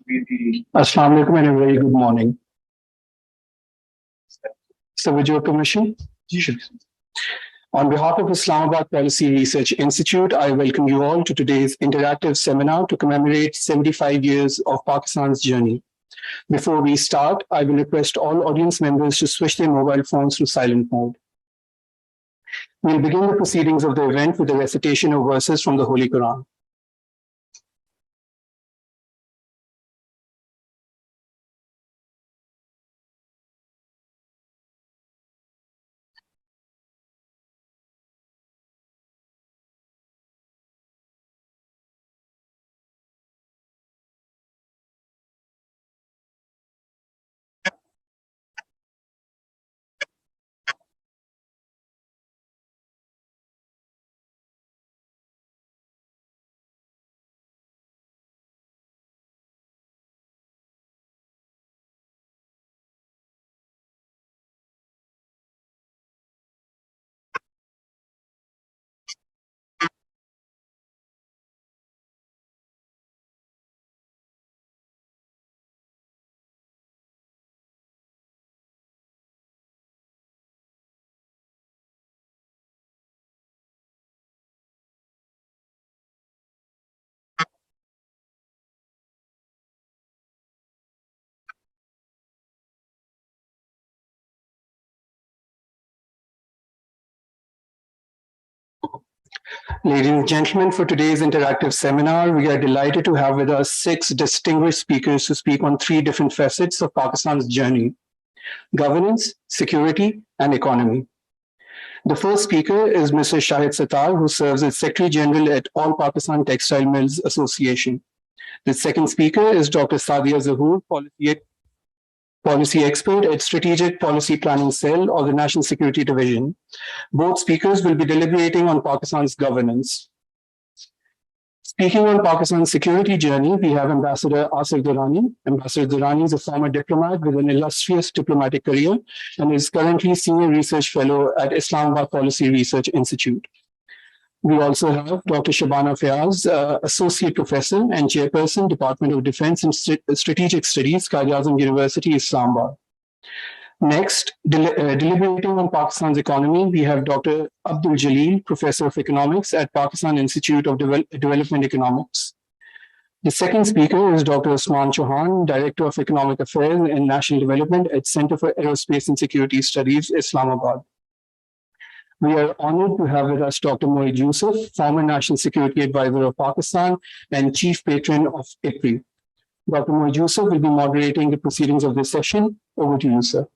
Assalamu alaikum and a very good morning. So, with your permission, on behalf of Islamabad Policy Research Institute, I welcome you all to today's interactive seminar to commemorate 75 years of Pakistan's journey. Before we start, I will request all audience members to switch their mobile phones to silent mode. We'll begin the proceedings of the event with the recitation of verses from the Holy Quran. Ladies and gentlemen, for today's interactive seminar, we are delighted to have with us 6 distinguished speakers to speak on 3 different facets of Pakistan's journey: governance, security, and economy. The first speaker is Mr. Shahid Sattar, who serves as Secretary General at All Pakistan Textile Mills Association. The second speaker is Dr. Sadia Zahoor, policy expert at Strategic Policy Planning Cell of the National Security Division. Both speakers will be deliberating on Pakistan's governance. Speaking on Pakistan's security journey, we have Ambassador Asif Durrani. Ambassador Durrani is a former diplomat with an illustrious diplomatic career and is currently Senior Research Fellow at Islamabad Policy Research Institute. We also have Dr. Shabana Fayaz, Associate Professor and Chairperson, Department of Defense and Strategic Studies, Quaid-e-Azam University, Islamabad. Next, deliberating on Pakistan's economy, we have Dr. Abdul Jaleel, Professor of Economics at Pakistan Institute of Development Economics. The second speaker is Dr. Usman Chauhan, Director of Economic Affairs and National Development at Center for Aerospace and Security Studies, Islamabad. We are honored to have with us Dr. Moeed Yusuf, former National Security Advisor of Pakistan and Chief Patron of IPRI. Dr. Moeed Yusuf will be moderating the proceedings of this session. Over to you, sir.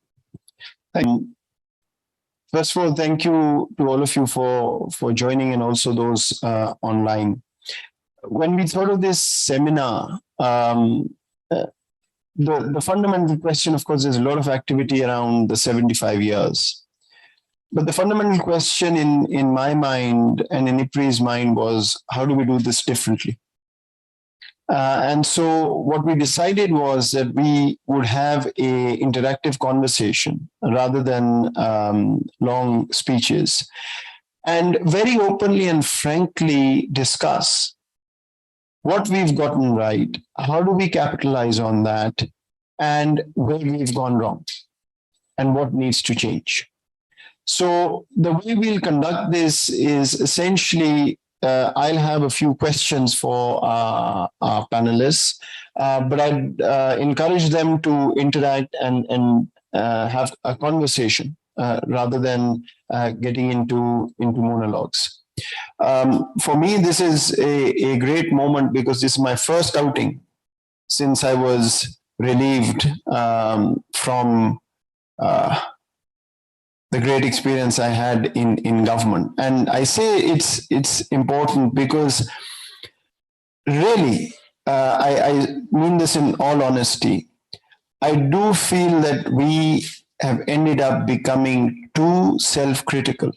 Thank you. First of all, thank you to all of you for joining and also those online. When we thought of this seminar, the fundamental question, of course, there's a lot of activity around the 75 years. But the fundamental question in my mind and in IPRI's mind was, how do we do this differently? And so what we decided was that we would have an interactive conversation rather than long speeches, and very openly and frankly discuss what we've gotten right, how do we capitalize on that, and where we've gone wrong, and what needs to change. So the way we'll conduct this is essentially, I'll have a few questions for our panelists, but I'd encourage them to interact and have a conversation rather than getting into monologues. For me, this is a great moment because this is my first outing since I was relieved from the great experience I had in government. And I say it's important because really, I mean this in all honesty, I do feel that we have ended up becoming too self-critical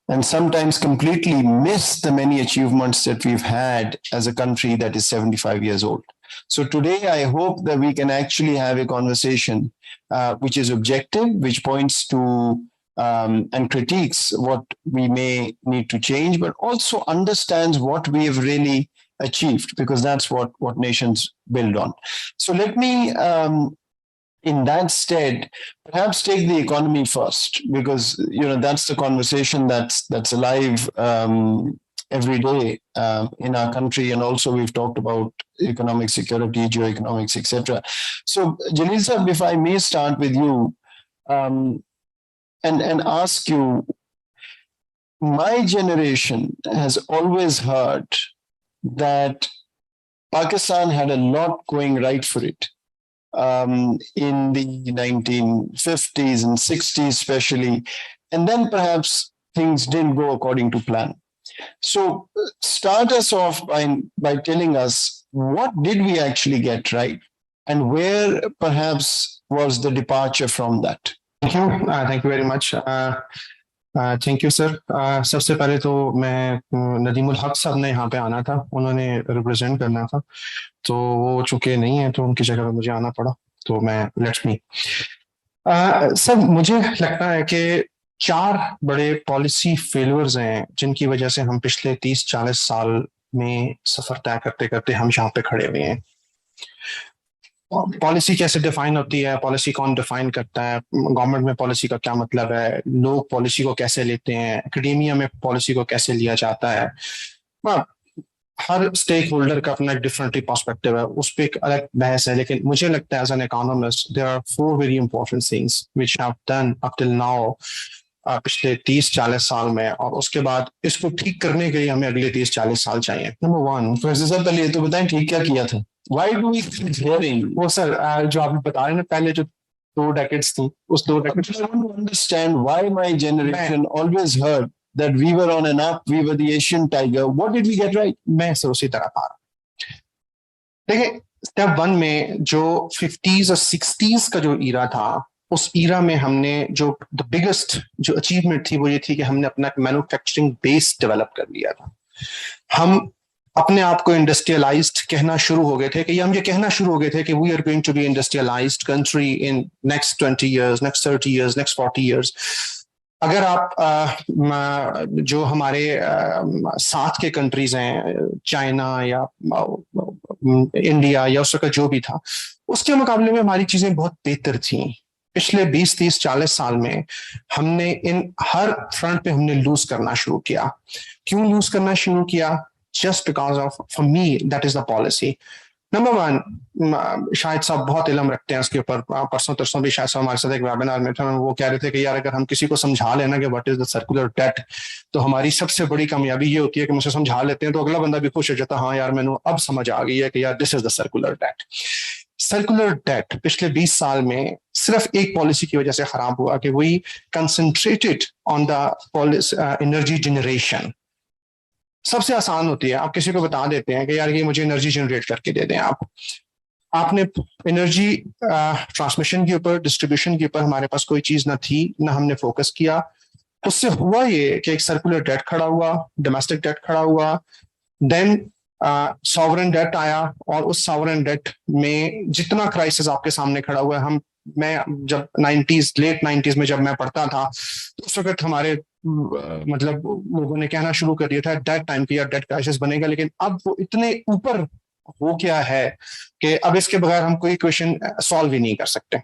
and sometimes completely miss the many achievements that we've had as a country that is 75 years old. So today, I hope that we can actually have a conversation which is objective, which points to and critiques what we may need to change, but also understands what we have really achieved, because that's what nations build on. So let me, in that stead, perhaps take the economy first, because that's the conversation that's alive every day in our country, and also we've talked about economic security, geoeconomics, etc. So, Jalil sir, if I may start with you, and ask you, my generation has always heard that Pakistan had a lot going right for it in the 1950s and 60s, especially, and then perhaps things didn't go according to plan. So, start us off by telling us, what did we actually get right, and where perhaps was the departure from that? Thank you very much. Thank you sir. सबसे पहले तो मैं नदीमुल हक साहब ने यहाँ पे आना था, उन्होंने रिप्रेजेंट करना था, तो वो चूंकि नहीं है तो उनकी जगह पे मुझे आना पड़ा, तो मैं लेट्स मी। सर मुझे लगता है कि 4 बड़े पॉलिसी फेलियर्स हैं जिनकी वजह से हम पिछले 30-40 साल में सफर तय करते करते हम यहाँ पे खड़े हुए हैं। पॉलिसी कैसे डिफाइन होती है, पॉलिसी कौन डिफाइन करता है, गवर्नमेंट में पॉलिसी का क्या मतलब है, लोग पॉलिसी को कैसे लेते हैं, एकेडेमिया में पॉलिसी को कैसे लिया जाता है, हर स्टेक होल्डर का अपना एक डिफरेंट पर्सपेक्टिव है, उस पर एक अलग बहस है। लेकिन मुझे लगता है as an economist there are 4 very important things which have done up till now पिछले 30-40 साल में, और उसके बाद इसको ठीक करने के लिए हमें अगले 30-40 साल चाहिए। नंबर 1, प्रोफेसर साहब पहले तो बताएं ठीक क्या किया था? Why do we keep hearing? वो सर जो आप बता रहे हैं, पहले जो 2 decades थी, उस 2 decades I want to understand why my generation always heard that we were on an up, we were the Asian tiger. What did we get right? मैं सर उसी तरह पा रहा। देखिए, स्टेप 1 में जो 50s और 60s का जो ईरा था, उस ईरा में हमने जो द बिगेस्ट जो अचीवमेंट थी वो ये थी कि हमने अपना मैन्युफैक्चरिंग बेस डेवलप कर लिया था। हम अपने आप को इंडस्ट्रियलाइज्ड कहना शुरू हो गए थे कि हम ये कहना शुरू हो गए थे कि we are going to be industrialized country in next 20 years, next 30 years, next 40 years। अगर आप जो हमारे साथ के कंट्रीज हैं, चाइना या इंडिया या उस वक्त जो भी था, उसके मुकाबले में हमारी चीजें बहुत बेहतर थी। पिछले 20, 30, 40 साल में हमने इन हर फ्रंट पे हमने लूज करना शुरू किया। क्यों लूज करना शुरू किया? Just because of, for me, that is the policy. Number 1, शायद सब बहुत इल्म रखते हैं उसके ऊपर। परसों तरसों भी शायद हमारे साथ एक वेबिनार में थे, वो कह रहे थे कि यार अगर हम किसी को समझा लेना कि what is the circular debt, तो हमारी सबसे बड़ी कामयाबी ये होती है कि मुझे समझा लेते हैं तो अगला बंदा भी खुश हो जाता है, हाँ यार मैंने अब समझ आ गई है कि यार this is the circular debt. Circular debt पिछले 20 साल में सिर्फ एक पॉलिसी की वजह से खराब हुआ कि we concentrated on the energy generation. सबसे आसान होती है, आप किसी को बता देते हैं कि यार ये मुझे एनर्जी जनरेट करके दे दें। आपने एनर्जी ट्रांसमिशन के ऊपर, डिस्ट्रीब्यूशन के ऊपर हमारे पास कोई चीज ना थी, ना हमने फोकस किया। उससे हुआ ये कि एक सर्कुलर डेट खड़ा हुआ, डोमेस्टिक डेट खड़ा हुआ, देन सॉवरेन डेट आया, और उस सॉवरेन डेट में जितना क्राइसिस आपके सामने खड़ा हुआ है, मैं जब लेट 90s में जब मैं पढ़ता था, तो उस वक्त हमारे मतलब लोगों ने कहना शुरू कर दिया था डेट टाइम की, डेट क्राइसिस बनेगा। लेकिन अब वो इतने ऊपर हो गया है कि अब इसके बगैर हम कोई क्वेश्चन सॉल्व ही नहीं कर सकते।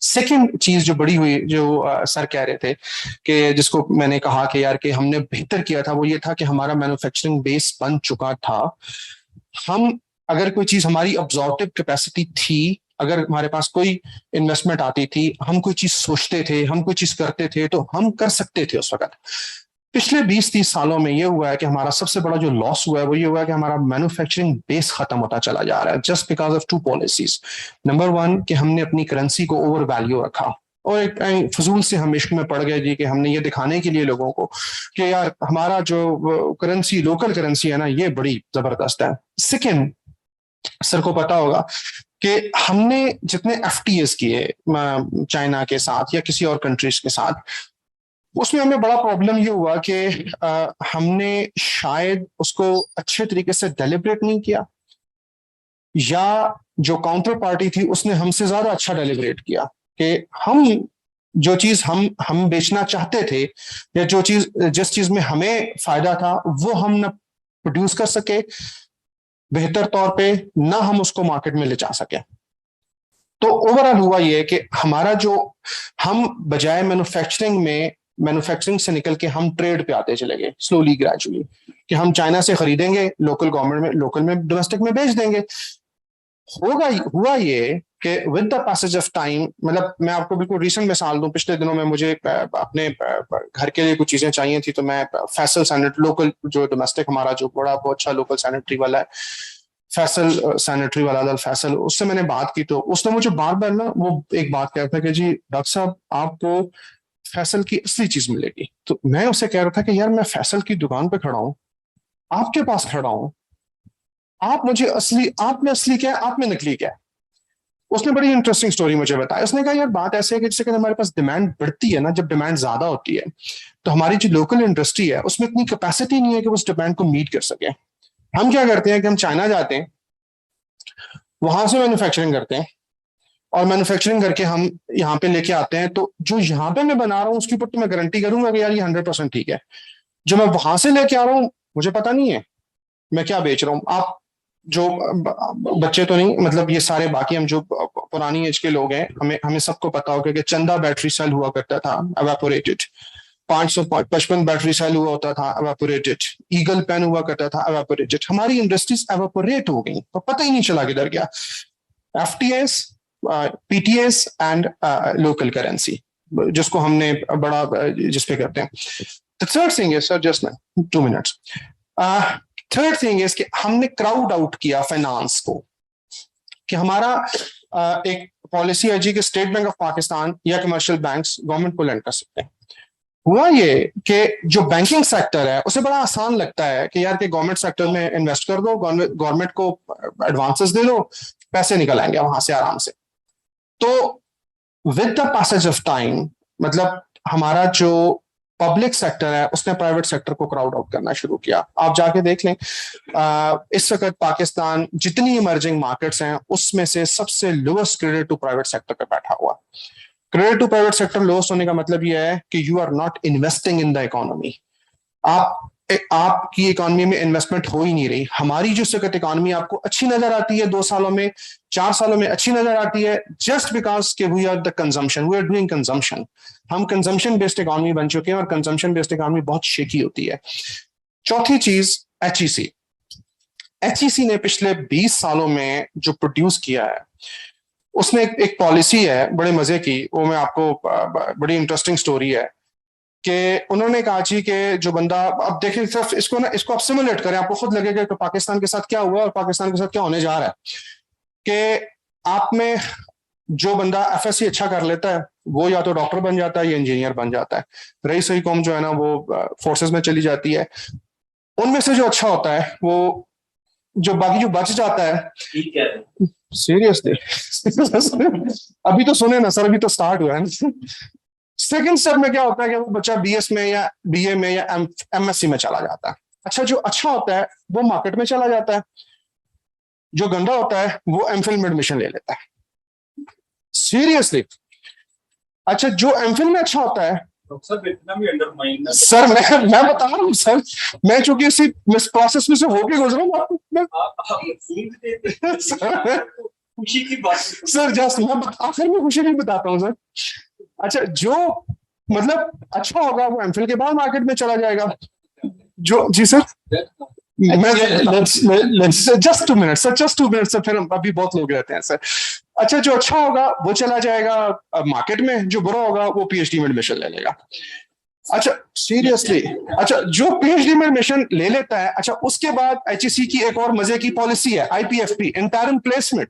सेकंड चीज जो बड़ी हुई, जो सर कह रहे थे कि जिसको मैंने कहा कि यार कि हमने बेहतर किया था, वो ये था कि हमारा मैन्युफैक्चरिंग बेस बन चुका था। हम अगर कोई चीज, हमारी अब्जॉर्प्टिव कैपेसिटी थी, अगर हमारे पास कोई इन्वेस्टमेंट आती थी, हम कोई चीज सोचते थे, हम कोई चीज करते थे, तो हम कर सकते थे उस वक्त। पिछले 20-30 सालों में ये हुआ है कि हमारा सबसे बड़ा जो लॉस हुआ है वो ये हुआ है कि हमारा मैन्युफैक्चरिंग बेस खत्म होता चला जा रहा है, just because of 2 policies. Number 1 कि हमने अपनी करेंसी को ओवर वैल्यू रखा, और एक फजूल से हम इश्क में पड़ गए जी कि हमने ये दिखाने के लिए लोगों को कि यार हमारा जो करेंसी, लोकल करेंसी है ना, ये बड़ी जबरदस्त है। सेकेंड, सर को पता होगा कि हमने जितने FTAs किए चाइना के साथ या किसी और कंट्रीज के साथ, उसमें हमें बड़ा प्रॉब्लम ये हुआ कि हमने शायद उसको अच्छे तरीके से डेलिब्रेट नहीं किया, या जो काउंटर पार्टी थी उसने हमसे ज्यादा अच्छा डेलिब्रेट किया कि हम जो चीज हम बेचना चाहते थे, या जो चीज जिस चीज में हमें फायदा था, वो हम न प्रोड्यूस कर सके बेहतर तौर पे, ना हम उसको मार्केट में ले जा सके। तो ओवरऑल हुआ ये कि हमारा जो हम बजाय मैन्युफैक्चरिंग से निकल के हम ट्रेड पे आते चले गए स्लोली ग्रेजुअली, कि हम चाइना से खरीदेंगे, लोकल गवर्नमेंट में, लोकल में, डोमेस्टिक में बेच देंगे। हुआ ये कि with the passage of time, मतलब मैं आपको बिल्कुल रिसेंट मिसाल दूं, पिछले दिनों में मुझे अपने घर के लिए कुछ चीजें चाहिए थी, तो मैं फैसल सैनिटरी, लोकल जो डोमेस्टिक हमारा जो बड़ा बहुत अच्छा लोकल सैनिटरी वाला है, फैसल सैनिटरी वाला दल फैसल, उससे मैंने बात की तो उसने मुझे बार बार ना वो एक बात कहता कि जी डॉक्टर साहब आपको फैसल की असली चीज मिलेगी। तो मैं उससे कह रहा था कि यार मैं फैसल की दुकान पे खड़ा हूं, आपके पास खड़ा हूं, आप मुझे आप में असली क्या है, आप में नकली क्या है। उसने बड़ी इंटरेस्टिंग स्टोरी मुझे बताया। उसने कहा यार बात ऐसे है कि जैसे कि हमारे पास डिमांड बढ़ती है ना, जब डिमांड ज्यादा होती है तो हमारी जो लोकल इंडस्ट्री है उसमें इतनी कैपेसिटी नहीं है कि उस डिमांड को मीट कर सके। हम क्या करते हैं कि हम चाइना जाते हैं, वहां से मैन्युफैक्चरिंग करते हैं, और मैन्युफैक्चरिंग करके हम यहाँ पे लेके आते हैं। तो जो यहाँ पे मैं बना रहा हूँ उसके ऊपर तो मैं गारंटी करूंगा कि यार ये 100% ठीक है। जो मैं वहां से लेके आ रहा हूँ मुझे पता नहीं है मैं क्या बेच रहा हूँ। आप जो बच्चे तो नहीं, मतलब ये सारे बाकी हम जो पुरानी एज के लोग हैं, हमें हमें सबको पता होगा कि चंदा बैटरी सेल हुआ करता था, एवापोरेटेड। 555 बैटरी सेल हुआ होता था, एवापोरेटेड। ईगल पेन हुआ करता था, एवापोरेटेड। हमारी इंडस्ट्रीज एवापोरेट हो गई, तो पता ही नहीं चला किधर गया। FTS, PTS and local currency, जिसको हमने बड़ा जिसपे करते हैं। The third thing is, sir just 2 minutes, third thing is कि हमने क्राउड आउट किया फाइनेंस को, कि हमारा एक पॉलिसी है जी कि स्टेट बैंक ऑफ पाकिस्तान या कमर्शियल बैंक्स गवर्नमेंट को लेंड कर सकते हैं। हुआ ये कि जो बैंकिंग सेक्टर है उसे बड़ा आसान लगता है कि यार कि गवर्नमेंट सेक्टर में इन्वेस्ट कर दो, गवर्नमेंट को एडवांसेस दे दो, पैसे निकल आएंगे वहां से आराम से। तो with the passage of time, मतलब हमारा जो पब्लिक सेक्टर है उसने प्राइवेट सेक्टर को क्राउड आउट करना शुरू किया। आप जाके देख लें, इस वक्त पाकिस्तान जितनी इमर्जिंग मार्केट्स हैं उसमें से सबसे lowest credit to private sector पे बैठा हुआ। Credit to private sector lowest होने का मतलब यह है कि you are not investing in the economy. आपकी इकोनॉमी में इन्वेस्टमेंट हो ही नहीं रही। हमारी जो सकत इकोनॉमी आपको अच्छी नजर आती है 2 सालों में, 4 सालों में अच्छी नजर आती है, जस्ट बिकॉज के we are the consumption, we are doing consumption. हम कंजम्पशन बेस्ड इकोनॉमी बन चुके हैं और कंजम्पशन बेस्ड इकोनॉमी बहुत शेकी होती है। चौथी चीज, एचईसी। एचईसी ने पिछले 20 सालों में जो प्रोड्यूस किया है, उसने एक पॉलिसी है बड़े मजे की, वो मैं आपको, बड़ी इंटरेस्टिंग स्टोरी है कि उन्होंने कहा जी कि जो बंदा, अब देखिए सिर्फ इसको ना, इसको आप सिमुलेट करें, आपको खुद लगेगा कि पाकिस्तान के साथ क्या हुआ और पाकिस्तान के साथ क्या होने जा रहा है। कि आप में जो बंदा एफएससी अच्छा कर लेता है वो या तो डॉक्टर बन जाता है या इंजीनियर बन जाता है। रही सही कौम जो है ना वो फोर्सेस में चली जाती है। उनमें से जो अच्छा होता है वो, जो बाकी जो बच जाता है, सीरियसली अभी तो सुने ना सर, अभी तो स्टार्ट हुआ है। सेकंड स्टेप में क्या होता है कि वो बच्चा बीएस में या बीए में या एमएससी में चला जाता है। अच्छा, जो अच्छा होता है वो मार्केट में चला जाता है, जो गंदा होता है वो एमफिल में एडमिशन ले लेता है। सीरियसली। अच्छा, जो एमफिल में अच्छा होता है, सर इतना भी अंडरमाइन सर मैं बता रहा हूँ सर, मैं चूंकि इसी प्रोसेस में से होके गुजरा हूँ, खुशी की बात सर जस्ट मैं आखिर में खुशी नहीं बताता हूँ सर। अच्छा, जो मतलब अच्छा होगा वो एमफिल के बाद मार्केट में चला जाएगा। जो, जी सर, मैं just 2 minute sir, just 2 minute sir, फिर अभी बहुत लोग रहते हैं सर। अच्छा, जो अच्छा होगा वो चला जाएगा मार्केट में, जो बुरा होगा वो पीएचडी में एडमिशन ले लेगा। अच्छा, सीरियसली। अच्छा, जो पीएचडी में एडमिशन ले लेता है, अच्छा उसके बाद एचईसी की एक और मजे की पॉलिसी है, आईपीएफपी, इंटरिम प्लेसमेंट।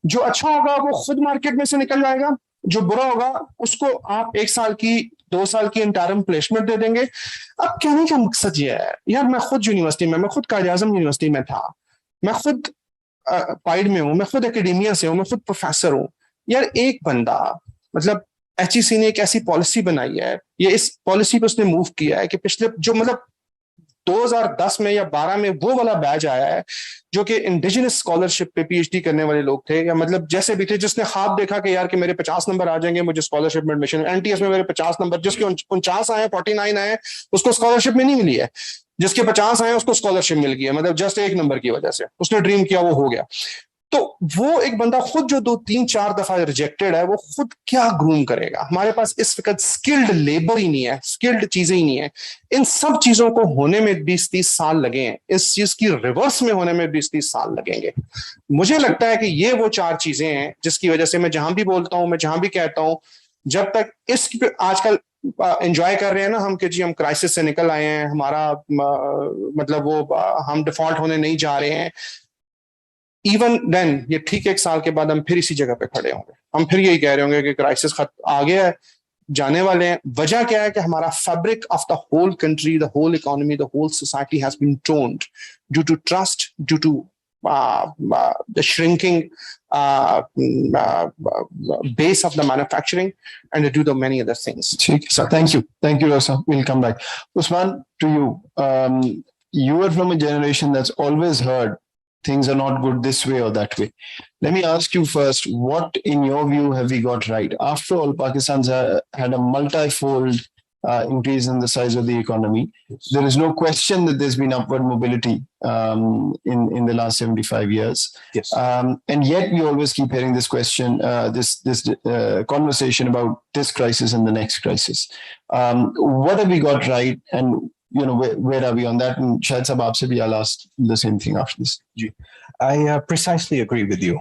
जो अच्छा होगा वो खुद मार्केट में से निकल जाएगा, जो बुरा होगा उसको आप 1 साल की 2 साल की इंटरिम प्लेसमेंट दे देंगे। अब कहने का मकसद ये है यार, मैं खुद यूनिवर्सिटी में, मैं खुद कायद-ए-आज़म यूनिवर्सिटी में था, मैं खुद पाइड में हूँ, मैं खुद एकेडेमिया से हूँ, मैं खुद प्रोफेसर हूँ। यार एक बंदा, मतलब एचईसी ने एक ऐसी पॉलिसी बनाई है, ये इस पॉलिसी पे उसने मूव किया है कि पिछले जो मतलब 2010 में या 12 में वो वाला बैच आया है जो कि इंडिजिनस स्कॉलरशिप पे पीएचडी करने वाले लोग थे, या मतलब जैसे भी थे, जिसने ख्वाब देखा कि यार कि मेरे 50 नंबर आ जाएंगे, मुझे स्कॉलरशिप में एडमिशन, एनटीएस में मेरे 50 नंबर, जिसके 49 आए, 49 आए, उसको स्कॉलरशिप में नहीं मिली है। जिसके 50 आए उसको स्कॉलरशिप मिल गई है, मतलब जस्ट एक नंबर की वजह से उसने ड्रीम किया वो हो गया। तो वो एक बंदा खुद जो 2 3 4 दफा रिजेक्टेड है, वो खुद क्या ग्रूम करेगा? हमारे पास इस वक्त स्किल्ड लेबर ही नहीं है, स्किल्ड चीजें ही नहीं है। इन सब चीजों को होने में 20 30 साल लगे हैं, इस चीज की रिवर्स में होने में 20 30 साल लगेंगे। मुझे लगता है कि ये वो 4 चीजें हैं जिसकी वजह से मैं जहां भी बोलता हूं, मैं जहां भी कहता हूं, जब तक इस आजकल एंजॉय कर रहे हैं ना हम कि जी हम क्राइसिस से निकल आए हैं, हमारा मतलब वो हम डिफॉल्ट होने नहीं जा रहे हैं, इवन देन ये ठीक 1 साल के बाद हम फिर इसी जगह पे खड़े होंगे, हम फिर यही कह रहे होंगे कि क्राइसिस आ गया है, जाने वाले हैं। वजह क्या है कि हमारा fabric of the whole country, the whole economy, the whole society has been टोन्ड due to trust, due to the shrinking base of the manufacturing, and to do the many other things. So thank you, Rosa. We'll come back. Usman, to you. You are from a generation that's always heard things are not good this way or that way. Let me ask you first, what in your view have we got right? After all, Pakistan's had a multi-fold increase in the size of the economy. There is no question that there's been upward mobility in the last 75 years. Yes. And yet we always keep hearing this question, this conversation about this crisis and the next crisis. What have we got right? And where are we on that? And Shahid Sahab, aapse bhi I'll ask the same thing after this. I precisely agree with you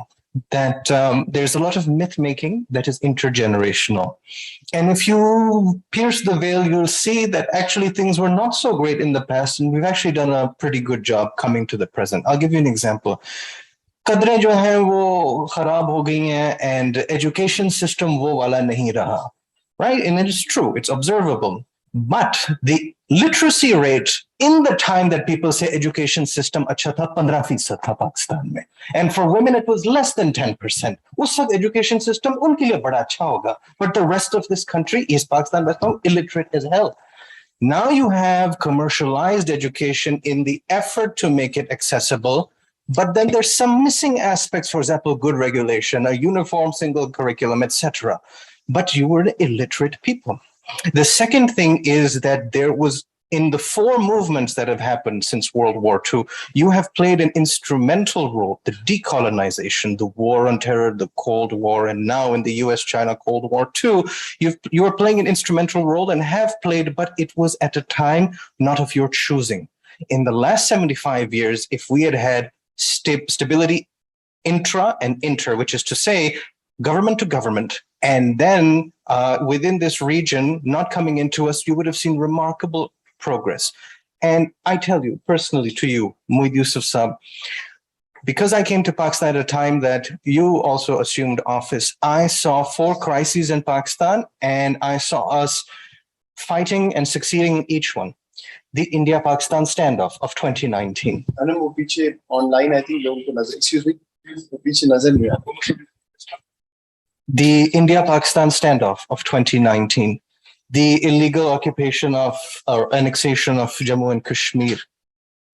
that there's a lot of myth making that is intergenerational. And if you pierce the veil, you'll see that actually things were not so great in the past, and we've actually done a pretty good job coming to the present. I'll give you an example. Qadrein jo hain wo kharab ho gayi hain, and education system wo wala nahi raha, right? And it is true, it's observable. But the literacy rate in the time that people say education system acha tha, 15% tha Pakistan mein. And for women, it was less than 10%. Us waqt education system unke liye bada acha hoga. But the rest of this country, East Pakistan, West Pakistan, illiterate as hell. Now you have commercialized education in the effort to make it accessible. But then there's some missing aspects, for example, good regulation, a uniform single curriculum, etc. But you were illiterate people. The second thing is that there was, in the 4 movements that have happened since World War II, you have played an instrumental role: the decolonization, the war on terror, the Cold War, and now in the US-China Cold War II, you are playing an instrumental role and have played, but it was at a time not of your choosing. In the last 75 years, if we had had stability intra and inter, which is to say government to government, and then within this region not coming into us, you would have seen remarkable progress. And I tell you personally, to you, Muid Yusuf Saab, because I came to Pakistan at a time that you also assumed office, I saw 4 crises in Pakistan, and I saw us fighting and succeeding in each one. The India-Pakistan standoff of 2019. Online, I think, excuse me. The India-Pakistan standoff of 2019, the illegal occupation of or annexation of Jammu and Kashmir,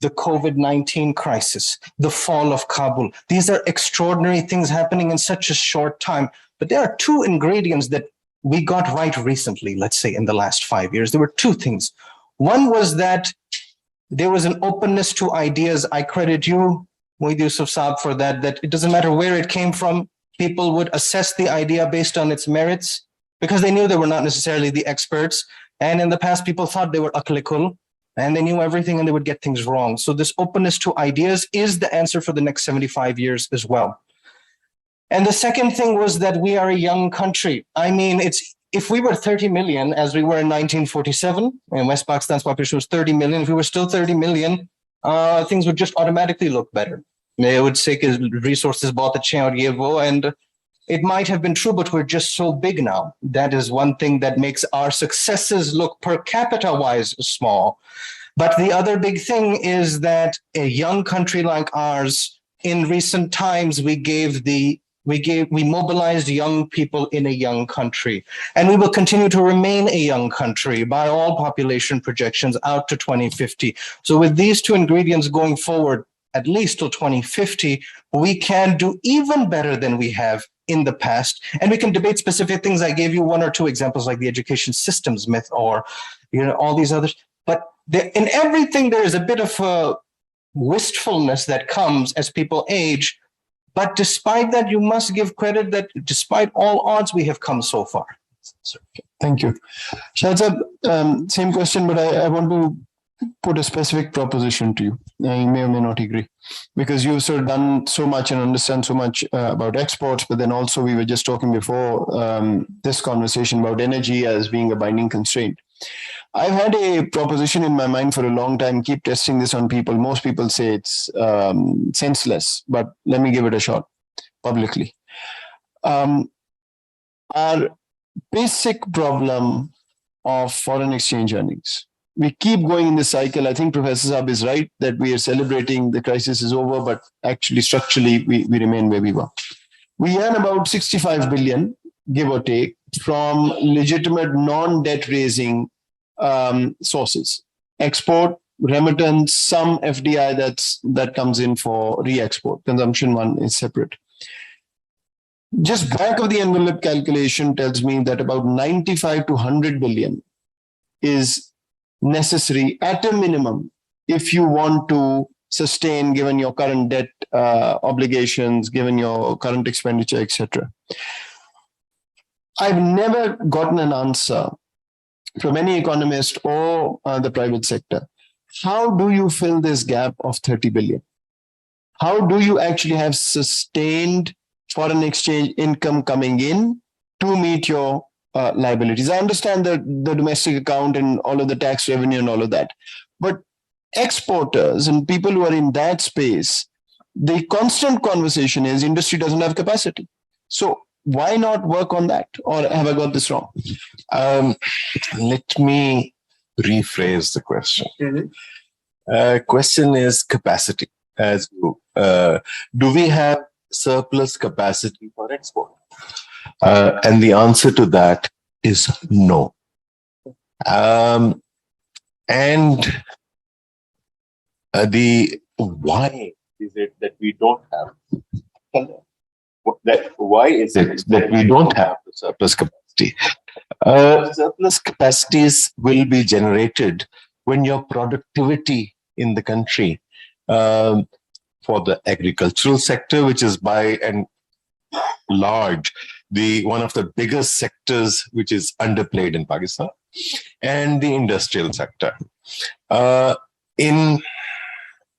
the COVID-19 crisis, the fall of Kabul. These are extraordinary things happening in such a short time. But there are 2 ingredients that we got right recently, let's say in the last 5 years. There were 2 things. One was that there was an openness to ideas. I credit you, Muid Yusuf Saab, for that it doesn't matter where it came from. People would assess the idea based on its merits because they knew they were not necessarily the experts. And in the past, people thought they were aklikul and they knew everything and they would get things wrong. So this openness to ideas is the answer for the next 75 years as well. And the second thing was that we are a young country. I mean, if we were 30 million, as we were in 1947, and West Pakistan's population was 30 million, if we were still 30 million, things would just automatically look better. They would say resources bahut achhe hain aur ye wo, and it might have been true, but we're just so big now. That is one thing that makes our successes look per capita wise small. But the other big thing is that a young country like ours, in recent times, we mobilized young people in a young country, and we will continue to remain a young country by all population projections out to 2050. So with these 2 ingredients going forward, at least till 2050, we can do even better than we have in the past. And we can debate specific things. I gave you 1 or 2 examples like the education systems myth or all these others. But in everything, there is a bit of a wistfulness that comes as people age. But despite that, you must give credit that despite all odds, we have come so far. Thank you. Shahzad, same question, but I want to put a specific proposition to you. You may or may not agree, because you've sort of done so much and understand so much about exports, but then also we were just talking before this conversation about energy as being a binding constraint. I've had a proposition in my mind for a long time, keep testing this on people. Most people say it's senseless, but let me give it a shot publicly. Our basic problem of foreign exchange earnings. We keep going in this cycle. I think Professor Saab is right that we are celebrating the crisis is over, but actually structurally we remain where we were. We earn about 65 billion, give or take, from legitimate non-debt raising sources. Export, remittance, some FDI that comes in for re-export. Consumption one is separate. Just back of the envelope calculation tells me that about 95 to 100 billion is necessary at a minimum if you want to sustain, given your current debt obligations, given your current expenditure, etc. I've never gotten an answer from any economist or the private sector. How do you fill this gap of 30 billion? How do you actually have sustained foreign exchange income coming in to meet your liabilities? I understand the domestic account and all of the tax revenue and all of that. But exporters and people who are in that space, the constant conversation is industry doesn't have capacity. So why not work on that? Or have I got this wrong? Let me rephrase the question. Question is capacity. As do we have surplus capacity for export? And the answer to that is no. And the why is it that we don't have? Why is it that we don't have the surplus capacity? Surplus capacities will be generated when your productivity in the country for the agricultural sector, which is by and large one of the biggest sectors which is underplayed in Pakistan, and the industrial sector. In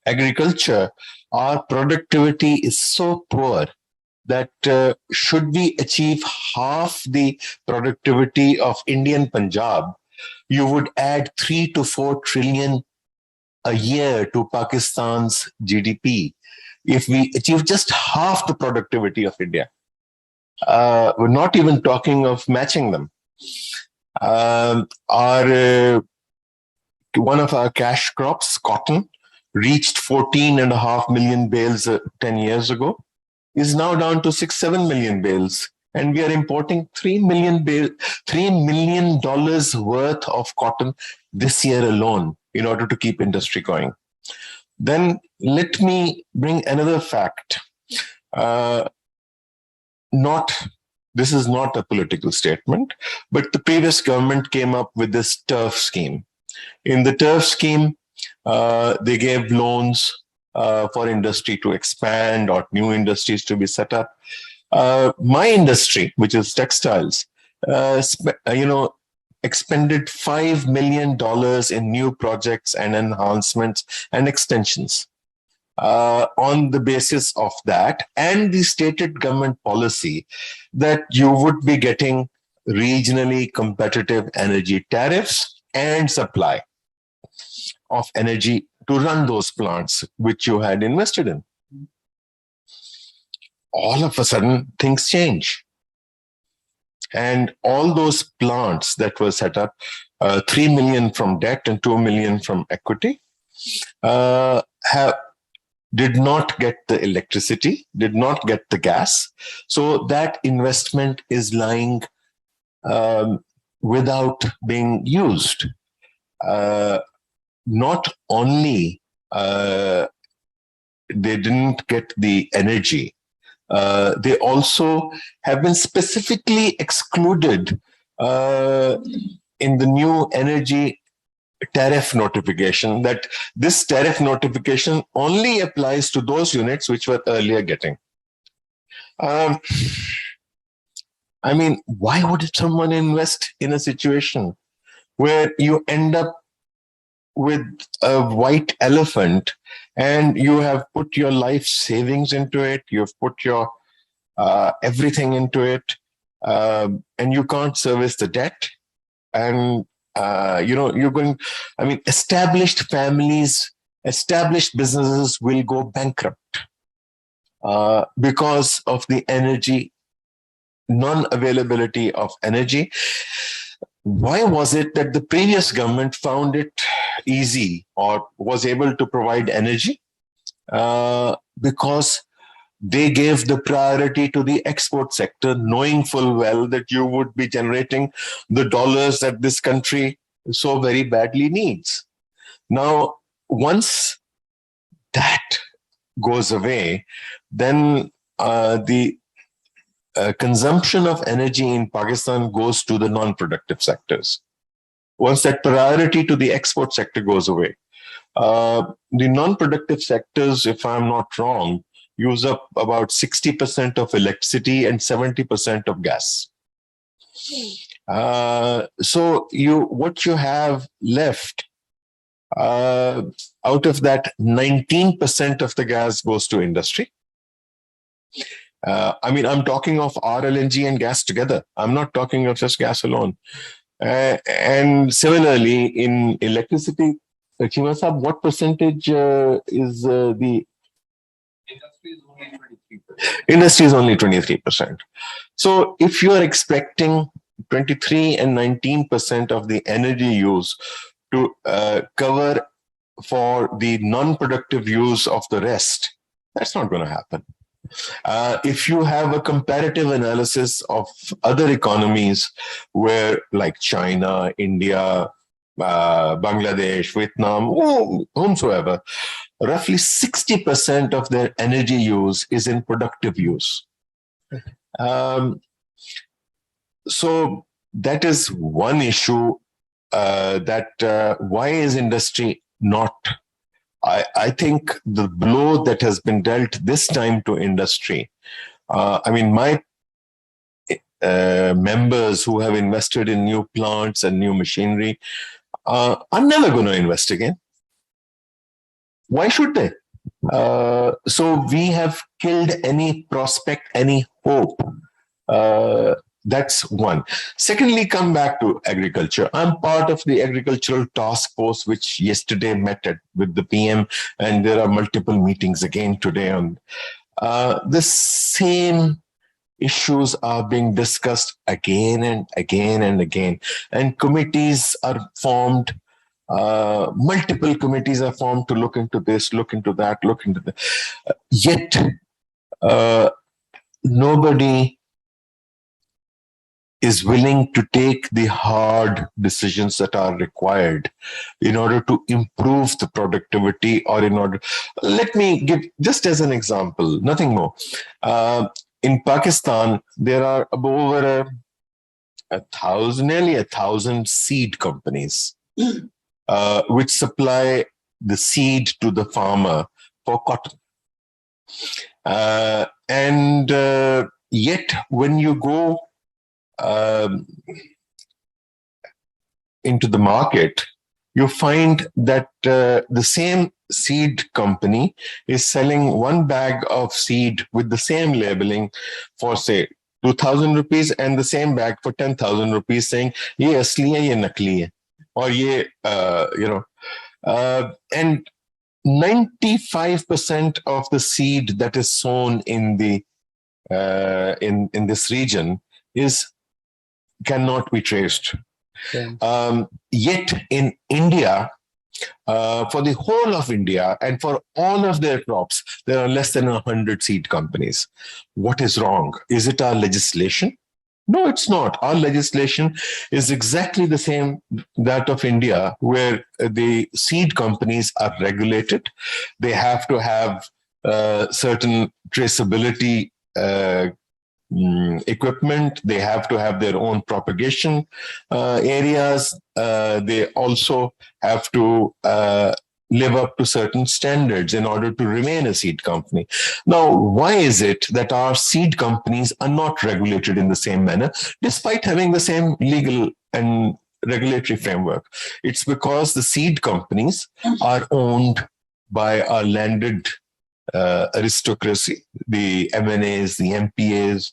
agriculture, our productivity is so poor that should we achieve half the productivity of Indian Punjab, you would add 3 to 4 trillion a year to Pakistan's GDP. If we achieve just half the productivity of India, we're not even talking of matching them. One of our cash crops, cotton, reached 14.5 million bales 10 years ago, is now down to 6-7 million bales. And we are importing $3 million worth of cotton this year alone in order to keep industry going. Then let me bring another fact. This is not a political statement, but the previous government came up with this TURF scheme. In the TURF scheme, they gave loans for industry to expand or new industries to be set up. My industry, which is textiles, expended $5 million in new projects and enhancements and extensions. On the basis of that and the stated government policy that you would be getting regionally competitive energy tariffs and supply of energy to run those plants which you had invested in. All of a sudden, things change. And all those plants that were set up, 3 million from debt and 2 million from equity, did not get the electricity, did not get the gas. So that investment is lying without being used. Not only they didn't get the energy, they also have been specifically excluded in the new energy tariff notification, that this tariff notification only applies to those units which were earlier getting. I mean, why would someone invest in a situation where you end up with a white elephant and you have put your life savings into it, you've put your everything into it, and you can't service the debt, and you're going, I mean, established families, established businesses will go bankrupt because of the energy, non-availability of energy. Why was it that the previous government found it easy or was able to provide energy? Because they gave the priority to the export sector, knowing full well that you would be generating the dollars that this country so very badly needs. Now, once that goes away, then the consumption of energy in Pakistan goes to the non-productive sectors. Once that priority to the export sector goes away, the non-productive sectors, if I'm not wrong, use up about 60% of electricity and 70% of gas. So what you have left, out of that, 19% of the gas goes to industry. I mean, I'm talking of RLNG and gas together. I'm not talking of just gas alone. And similarly, in electricity, Chima Saab, what percentage is the industry is only 23%. So if you are expecting 23 and 19% of the energy use to cover for the non-productive use of the rest, that's not going to happen. If you have a comparative analysis of other economies where, like China, India, Bangladesh, Vietnam, whomsoever, roughly 60% of their energy use is in productive use. So that is one issue, that why is industry not? I think the blow that has been dealt this time to industry, I mean, my members who have invested in new plants and new machinery are never going to invest again. Why should they? So we have killed any prospect, any hope. That's one. Secondly, come back to agriculture. I'm part of the agricultural task force, which yesterday met with the PM, and there are multiple meetings again today on the same issues are being discussed again and again and again. And committees are formed. Multiple committees are formed to look into this, look into that, look into that. Yet, nobody is willing to take the hard decisions that are required in order to improve the productivity, or in order, let me give just as an example, nothing more. In Pakistan, there are over nearly 1,000 seed companies which supply the seed to the farmer for cotton. And yet, when you go into the market, you find that the same seed company is selling one bag of seed with the same labeling for, say, 2,000 rupees, and the same bag for 10,000 rupees, saying, ye asli hai, ye nakli hai, or ye, and 95% of the seed that is sown in the in this region cannot be traced. Yet in India, for the whole of India and for all of their crops, there are less than 100 seed companies. What is wrong? Is it our legislation? No, it's not. Our legislation is exactly the same that of India, where the seed companies are regulated. They have to have certain traceability equipment. They have to have their own propagation areas. They also have to live up to certain standards in order to remain a seed company. Now, why is it that our seed companies are not regulated in the same manner, despite having the same legal and regulatory framework? It's because the seed companies are owned by a landed aristocracy, the MNAs, the MPAs,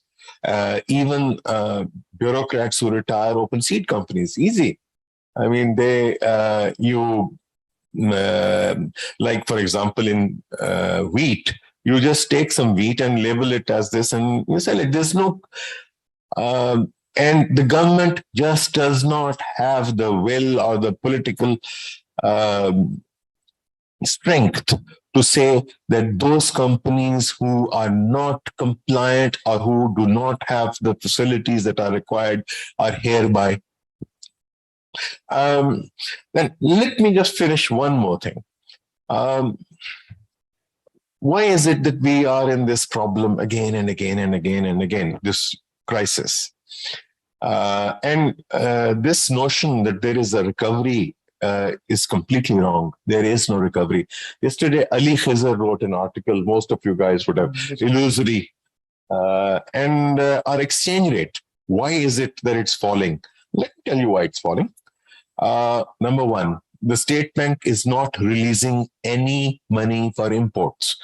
even bureaucrats who retire open seed companies. Easy. I mean, like for example, in wheat, you just take some wheat and label it as this and you sell it. There's no, and the government just does not have the will or the political strength to say that those companies who are not compliant or who do not have the facilities that are required are hereby. Then let me just finish one more thing. Why is it that we are in this problem again and again and again and again, this crisis? This notion that there is a recovery is completely wrong. There is no recovery. Yesterday, Ali Khizr wrote an article, most of you guys would have, illusory. And our exchange rate, why is it that it's falling? Let me tell you why it's falling. Number one, the state bank is not releasing any money for imports.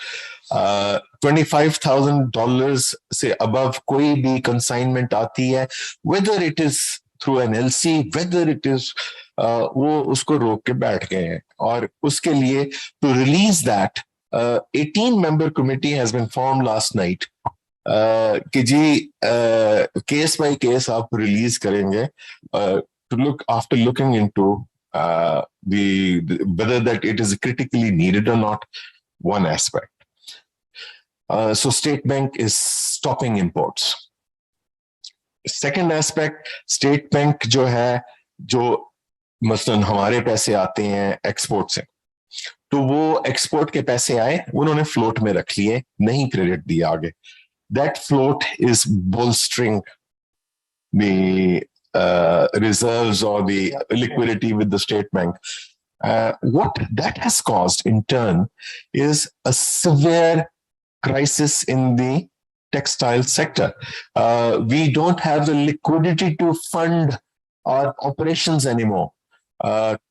$25,000 say above koi bhi consignment aati hai, whether it is through an LC, whether it is वो उसको रोक के बैठ गए हैं और उसके लिए to release that 18-member committee has been formed last night कि जी case by case आप release करेंगे to look after looking into whether that it is critically needed or not, one aspect. So state bank is stopping imports. Second aspect, state bank जो है, जो मसलन हमारे पैसे आते हैं एक्सपोर्ट से, तो वो एक्सपोर्ट के पैसे आए, उन्होंने फ्लोट में रख लिए, नहीं क्रेडिट दिया आगे. That float is bolstering the reserves or the liquidity with the state bank. What that has caused in turn is a severe crisis in the textile sector. We don't have the liquidity to fund our operations anymore.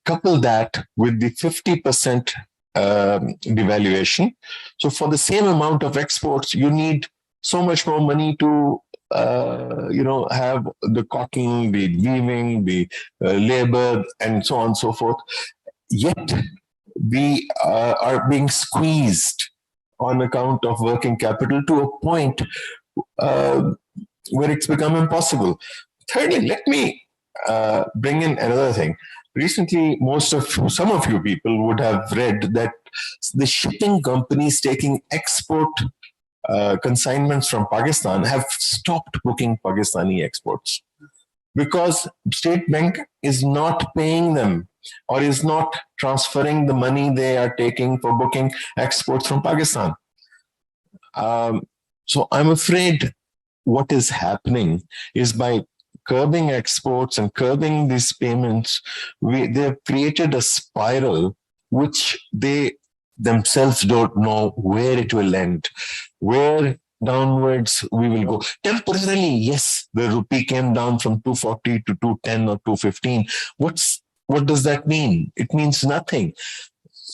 Couple that with the 50% devaluation. So for the same amount of exports, you need so much more money to have the cotton, the weaving, the labor, and so on and so forth. Yet we are being squeezed on account of working capital to a point where it's become impossible. Thirdly, let me bring in another thing. Recently, some of you people would have read that the shipping companies taking export consignments from Pakistan have stopped booking Pakistani exports because State Bank is not paying them or is not transferring the money they are taking for booking exports from Pakistan. So I'm afraid what is happening is by curbing exports and curbing these payments, they've created a spiral which they themselves don't know where it will end, where downwards we will go. Temporarily, yes, the rupee came down from 240 to 210 or 215. What does that mean? It means nothing.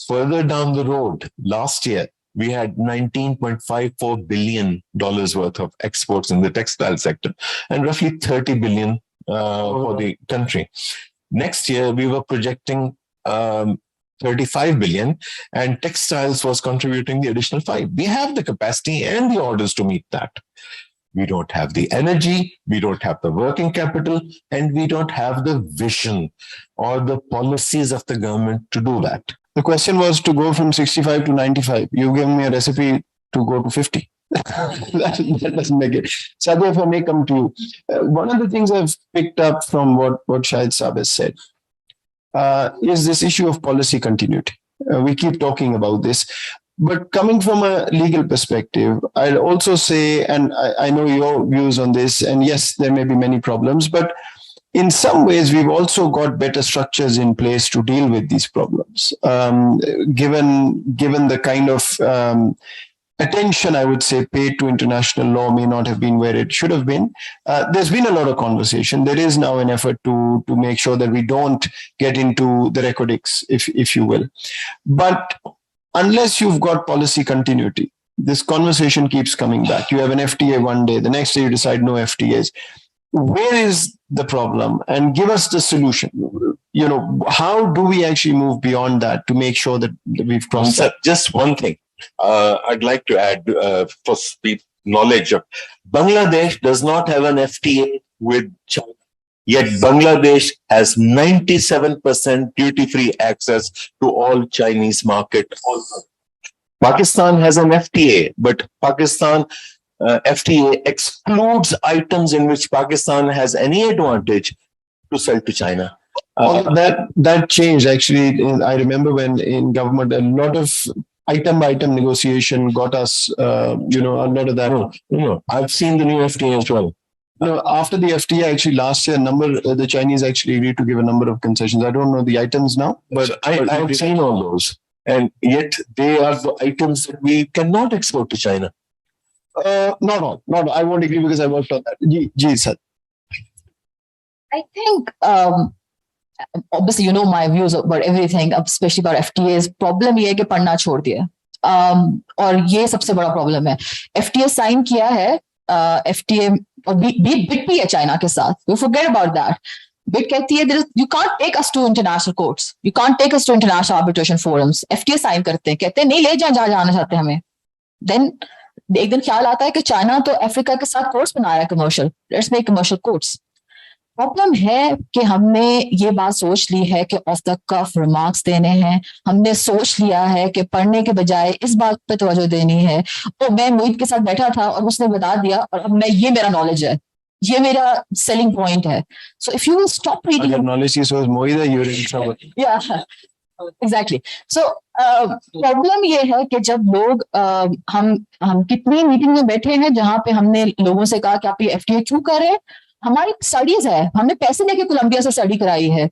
Further down the road, last year, we had $19.54 billion worth of exports in the textile sector and roughly 30 billion for the country. Next year, we were projecting 35 billion and textiles was contributing the additional 5. We have the capacity and the orders to meet that. We don't have the energy, we don't have the working capital, and we don't have the vision or the policies of the government to do that. The question was to go from 65 to 95. You've given me a recipe to go to 50. that doesn't make it. Sadia, if I may come to you. One of the things I've picked up from what Shahid Saab has said is this issue of policy continuity. We keep talking about this. But coming from a legal perspective, I'll also say, and I know your views on this, and yes, there may be many problems, but in some ways, we've also got better structures in place to deal with these problems. Given the kind of attention, I would say, paid to international law may not have been where it should have been. There's been a lot of conversation. There is now an effort to make sure that we don't get into the recordics, if you will. But unless you've got policy continuity, this conversation keeps coming back. You have an FTA one day, the next day you decide no FTAs. Where is the problem? And give us the solution. You know, how do we actually move beyond that to make sure that we've crossed that? Just one thing I'd like to add for speed knowledge of Bangladesh does not have an FTA with China. Yet Bangladesh has 97% duty-free access to all Chinese market. Also, Pakistan has an FTA, but Pakistan FTA excludes items in which Pakistan has any advantage to sell to China. That changed actually. I remember when in government, a lot of item by item negotiation got us, a lot of that. No, I've seen the new FTA as well. No, after the FTA, actually last year, the Chinese actually agreed to give a number of concessions. I don't know the items now, but I've seen all those, and yet they are the items that we cannot export to China. Not all. I won't agree because I worked on that. Ji, sir. I think, obviously, you know my views about everything, especially about FTAs. Problem ये है कि पढ़ना छोड़ दिया, और ये सबसे बड़ा प्रॉब्लम है. FTA साइन किया है, FTA और बिट भी है चाइना के साथ. We forget about that. Bit कहती है you can't take us to international courts, you can't take us to international arbitration forums. FTA sign करते हैं, कहते हैं नहीं ले जहाँ जाना चाहते हमें. Then एक दिन ख्याल आता है कि चाइना तो अफ्रीका के साथ कोर्ट्स बना रहा है commercial. Let's make commercial courts. Problem है कि हमने ये बात सोच ली है कि ऑफ द कफ रिमार्क्स देने हैं. हमने सोच लिया है कि पढ़ने के बजाय इस बात पे तवज्जो देनी है. तो मैं मोहित के साथ बैठा था और उसने बता दिया, और अब ये मेरा नॉलेज है, ये मेरा सेलिंग पॉइंट है. So if you will stop reading, अगर नॉलेज इज मोहित, यू आर इन ट्रबल. या एग्जैक्टली. सो प्रॉब्लम ये है कि जब लोग हम कितनी मीटिंग में बैठे हैं जहां पे हमने लोगों से कहा कि आप ये एफटीए क्यों कर रहे हैं. हमारी स्टडीज है, हमने पैसे लेके कोलंबिया से स्टडी कराई है,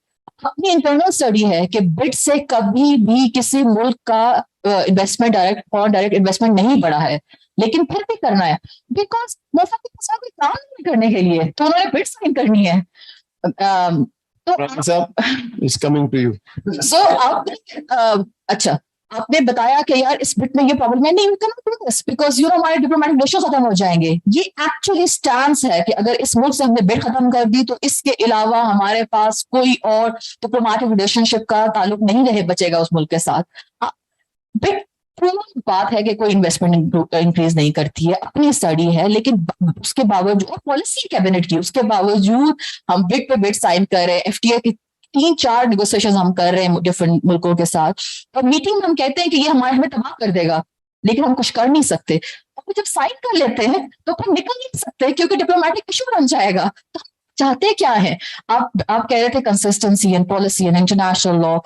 अपनी इंटरनल स्टडी है कि बिट से कभी भी किसी मुल्क का इन्वेस्टमेंट डायरेक्ट इन्वेस्टमेंट नहीं बढ़ा है, लेकिन फिर भी करना है बिकॉज मुफ्त के पास कोई काम नहीं करने के लिए, तो उन्होंने बिट साइन करनी है. It's coming to you. So आपने अच्छा आपने बताया कि यार इस बिट में ये प्रॉब्लम है, नहीं we can not do this because हमारे डिप्लोमेटिक रिलेशंस खत्म हो जाएंगे. ये एक्चुअली स्टैंस है कि अगर इस मुल्क से हमने बिट खत्म कर दी तो इसके अलावा हमारे पास कोई और डिप्लोमेटिक रिलेशनशिप का ताल्लुक नहीं रहे बचेगा उस मुल्क के साथ. बिट बात है कि कोई इन्वेस्टमेंट इंक्रीज नहीं करती है, अपनी स्टडी है, लेकिन उसके बावजूद और पॉलिसी कैबिनेट की, उसके बावजूद हम बिट पे बिट साइन कर रहे हैं. एफटीए की 3-4 नेगोशिएशन हम कर रहे हैं डिफरेंट मुल्कों के साथ, और मीटिंग में हम कहते हैं कि ये हमें तबाह कर देगा, लेकिन हम कुछ कर नहीं सकते. और जब साइन कर लेते हैं तो फिर निकल नहीं सकते क्योंकि डिप्लोमेटिक इशू बन जाएगा. तो चाहते क्या है? आप कह रहे थे consistency and policy and international law.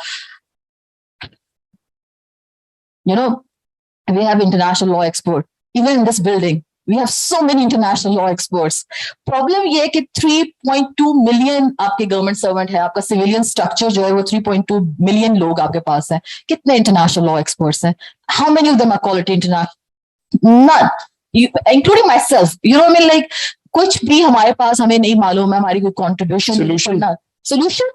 We have international law expert. Even in this building, we have so many international law experts. Problem ये है कि 3.2 million आपके गवर्नमेंट सर्वेंट है, आपका सिविलियन स्ट्रक्चर जो है वो 3.2 million लोग आपके पास है. कितने इंटरनेशनल लॉ एक्सपर्ट्स हैं? How many of them are quality international? None. Including myself. Like कुछ भी हमारे पास हमें नहीं मालूम है, हमारी कोई कॉन्ट्रीब्यूशन. सोल्यूशन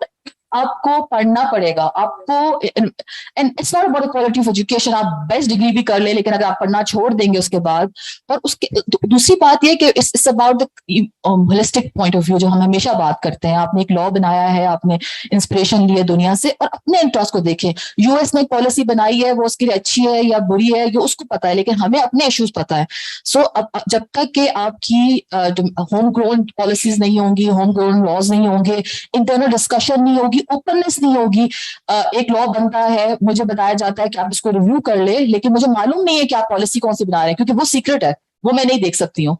आपको पढ़ना पड़ेगा, आपको. And it's not about the quality of education. आप बेस्ट डिग्री भी कर ले, लेकिन अगर आप पढ़ना छोड़ देंगे उसके बाद. और उसके दूसरी बात ये कि it's about the holistic point of view जो हम हमेशा बात करते हैं. आपने एक लॉ बनाया है, आपने इंस्पिरेशन ली है दुनिया से, और अपने इंटरेस्ट को देखें. यूएस ने एक पॉलिसी बनाई है, वो उसके लिए अच्छी है या बुरी है ये उसको पता है, लेकिन हमें अपने इश्यूज पता है. सो जब तक कि आपकी होम ग्रोन पॉलिसीज नहीं होंगी, होम ग्रोन लॉज नहीं होंगे, इंटरनल डिस्कशन नहीं होगी, ओपननेस नहीं होगी. एक लॉ बनता है, मुझे बताया जाता है कि आप इसको रिव्यू कर ले, लेकिन मुझे मालूम नहीं है कि आप पॉलिसी कौन सी बना रहे हैं क्योंकि वो सीक्रेट है, वो मैं नहीं देख सकती हूँ.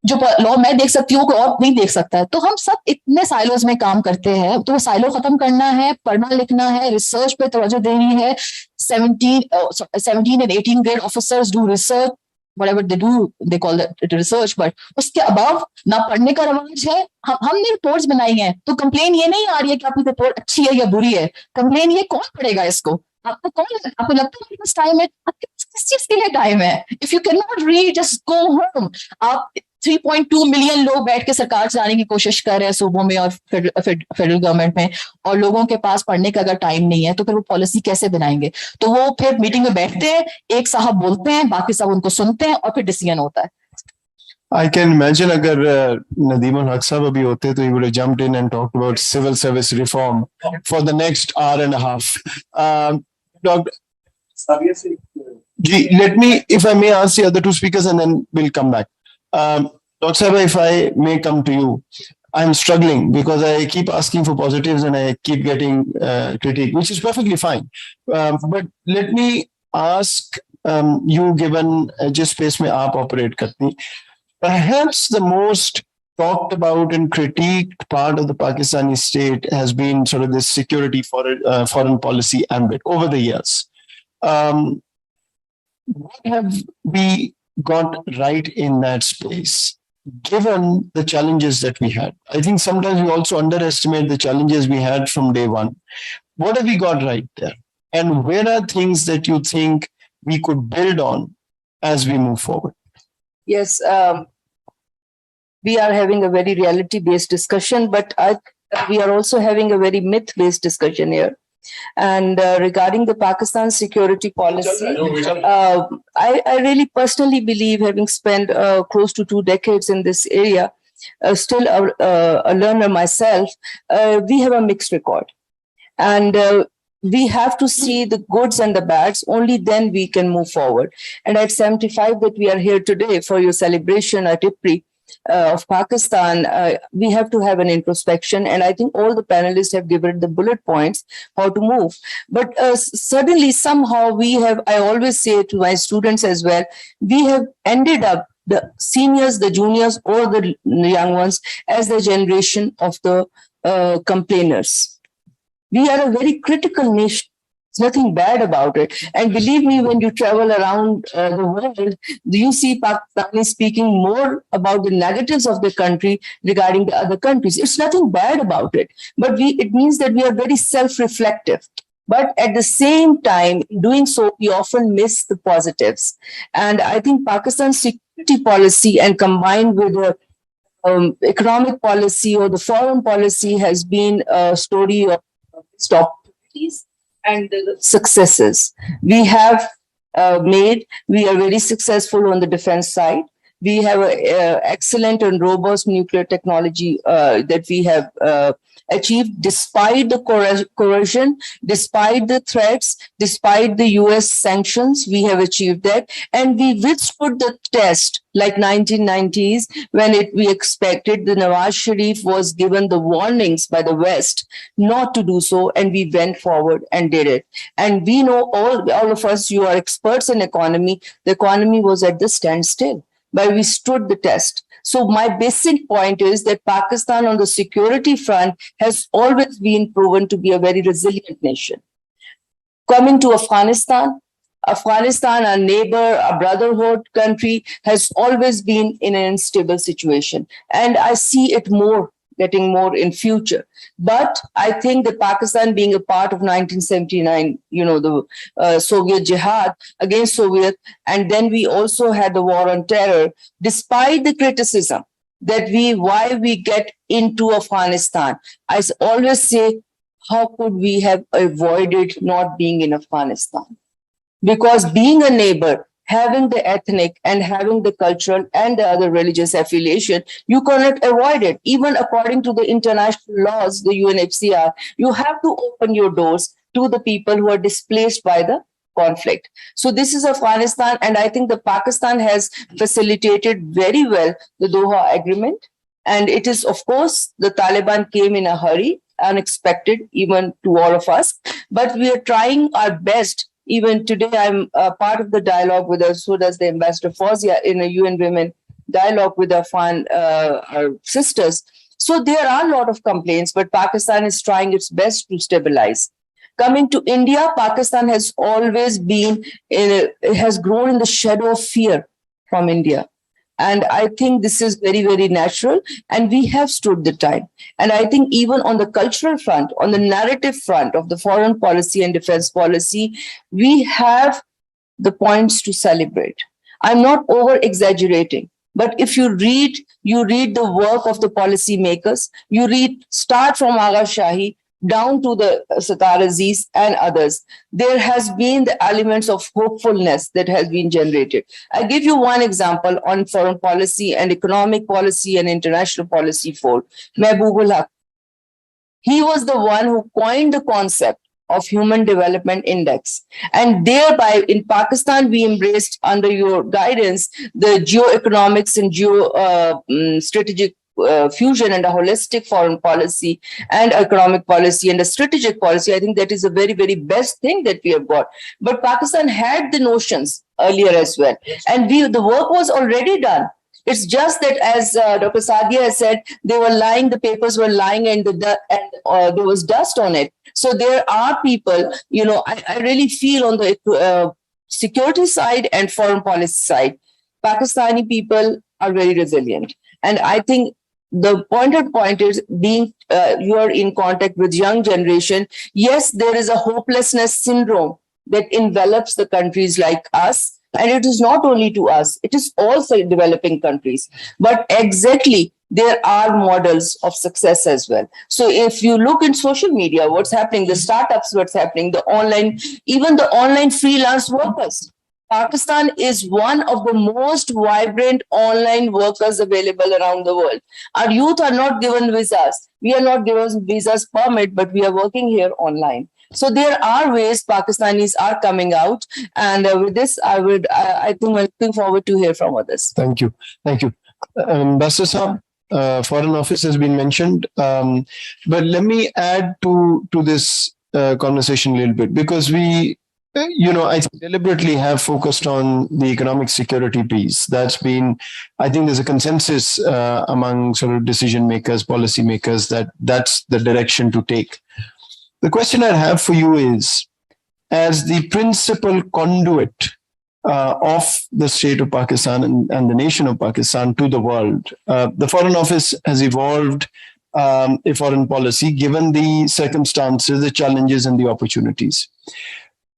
जो लॉ मैं देख सकती हूँ कोई और नहीं देख सकता है, तो हम सब इतने साइलोज में काम करते हैं, तो वो साइलो खत्म करना है, पढ़ना लिखना है, रिसर्च पे तवज्जो देनी है. 17 and 18 grade officers do research, whatever they do, they call it research, but उसके अबाव ना पढ़ने का रवाज है. हमने रिपोर्ट्स बनाई हैं, तो कंप्लेन ये नहीं आ रही है कि आपकी रिपोर्ट अच्छी है या बुरी है. कंप्लेन ये कौन पढ़ेगा इसको? आपको लगता है आपके पास टाइम है? आपके पास किस चीज के लिए टाइम है? If you can not read, just go home. आप 3.2 मिलियन लोग बैठ के सरकार चलाने की कोशिश कर रहे हैं सूबों में और फेडरल गवर्नमेंट में, और लोगों के पास पढ़ने का अगर टाइम नहीं है तो फिर वो पॉलिसी कैसे बनाएंगे? तो वो फिर मीटिंग में बैठते हैं, एक साहब बोलते हैं, बाकी सब उनको सुनते हैं और फिर डिसीजन होता है. I can imagine अगर Nadeem ul Haq साहब अभी होते तो he would have jumped in and talked about civil service reform for the next hour and a half. Dr. Ji, let me, if I may ask the other two speakers and then we'll come back. Dr. Sahiba, if I may come to you, I'm struggling because I keep asking for positives and I keep getting critique, which is perfectly fine. But let me ask you, given जिस space में आप operate करती, perhaps the most talked about and critiqued part of the Pakistani state has been sort of this security foreign policy ambit over the years. What have we got right in that space, given the challenges that we had? I think sometimes we also underestimate the challenges we had from day one. What have we got right there? And where are things that you think we could build on as we move forward? Yes, we are having a very reality-based discussion, but we are also having a very myth-based discussion here. And regarding the Pakistan security policy, I really personally believe, having spent close to 2 decades in this area, still a learner myself, we have a mixed record. And we have to see the goods and the bads, only then we can move forward. And at 75 that we are here today for your celebration at IPRI of Pakistan, we have to have an introspection. And I think all the panelists have given the bullet points how to move. But suddenly, somehow we have, I always say to my students as well, we have ended up, the seniors, the juniors, or the young ones, as the generation of the complainers. We are a very critical nation. There's nothing bad about it. And believe me, when you travel around the world, you see Pakistanis speaking more about the negatives of the country regarding the other countries. It's nothing bad about it. But it means that we are very self-reflective. But at the same time, in doing so, we often miss the positives. And I think Pakistan's security policy, and combined with the economic policy or the foreign policy, has been a story of opportunities and the successes. We have we are very successful on the defense side. We have an excellent and robust nuclear technology that we have achieved despite the coercion, despite the threats, despite the US sanctions. We have achieved that. And we withstood the test like 1990s when we expected. The Nawaz Sharif was given the warnings by the West not to do so, and we went forward and did it. And we know, all of us, you are experts in economy, the economy was at the standstill, but we stood the test. So my basic point is that Pakistan on the security front has always been proven to be a very resilient nation. Coming to Afghanistan, our neighbor, a brotherhood country, has always been in an unstable situation. And I see it getting more in future. But I think that Pakistan being a part of 1979, the Soviet jihad against Soviet, and then we also had the war on terror, despite the criticism that why we get into Afghanistan, I always say, how could we have avoided not being in Afghanistan? Because being a neighbor, having the ethnic and having the cultural and the other religious affiliation, you cannot avoid it. Even according to the international laws, the UNHCR, you have to open your doors to the people who are displaced by the conflict. So this is Afghanistan, and I think the Pakistan has facilitated very well the Doha Agreement. And it is, of course, the Taliban came in a hurry, unexpected even to all of us, but we are trying our best. Even today, I'm part of the dialogue with us, so does the Ambassador Fawzia in a UN Women dialogue with our sisters. So there are a lot of complaints, but Pakistan is trying its best to stabilize. Coming to India, Pakistan has always been, has grown in the shadow of fear from India. And I think this is very, very natural. And we have stood the time. And I think even on the cultural front, on the narrative front of the foreign policy and defense policy, we have the points to celebrate. I'm not over exaggerating. But if you read the work of the policy makers, start from Agha Shahi down to the Sattar Aziz and others, there has been the elements of hopefulness that has been generated. I give you one example on foreign policy and economic policy and international policy for Mehboob-ul Haq. He was the one who coined the concept of Human Development Index. And thereby in Pakistan, we embraced under your guidance, the geoeconomics and strategic fusion and a holistic foreign policy and economic policy and a strategic policy. I think that is the very, very best thing that we have got. But Pakistan had the notions earlier as well. And the work was already done. It's just that, as Dr. Sadia has said, the papers were lying and there was dust on it. So there are people, I really feel on the security side and foreign policy side, Pakistani people are very resilient. And I think the point is being you are in contact with young generation. Yes, there is a hopelessness syndrome that envelops the countries like us. And it is not only to us, it is also developing countries. But exactly, there are models of success as well. So if you look in social media, what's happening, the startups, what's happening, even the online freelance workers. Pakistan is one of the most vibrant online workers available around the world. Our youth are not given visas. We are not given visas permit, but we are working here online. So there are ways Pakistanis are coming out. And with this, I think I'm looking forward to hear from others. Thank you. Ambassador Saab, Foreign Office has been mentioned. But let me add to this conversation a little bit, because we, I deliberately have focused on the economic security piece. That's been, I think there's a consensus among sort of decision makers, policy makers, that that's the direction to take. The question I have for you is, as the principal conduit of the state of Pakistan and the nation of Pakistan to the world, the Foreign Office has evolved a foreign policy given the circumstances, the challenges and the opportunities.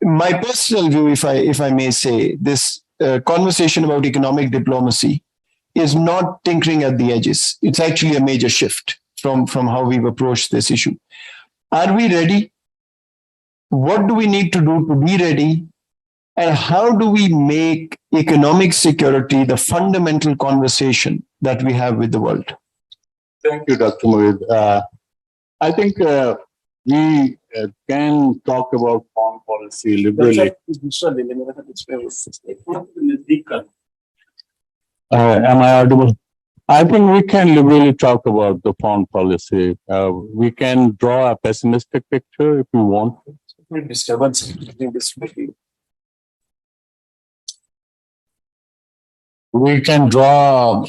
My personal view, if I may say, this conversation about economic diplomacy is not tinkering at the edges. It's actually a major shift from how we've approached this issue. Are we ready? What do we need to do to be ready? And how do we make economic security the fundamental conversation that we have with the world? Thank you, Dr. Mohid. I think we can talk about foreign policy liberally. Am I audible? I think we can liberally talk about the foreign policy. We can draw a pessimistic picture if we want. We can draw,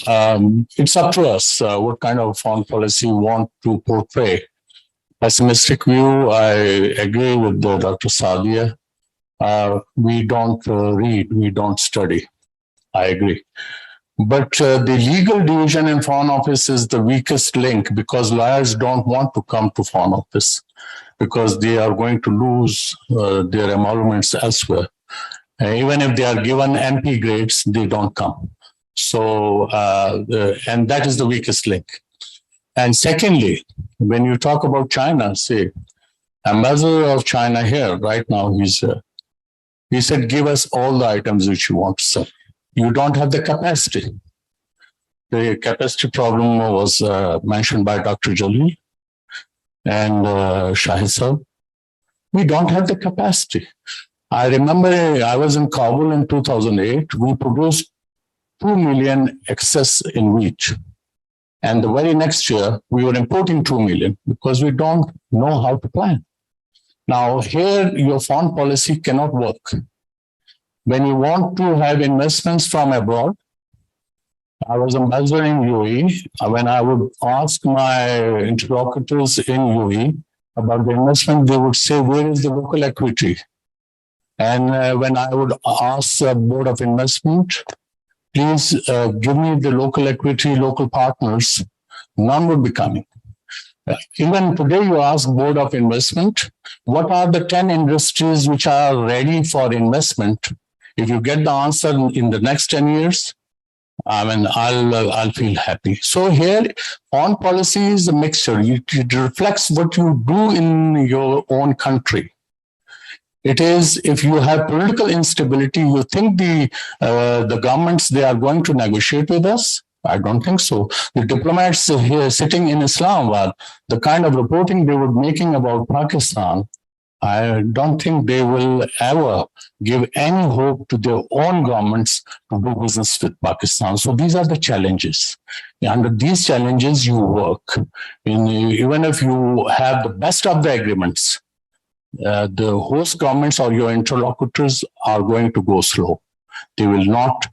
it's up to us what kind of foreign policy we want to portray. Pessimistic view, I agree with Dr. Sadia. We don't read, we don't study. I agree. But the legal division in Foreign Office is the weakest link, because lawyers don't want to come to Foreign Office because they are going to lose their emoluments elsewhere. Even if they are given MP grades, they don't come. So, and that is the weakest link. And secondly, when you talk about China, say, Ambassador of China here right now, he said, give us all the items which you want to sell. You don't have the capacity. The capacity problem was mentioned by Dr. Jalil and Shahid Saab. We don't have the capacity. I remember I was in Kabul in 2008. We produced 2 million excess in wheat. And the very next year, we were importing 2 million because we don't know how to plan. Now, here, your foreign policy cannot work. When you want to have investments from abroad, I was ambassador in UAE. When I would ask my interlocutors in UAE about the investment, they would say, where is the local equity? And when I would ask the Board of Investment, please give me the local equity, local partners, none would be coming. Even today, you ask Board of Investment, what are the 10 industries which are ready for investment? If you get the answer in the next 10 years, I'll feel happy. So here, foreign policy is a mixture. It reflects what you do in your own country. It is, if you have political instability, you think the governments, they are going to negotiate with us? I don't think so. The diplomats here sitting in Islamabad, the kind of reporting they were making about Pakistan, I don't think they will ever give any hope to their own governments to do business with Pakistan. So these are the challenges. Under these challenges, you work. Even if you have the best of the agreements, the host governments or your interlocutors are going to go slow. They will not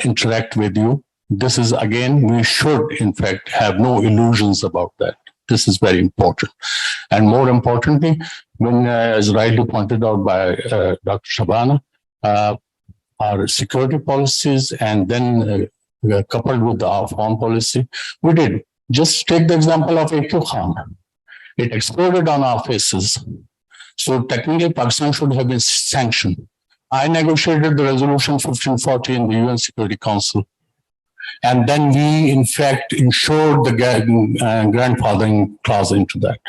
interact with you. This is, again, we should, in fact, have no illusions about that. This is very important. And more importantly, when, as rightly pointed out by Dr. Shabana, our security policies and then coupled with our foreign policy, we did. Just take the example of AQ Khan. It exploded on our faces. So technically, Pakistan should have been sanctioned. I negotiated the resolution 1540 in the UN Security Council. And then we, in fact, ensured the grandfathering clause into that.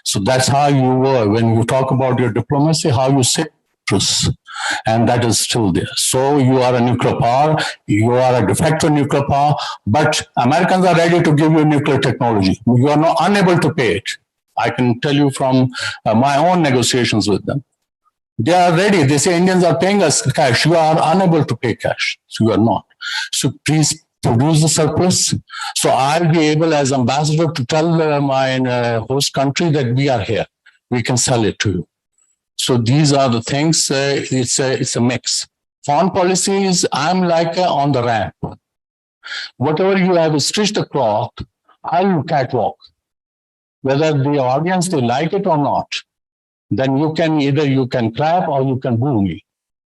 So that's how you were. When you talk about your diplomacy, how you say truth. And that is still there. So you are a nuclear power, you are a de facto nuclear power, but Americans are ready to give you nuclear technology. You are not unable to pay it. I can tell you from my own negotiations with them. They are ready. They say Indians are paying us cash. You are unable to pay cash. So you are not. So please produce the surplus. So I'll be able as ambassador to tell my host country that we are here. We can sell it to you. So these are the things. It's a mix. Foreign policy is, I'm like on the ramp. Whatever you have stitched the cloth, I'll catwalk. Whether the audience, they like it or not, then you can either you can clap or you can boo me.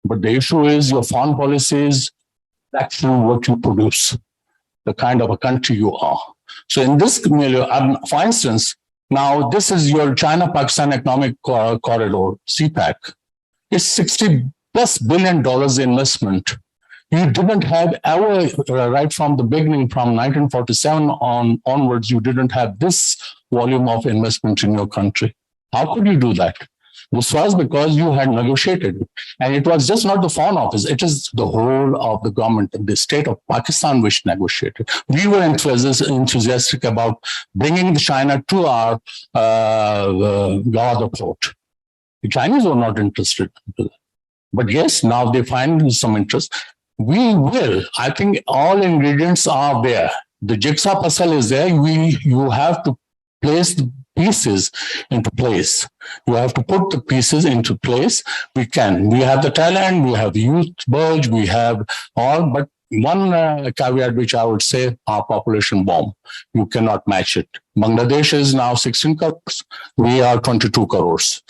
But the issue is your foreign policy is actually what you produce, the kind of a country you are. So in this milieu, for instance, now this is your China-Pakistan Economic Corridor, CPEC. It's $60+ billion investment. You didn't have ever, right from the beginning, from 1947 onwards, you didn't have this volume of investment in your country. How could you do that? This was because you had negotiated. And it was just not the Foreign Office, it is the whole of the government, the state of Pakistan which negotiated. We were enthusiastic about bringing China to our Gwadar port. The Chinese were not interested in that. But yes, now they find some interest. We will. I think all ingredients are there. The jigsaw puzzle is there. You have to place the pieces into place. You have to put the pieces into place. We can. We have the talent. We have the youth bulge. We have all. But one caveat which I would say, our population bomb. You cannot match it. Bangladesh is now 16 crores. We are 22 crores.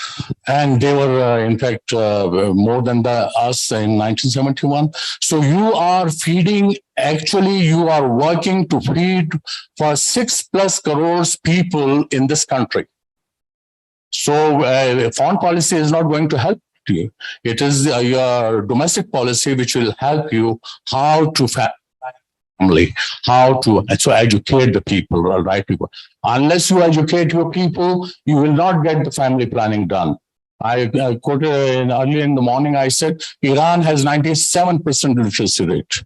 And they were, in fact, more than us in 1971. So you are feeding, actually, you are working to feed for 6+ crores people in this country. So foreign policy is not going to help you. It is your domestic policy which will help you how to family, how to educate the people, right people. Unless you educate your people, you will not get the family planning done. I quoted earlier in the morning, I said, Iran has 97% literacy rate.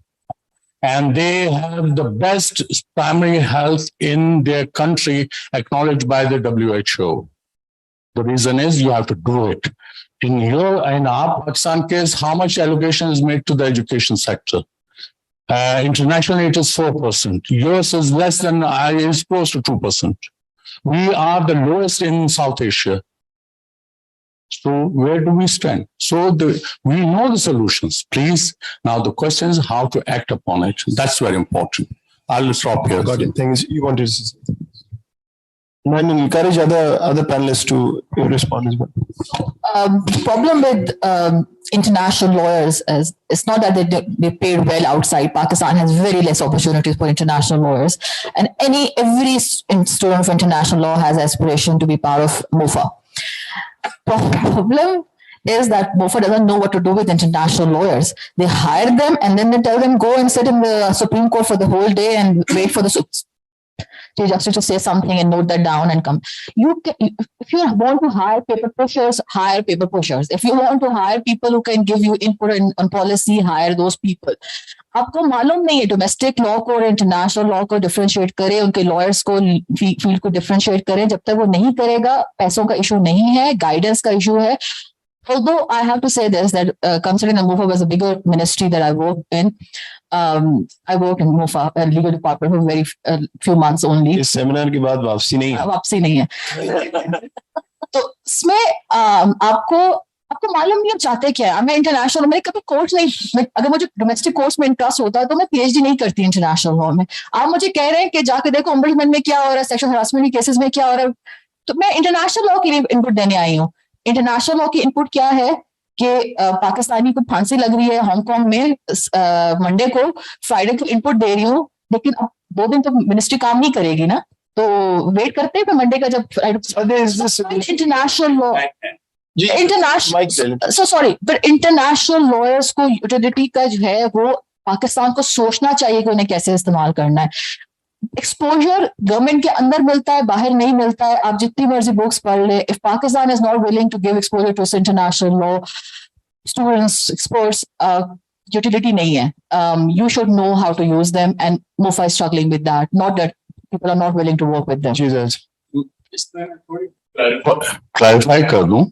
And they have the best primary health in their country acknowledged by the WHO. The reason is you have to do it. In our Pakistan case, how much allocation is made to the education sector? Internationally, it is 4%. US is less than, is close to 2%. We are the lowest in South Asia. So where do we stand? So we know the solutions. Please, now the question is how to act upon it. That's very important. I'll stop here. Got it. Thanks. You wanted to say. I will encourage other panelists to respond as well. The problem with international lawyers is it's not that they paid well outside. Pakistan has very less opportunities for international lawyers, and every student of international law has aspiration to be part of MOFA. Problem is that MOFA doesn't know what to do with international lawyers. They hire them and then they tell them go and sit in the Supreme Court for the whole day and wait for the justice to say something and note that down and come. If you want to hire paper pushers, hire paper pushers. If you want to hire people who can give you input on policy, hire those people. आपको मालूम नहीं है domestic law को और international law को differentiate करे, उनके lawyers को फील्ड को डिफरेंशिएट करे. जब तक वो नहीं करेगा, पैसों का इशू नहीं है, गाइडेंस का इशू है. Although I have to say this, that considering that MOFA was a bigger ministry that I worked in, I worked in MOFA, legal department for very few months only. इस seminar के बाद वापसी नहीं है. वापसी नहीं है. तो इसमें आपको मालूम नहीं, आप चाहते क्या है. मैं इंटरनेशनल, मैंने कभी कोर्स नहीं, अगर मुझे डोमेस्टिक कोर्स में इंटरेस्ट होता है तो मैं PhD नहीं करती इंटरनेशनल लॉ में. आप मुझे कह रहे हैं कि जाके देखो ओम्बुड्समैन में क्या हो रहा है, सेक्सुअल हरासमेंट के केसेस में क्या हो रहा है, तो मैं इंटरनेशनल लॉ के लिए इनपुट देने आई हूँ. इंटरनेशनल लॉ की इनपुट क्या है कि पाकिस्तानी को फांसी लग रही है हांगकांग में मंडे को, फ्राइडे को इनपुट दे रही हूँ, लेकिन अब 2 दिन तो मिनिस्ट्री काम नहीं करेगी ना, तो वेट करते हैं मंडे का जब इंटरनेशनल लॉ इंटरनेशनल लॉयर्स को यूटिलिटी का जो है वो पाकिस्तान को सोचना चाहिए कि उन्हें कैसे इस्तेमाल करना है. एक्सपोजर गवर्नमेंट के अंदर मिलता है, बाहर नहीं मिलता है. आप जितनी मर्जी बुक्स पढ़ ले, if Pakistan is not willing to give exposure to international law students, experts, utility नहीं है. You should know how to use them, and MOFA is struggling with that. Not that people are not willing to work with them. Jesus. Clarify कर दूं.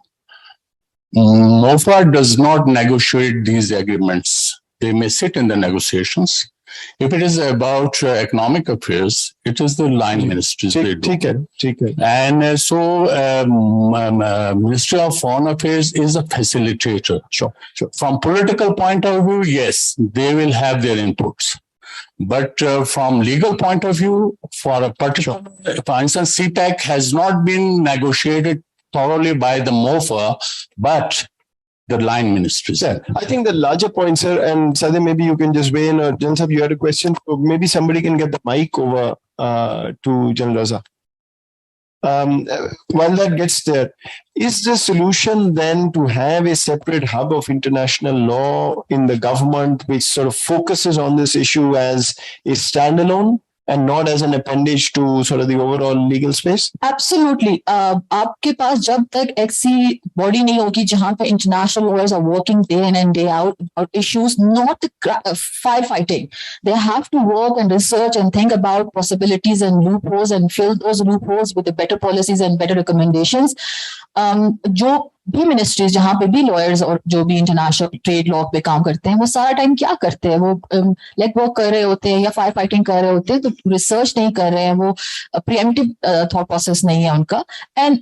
MOFA does not negotiate these agreements. They may sit in the negotiations. If it is about economic affairs, it is the line ministries they do. ठीक है. And so Ministry of Foreign Affairs is a facilitator. Sure. From political point of view, yes, they will have their inputs. But from legal point of view, for a particular, for instance, CTAC has not been negotiated thoroughly by the MOFA, but the line ministries. Yeah, I think the larger point, sir, and Sadia, maybe you can just weigh in, or Jan, you had a question, so maybe somebody can get the mic over to Jan Raza. While that gets there, is the solution then to have a separate hub of international law in the government which sort of focuses on this issue as a standalone and not as an appendage to sort of the overall legal space? Absolutely. आपके पास जब तक ऐसी body नहीं होगी जहाँ पे international lawyers are working day in and day out on issues, not firefighting. They have to work and research and think about possibilities and loopholes and fill those loopholes with the better policies and better recommendations. जो भी ministries जहाँ पे भी lawyers और जो भी international trade law पे काम करते हैं, वो सारा टाइम क्या करते हैं, वो लेग वर्क कर रहे होते हैं या फायर फाइटिंग कर रहे होते हैं, तो रिसर्च नहीं कर रहे हैं, वो प्रीएम्प्टिव थॉट प्रोसेस नहीं है उनका. And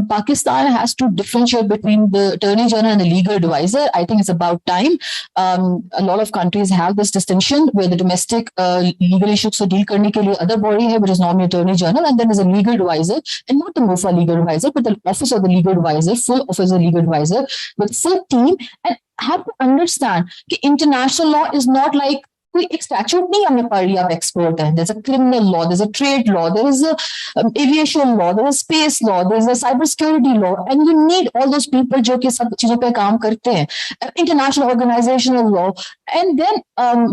Pakistan has to differentiate between the Attorney General and the legal advisor. I think it's about time. A lot of countries have this distinction where the domestic legal issues को deal करने के लिए other body है, which is normally Attorney General, and then there's a legal advisor, and not the MOFA legal advisor, but the office of the legal advisor, full office of the legal advisor with full team, and have to understand that international law is not like कोई एक statute नहीं हमने पढ़ लिया, आप expert है. There's a criminal law, there's a trade law, there is a aviation law, there is space law, there is a cyber security law, and you need all those people जो कि सब चीजों पे काम करते हैं. International organizational law, and then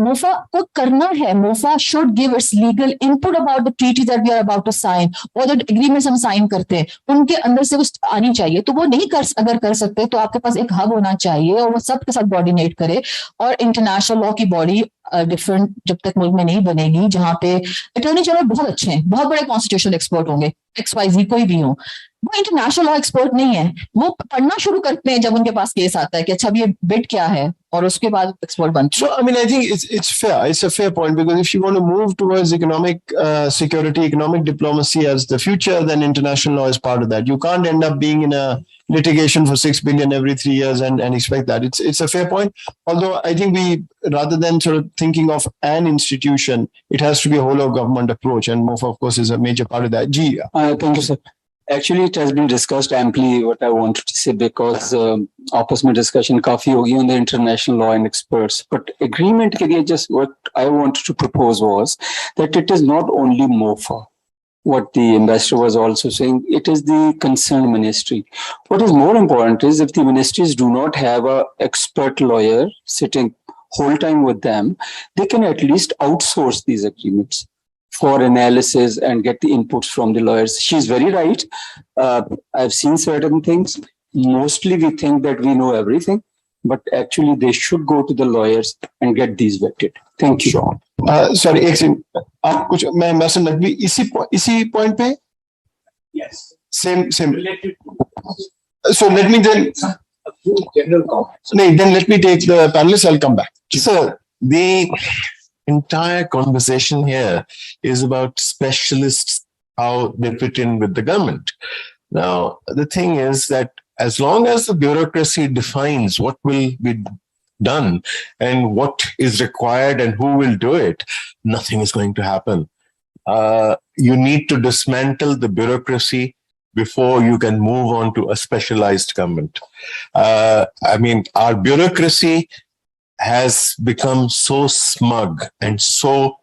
MOFA को करना है. MOFA should give its legal input about the treaties that we are about to sign, or the agreements हम sign करते हैं, उनके अंदर से कुछ आनी चाहिए. तो वो नहीं अगर कर सकते तो आपके पास एक हब होना चाहिए और वो सबके साथ कोऑर्डिनेट करे. और इंटरनेशनल लॉ की बॉडी डिफरेंट जब तक मुल्क में नहीं बनेगी, जहाँ पे अटॉर्नी जनरल बहुत अच्छे हैं, बहुत बड़े कॉन्स्टिट्यूशनल एक्सपर्ट होंगे, XYZ कोई भी हो, वो इंटरनेशनल लॉ एक्सपर्ट नहीं है. वो पढ़ना शुरू करते हैं जब उनके पास केस आता है कि अच्छा ये बिट क्या है, और उसके बाद एक्सपर्ट बनते हैं. So I mean, I think it's fair. It's a fair point, because if you want to move towards economic security, economic diplomacy as the future, then international law is part of that. You can't end up being in litigation for 6 billion every 3 years and expect that. It's a fair point. Although I think we, rather than sort of thinking of an institution, it has to be a whole of government approach, and MOFA, of course, is a major part of that. G. Thank you, sir. Actually, it has been discussed amply what I wanted to say, because आपस में discussion काफी होगी on the international law and experts. But agreement के लिए just what I wanted to propose was that it is not only MOFA. What the ambassador was also saying, it is the concerned ministry. What is more important is if the ministries do not have a expert lawyer sitting whole time with them, they can at least outsource these agreements for analysis and get the inputs from the lawyers. She's very right. I've seen certain things. Mostly we think that we know everything, but actually they should go to the lawyers and get these vetted. Thank you. Sure. Sorry, एक second. आप कुछ मैं message Naqvi इसी point पे? Yes. Same. Related to So let me then. a few general comments. No, then let me take the panelists. I'll come back. So the entire conversation here is about specialists, how they fit in with the government. Now, the thing is that as long as the bureaucracy defines what will be done and what is required and who will do it, nothing is going to happen. You need to dismantle the bureaucracy before you can move on to a specialized government. I mean, our bureaucracy has become so smug and so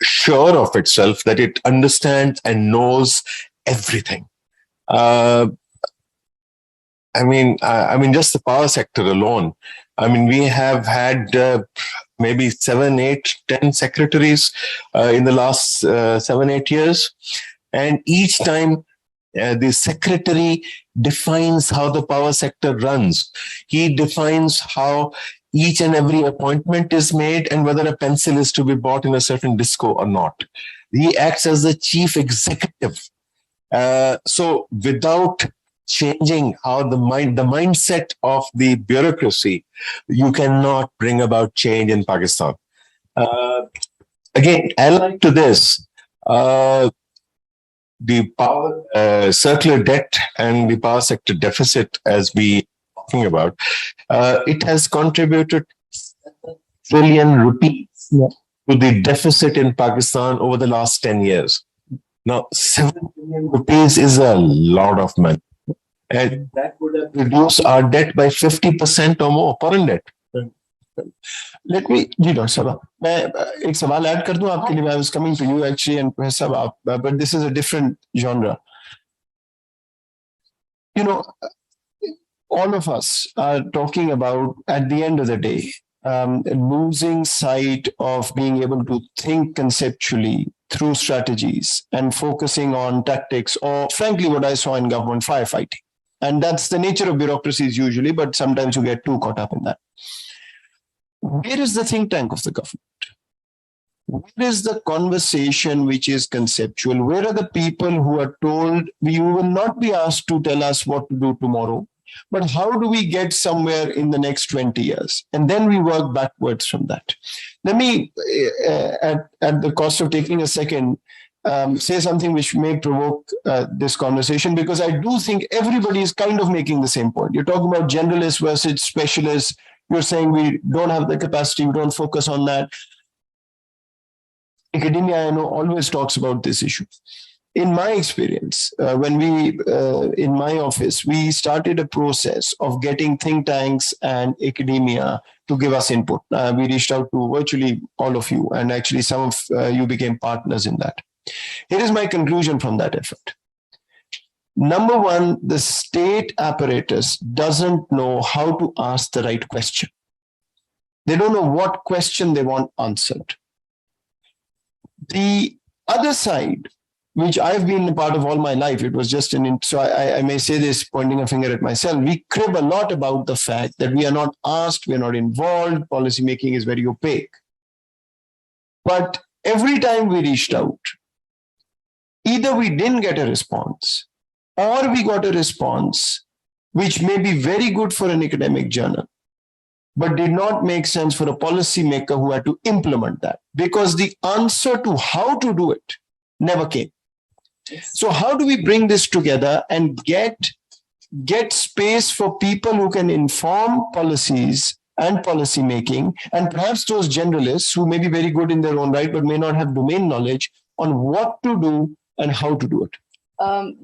sure of itself that it understands and knows everything. I mean, just the power sector alone. I mean, we have had maybe 7, 8, 10 secretaries in the last 7, 8 years. And each time the secretary defines how the power sector runs. He defines how each and every appointment is made and whether a pencil is to be bought in a certain disco or not. He acts as the chief executive. So without changing how the mindset of the bureaucracy, you cannot bring about change in Pakistan. Again, allied to this, the power circular debt and the power sector deficit, as we talking about, it has contributed ₹7 trillion to the deficit in Pakistan over the last 10 years. Now, ₹7 trillion is a lot of money. And that would have reduced our debt by 50% or more, foreign debt. Let me, ji doctor साहब, मैं एक सवाल add कर दूं आपके लिए. I was coming to you actually, and Professor, but this is a different genre. You know, all of us are talking about, at the end of the day, losing sight of being able to think conceptually through strategies and focusing on tactics, or frankly, what I saw in government, firefighting. And that's the nature of bureaucracies usually, but sometimes you get too caught up in that. Where is the think tank of the government? Where is the conversation which is conceptual? Where are the people who are told, you will not be asked to tell us what to do tomorrow, but how do we get somewhere in the next 20 years? And then we work backwards from that. Let me, at the cost of taking a second, say something which may provoke this conversation, because I do think everybody is kind of making the same point. You're talking about generalists versus specialists. You're saying we don't have the capacity, we don't focus on that. Academia, I know, always talks about this issue. In my experience, when we, in my office, we started a process of getting think tanks and academia to give us input. We reached out to virtually all of you, and actually some of you became partners in that. Here is my conclusion from that effort. Number one, the state apparatus doesn't know how to ask the right question. They don't know what question they want answered. The other side, which I've been a part of all my life, it was just so I may say this pointing a finger at myself, we crib a lot about the fact that we are not asked, we are not involved, policy making is very opaque. But every time we reached out, either we didn't get a response, or we got a response which may be very good for an academic journal, but did not make sense for a policymaker who had to implement that, because the answer to how to do it never came. So how do we bring this together and get space for people who can inform policies and policy making, and perhaps those generalists who may be very good in their own right but may not have domain knowledge on what to do and how to do it?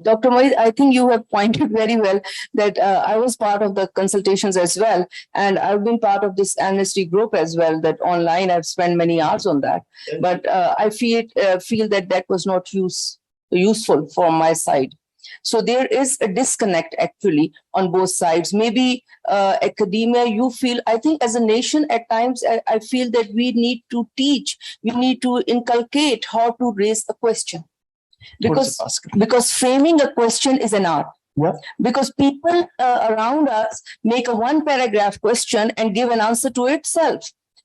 Dr. Mohit, I think you have pointed very well that I was part of the consultations as well, and I've been part of this amnesty group as well. That online, I've spent many hours on that, but I feel that was not useful from my side. So there is a disconnect actually on both sides. Maybe academia, you feel, I think as a nation at times, I feel that we need to teach, we need to inculcate how to raise a question. Because framing a question is an art. Yeah. Because people around us make a one paragraph question and give an answer to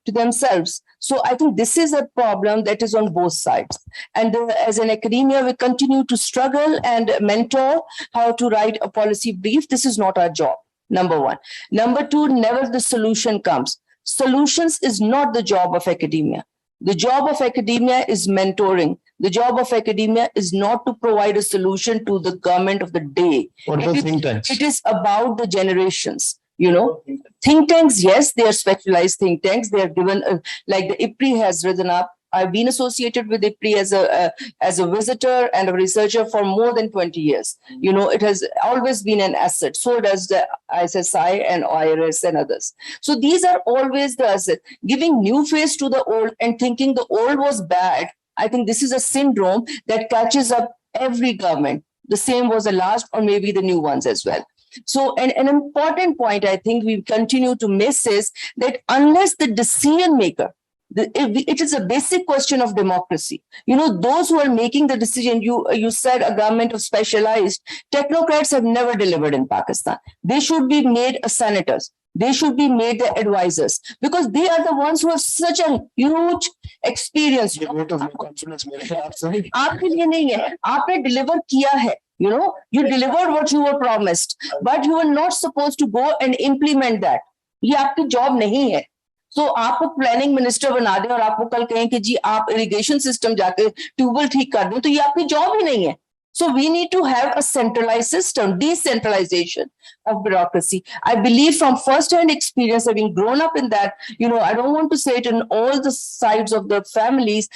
themselves. So I think this is a problem that is on both sides. And as an academia, we continue to struggle and mentor how to write a policy brief. This is not our job, number one. Number two, never the solution comes. Solutions is not the job of academia. The job of academia is mentoring. The job of academia is not to provide a solution to the government of the day. What about think tanks? It is about the generations. Think tanks, yes, they are specialized think tanks. They are given, like the IPRI has risen up. I've been associated with IPRI as a visitor and a researcher for more than 20 years. It has always been an asset. So does the ISSI and IRS and others. So these are always the asset. Giving new face to the old and thinking the old was bad, I think this is a syndrome that catches up every government. The same was the last, or maybe the new ones as well. So an important point I think we continue to miss is that unless the decision maker, it is a basic question of democracy. Those who are making the decision, you said a government of specialized, technocrats have never delivered in Pakistan. They should be made senators. They should be made the advisors, because they are the ones who have such a huge experience. आपके लिए नहीं है, आपने deliver किया है. You delivered what you were promised, but you were not supposed to go and implement that. ये आपकी job नहीं है. So आपको प्लानिंग मिनिस्टर बना दें और आपको कल कहें कि जी आप इरिगेशन सिस्टम जाके ट्यूबवेल ठीक कर दें, तो ये आपकी जॉब ही नहीं है. So we need to have a centralized system, decentralization of bureaucracy. I believe from first-hand experience, having grown up in that, I don't want to say it in all the sides of the families,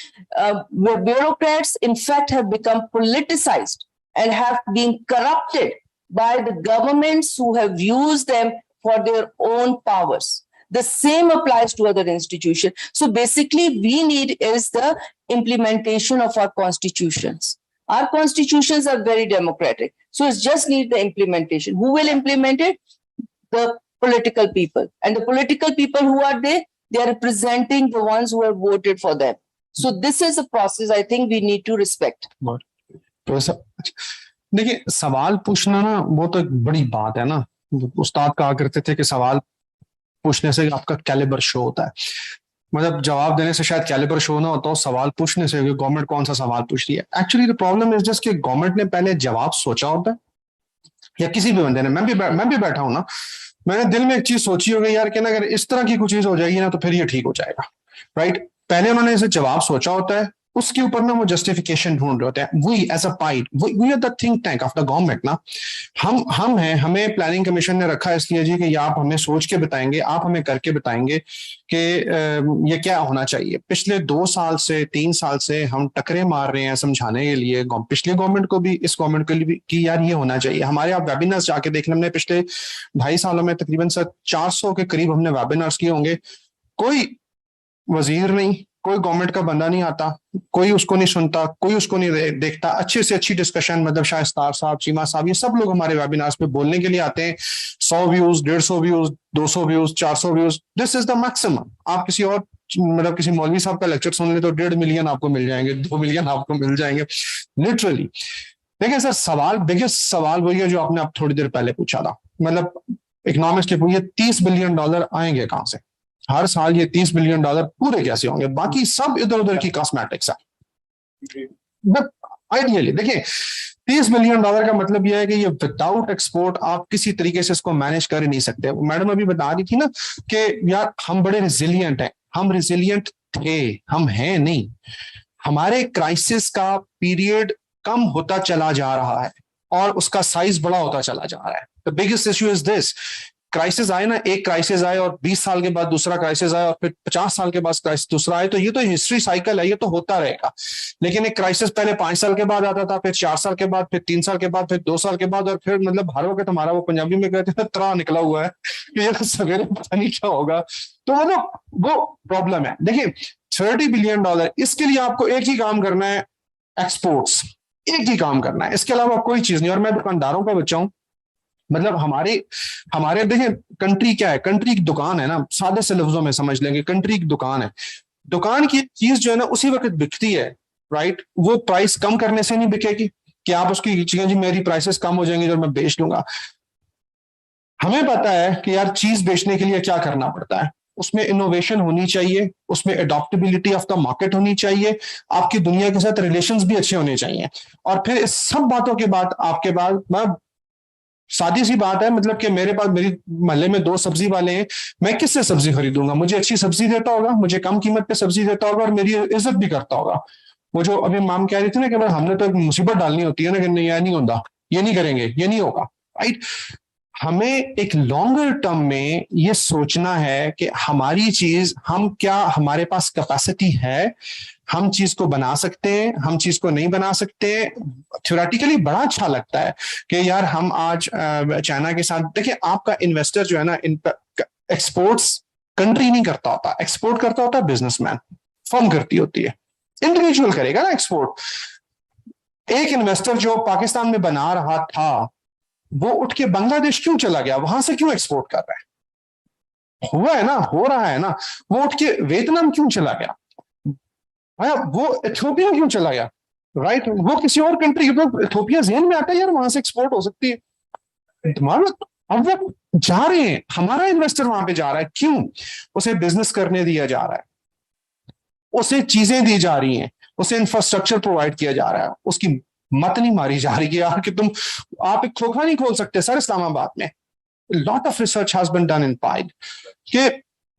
where bureaucrats, in fact, have become politicized and have been corrupted by the governments who have used them for their own powers. The same applies to other institutions. So basically, we need is the implementation of our constitutions. Our constitutions are very democratic. So it just needs the implementation. Who will implement it? The political people. And the political people, who are they? They are representing the ones who have voted for them. So this is a process I think we need to respect. देखिए, सवाल पूछना ना वो तो एक बड़ी बात है ना. उस्ताद कहा करते थे कि सवाल पूछने से आपका कैलिबर शो होता है. मतलब जवाब देने से शायद कैलिबर शो ना होता हो, सवाल पूछने से गवर्नमेंट कौन सा सवाल पूछ रही है. Actually the problem is just कि गवर्नमेंट ने पहले जवाब सोचा होता है, या किसी भी बंदे ने, मैं भी बैठा हूं ना, मैंने दिल में एक चीज सोची होगी यार कि ना अगर इस तरह की कुछ चीज हो जाएगी ना तो फिर ये ठीक हो जाएगा, राइट. पहले उन्होंने इसे जवाब सोचा होता है, उसके ऊपर ना वो जस्टिफिकेशन ढूंढ रहे होते हैं. We as a PIDE, we are the think tank of the government ना. हम हैं, हमें प्लानिंग कमीशन ने रखा इसलिए जी कि आप हमें सोच के बताएंगे, आप हमें करके बताएंगे कि ये क्या होना चाहिए. पिछले 2 साल से 3 साल से हम टकरे मार रहे हैं समझाने के लिए पिछले गवर्नमेंट को भी, इस गवर्नमेंट के लिए भी, कि यार ये होना चाहिए. हमारे आप वेबिनार्स जाके देख लें, हमने पिछले 2.5 सालों में तकरीबन 400 के करीब हमने वेबिनार्स किए होंगे. कोई वजीर नहीं, कोई गवर्नमेंट का बंदा नहीं आता, कोई उसको नहीं सुनता, कोई उसको नहीं देखता. अच्छे से अच्छी डिस्कशन, मतलब शायस्तार साहब, चीमा साहब, ये सब लोग हमारे वेबिनार्स पे बोलने के लिए आते हैं. 100 views, 150 views, 200 views, 400 views, this is the maximum. आप किसी और, मतलब किसी मौलवी साहब का लेक्चर सुन ले तो 1.5 मिलियन आपको मिल जाएंगे, 2 मिलियन आपको मिल जाएंगे, लिटरली. देखिए सर, सवाल वही है जो आपने आप थोड़ी देर पहले पूछा था. मतलब इकोनॉमिक्स के पूछिए $30 बिलियन आएंगे कहां से हर साल? ये $30 बिलियन पूरे कैसे होंगे? बाकी सब इधर उधर की कॉस्मेटिक्स है. बट आइडियली देखिए, $30 बिलियन का मतलब यह है कि ये विदाउट एक्सपोर्ट आप किसी तरीके से इसको मैनेज कर ही नहीं सकते. मैडम अभी बता रही थी ना कि यार हम बड़े रिजिलियंट हैं. हम रिजिलियंट थे, हम हैं नहीं. हमारे क्राइसिस का पीरियड कम होता चला जा रहा है और उसका साइज बड़ा होता चला जा रहा है. The biggest issue is this. Crisis आए ना, एक क्राइसिस आए और 20 साल के बाद दूसरा क्राइसिस आए और फिर 50 साल के बाद क्राइसिस दूसरा आए, तो ये तो हिस्ट्री साइकिल है, ये तो होता रहेगा. लेकिन एक क्राइसिस पहले 5 साल के बाद आता था, फिर 4 साल के बाद, फिर 3 साल के बाद, फिर 2 साल के बाद, और फिर मतलब भारो के तुम्हारा वो पंजाबी में कहते हैं त्रा निकला हुआ है कि ये सवेरे पता नहीं क्या होगा. तो मतलब वो प्रॉब्लम है. देखिए $30 बिलियन, इसके लिए आपको एक ही काम करना है, एक्सपोर्ट्स. एक ही काम करना है, इसके अलावा कोई चीज नहीं. और मैं दुकानदारों का बच्चा हूं, मतलब हमारे देखिए कंट्री क्या है, कंट्री की दुकान है ना, सादे से लफ्जों में समझ लेंगे, कंट्री की दुकान है. दुकान की चीज जो है ना उसी वक्त बिकती है, राइट. वो प्राइस कम करने से नहीं बिकेगी कि आप उसकी जी मेरी प्राइसेस कम हो जाएंगी तो मैं बेच लूंगा. हमें पता है कि यार चीज बेचने के लिए क्या करना पड़ता है, उसमें इनोवेशन होनी चाहिए, उसमें एडॉप्टेबिलिटी ऑफ द मार्केट होनी चाहिए, आपकी दुनिया के साथ रिलेशंस भी अच्छे होने चाहिए. और फिर इस सब बातों के बाद आपके बाद सादी सी बात है, मतलब कि मेरे पास मेरी मोहल्ले में 2 सब्जी वाले हैं, मैं किससे सब्जी खरीदूंगा? मुझे अच्छी सब्जी देता होगा, मुझे कम कीमत पे सब्जी देता होगा और मेरी इज्जत भी करता होगा. वो जो अभी माम कह रही थी ना कि हमने तो एक मुसीबत डालनी होती है ना कि नहीं, नहीं होता, ये नहीं करेंगे, ये नहीं होगा, राइट. हमें एक लॉन्गर टर्म में ये सोचना है कि हमारी चीज, हम क्या, हमारे पास कैपेसिटी है, हम चीज को बना सकते हैं, हम चीज को नहीं बना सकते. थ्योरेटिकली बड़ा अच्छा लगता है कि यार हम आज चाइना के साथ, देखिए आपका इन्वेस्टर जो है ना, एक्सपोर्ट्स कंट्री नहीं करता होता, एक्सपोर्ट करता होता है बिजनेसमैन, फर्म करती होती है, इंडिविजुअल करेगा ना एक्सपोर्ट. एक इन्वेस्टर जो पाकिस्तान में बना रहा था वो उठ के बांग्लादेश क्यों चला गया, वहां से क्यों एक्सपोर्ट कर रहा है? हुआ है ना, हो रहा है ना. वो उठ के वियतनाम क्यों चला गया, वो इथियोपिया क्यों चला गया, राइट. वो किसी और कंट्री, इथियोपिया ज़हन में आता है यार वहां से एक्सपोर्ट हो सकती है, अब वो जा रहे हैं, हमारा इन्वेस्टर वहां पे जा रहा है, क्यों? उसे बिजनेस करने दिया जा रहा है, उसे चीजें दी जा रही हैं, उसे इंफ्रास्ट्रक्चर प्रोवाइड किया जा रहा है, उसकी मत नहीं मारी जा रही है यार कि आप एक खोखा नहीं खोल सकते सर इस्लामाबाद में. Lot of research has been done in PIDE कि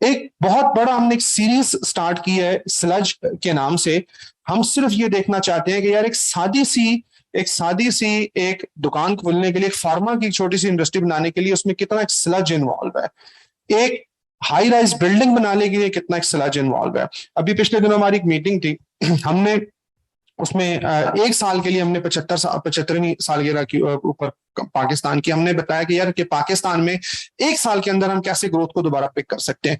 एक बहुत बड़ा हमने एक सीरीज स्टार्ट की है स्लज के नाम से. हम सिर्फ ये देखना चाहते हैं कि यार एक सादी सी एक दुकान खोलने के लिए, एक फार्मा की छोटी सी इंडस्ट्री बनाने के लिए उसमें कितना एक स्लज इन्वॉल्व है, एक हाई राइज बिल्डिंग बनाने के लिए कितना एक स्लज इन्वॉल्व है. अभी पिछले दिनों हमारी एक मीटिंग थी, हमने उसमें 1 साल के लिए हमने 75वीं सालगिरह के ऊपर पाकिस्तान की हमने बताया कि यार कि पाकिस्तान में 1 साल के अंदर हम कैसे ग्रोथ को दोबारा पिक कर सकते हैं.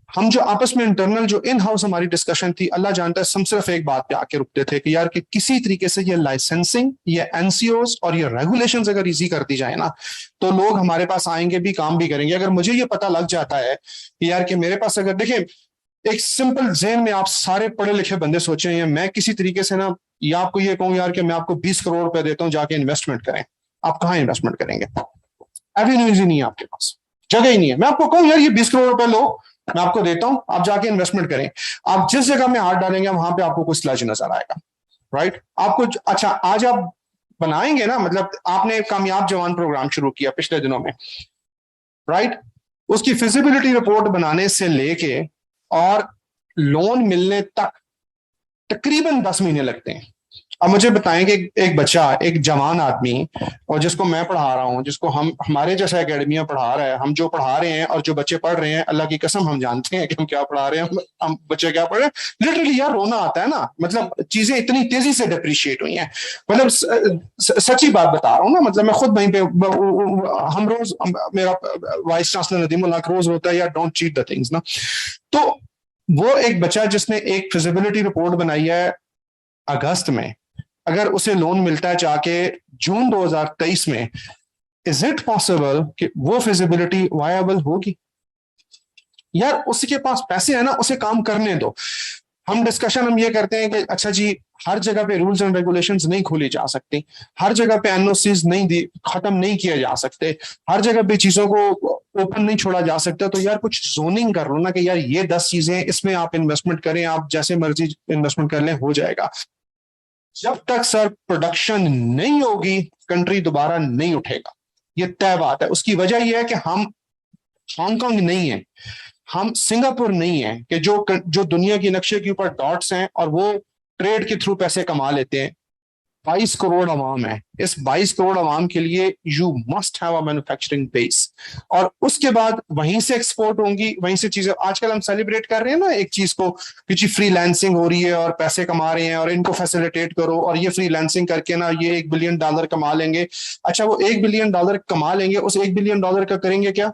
हम जो आपस में इंटरनल जो इन हाउस हमारी डिस्कशन थी, अल्लाह जानता है, हम सिर्फ एक बात पे आके रुकते थे कि यार कि किसी तरीके से ये लाइसेंसिंग, ये एनसीओज और ये रेगुलेशंस अगर इजी कर दी जाए ना तो लोग हमारे पास आएंगे भी, काम भी करेंगे. अगर मुझे ये पता लग जाता है कि यार कि मेरे पास, अगर देखिए एक सिंपल ज़हन में आप सारे पढ़े लिखे बंदे सोचे हैं, मैं किसी तरीके से ना या आपको ये कहूँ यार कि मैं आपको 20 करोड़ रुपए देता हूँ, जाके इन्वेस्टमेंट करें, आप कहाँ इन्वेस्टमेंट करेंगे? एवेन्यूज ही नहीं है आपके पास, जगह ही नहीं है. मैं आपको कहूँ यार ये 20 करोड़ रुपए लो, मैं आपको देता हूँ, आप जाके इन्वेस्टमेंट करें, आप जिस जगह में हाथ डालेंगे वहां पे आपको कुछ स्लज नजर आएगा, राइट. आपको अच्छा आज आप बनाएंगे ना, मतलब आपने कामयाब जवान प्रोग्राम शुरू किया पिछले दिनों में, राइट. उसकी फिजिबिलिटी रिपोर्ट बनाने से लेके और लोन मिलने तक तकरीबन 10 महीने लगते हैं. अब मुझे बताएं कि एक बच्चा, एक जवान आदमी, और जिसको मैं पढ़ा रहा हूँ, जिसको हमारे जैसा एकेडमिया पढ़ा रहा है, हम जो पढ़ा रहे हैं और जो बच्चे पढ़ रहे हैं, अल्लाह की कसम हम जानते हैं कि हम क्या पढ़ा रहे हैं, हम बच्चे क्या पढ़ रहे हैं. लिटरली यार रोना आता है ना, मतलब चीजें इतनी तेजी से डिप्रिशिएट हुई हैं. मतलब सच्ची बात बता रहा हूँ ना, मतलब मैं खुद वहीं पे, हम रोज, मेरा वाइस चांसलर नदीमुल हक रोज होता है यार डोंट चीट द थिंग्स ना. तो वो एक बच्चा जिसने एक फिजिबिलिटी रिपोर्ट बनाई है अगस्त में, अगर उसे लोन मिलता है जाके जून 2023 में, इज इट पॉसिबल कि वो फिजिबिलिटी वायबल होगी? यार उसके पास पैसे है ना, उसे काम करने दो. हम ये करते हैं कि अच्छा जी हर जगह पे रूल्स एंड रेगुलेशंस नहीं खोली जा सकती, हर जगह पे एनओसीज खत्म नहीं किए जा सकते, हर जगह पे चीजों को ओपन नहीं छोड़ा जा सकता. तो यार कुछ जोनिंग कर लो ना कि यार ये 10 चीजें, इसमें आप इन्वेस्टमेंट करें, आप जैसे मर्जी इन्वेस्टमेंट कर लें, हो जाएगा. जब तक सर प्रोडक्शन नहीं होगी कंट्री दोबारा नहीं उठेगा, ये तय बात है. उसकी वजह यह है कि हम हांगकांग नहीं है, हम सिंगापुर नहीं है कि जो दुनिया की नक्शे के ऊपर डॉट्स हैं और वो ट्रेड के थ्रू पैसे कमा लेते हैं. 22 करोड़ अवाम है, इस 22 करोड़ अवाम के लिए you must have a manufacturing base, और उसके बाद वहीं से एक्सपोर्ट होंगी, वहीं से चीजें। आजकल हम सेलिब्रेट कर रहे हैं ना एक चीज को कि जी फ्रीलांसिंग हो रही है और पैसे कमा रहे हैं और इनको फैसिलिटेट करो और ये फ्रीलांसिंग करके ना ये $1 बिलियन कमा लेंगे। अच्छा, वो $1 बिलियन कमा लेंगे, उस $1 बिलियन का करेंगे क्या?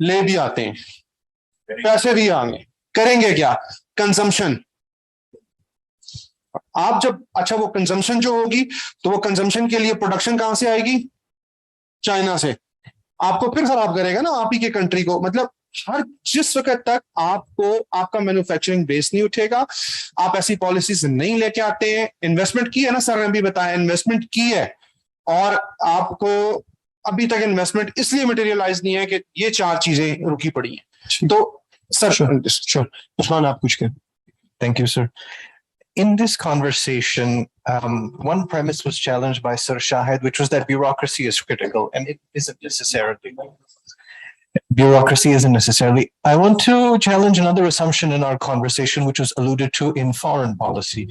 ले भी आते हैं, पैसे भी आएंगे, करेंगे क्या? कंजम्पशन। आप जब, अच्छा वो कंजम्पशन जो होगी तो वो कंजम्पशन के लिए प्रोडक्शन कहां से आएगी? चाइना से। आपको फिर खराब करेगा ना आप ही के कंट्री को। मतलब हर जिस वक्त तक आपको आपका मैन्युफैक्चरिंग बेस नहीं उठेगा, आप ऐसी पॉलिसीज नहीं लेके आते हैं। इन्वेस्टमेंट की है ना सर ने भी बताया, इन्वेस्टमेंट की है, और आपको अभी तक इन्वेस्टमेंट इसलिए मटेरियलाइज नहीं है कि ये 4 चीजें रुकी पड़ी हैं। तो सर श्योर उस्मान, आप कुछ कहें। Thank you, sir. In this conversation, one premise was challenged by Sir Shahid, which was that bureaucracy is critical, and it isn't necessarily. Bureaucracy isn't necessarily. I want to challenge another assumption in our conversation, which was alluded to in foreign policy,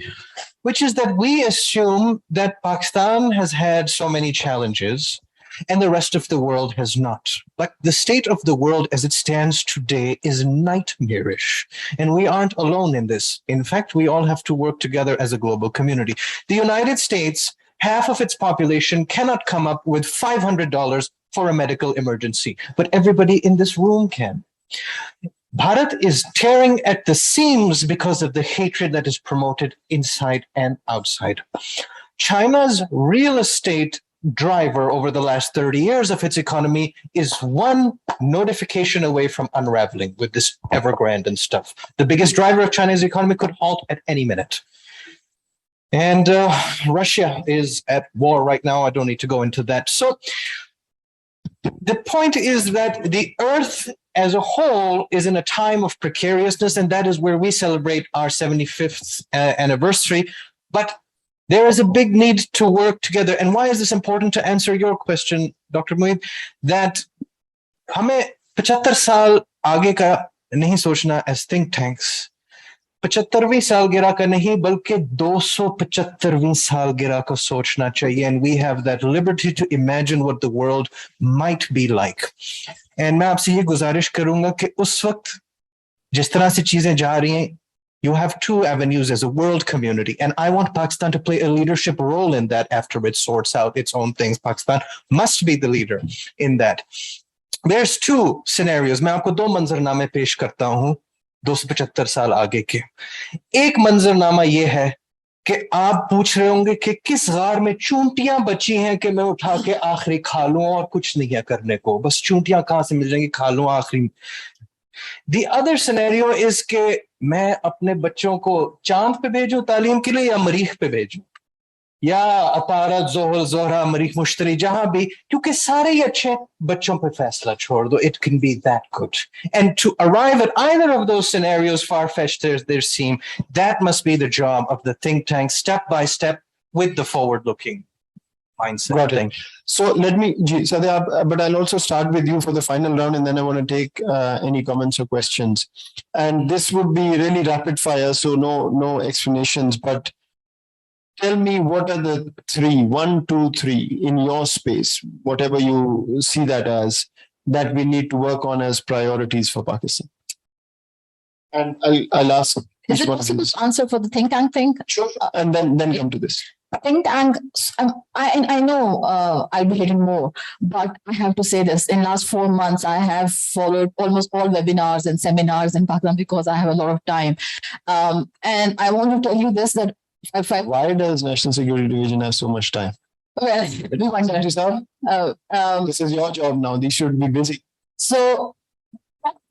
which is that we assume that Pakistan has had so many challenges and the rest of the world has not. But the state of the world as it stands today is nightmarish, and we aren't alone in this. In fact, we all have to work together as a global community. The United States, half of its population cannot come up with $500 for a medical emergency, but everybody in this room can. Bharat is tearing at the seams because of the hatred that is promoted inside and outside. China's real estate driver over the last 30 years of its economy is one notification away from unraveling with this Evergrande and stuff. The biggest driver of China's economy could halt at any minute. And Russia is at war right now. I don't need to go into that. So the point is that the earth as a whole is in a time of precariousness, and that is where we celebrate our 75th anniversary. But there is a big need to work together. And why is this important? To answer your question, Dr. Mueed, that हमें 75 साल आगे का नहीं सोचना as think tanks, 75वीं सालगिरह का नहीं बल्कि 275वीं सालगिरह का सोचना चाहिए. And we have that liberty to imagine what the world might be like. And मैं आपसे ये गुजारिश करूंगा कि उस वक्त जिस तरह से चीजें जा रही हैं, you have 2 avenues as a world community. And I want Pakistan to play a leadership role in that after it sorts out its own things. Pakistan must be the leader in that. There's 2 scenarios. मैं आपको 2 मंजरनामे पेश करता हूं 275 साल आगे के. एक मंजरनामा ये है कि आप पूछ रहे होंगे कि किस गार में चूंटियां बची हैं कि मैं उठा के आखिरी खा लूं और कुछ नहीं है करने को, बस चूंटियां कहां से मिल जाएंगी, खा लूं आखिरी. The other scenario is कि मैं अपने बच्चों को चांद पे भेजूं तालीम के लिए या मरीख पे भेजूं, या अतारत, जोहर, जोहरा, मरीख, मुश्तरी, जहां भी, क्योंकि सारे ही अच्छे, बच्चों पे फैसला छोड़ दो. It can be that good. And to arrive at either of those scenarios, far-fetched as they seem, that must be the job of the think tank, step by step, with the forward-looking mindset. Got it. So let me, Sadhya, but I'll also start with you for the final round, and then I want to take any comments or questions. And this would be really rapid fire, so no explanations. But tell me, what are the 3, 1, 2, 3 in your space, whatever you see that as, that we need to work on as priorities for Pakistan? And I'll ask. Is it possible to answer for the think tank thing? Sure. And then come to this. Think tank, I know I'll be hitting more, but I have to say this. In last 4 months, I have followed almost all webinars and seminars in Pakistan because I have a lot of time. And I want to tell you this, that if I... Why does National Security Division have so much time? Well, we wonder. This is your job now. These should be busy. So,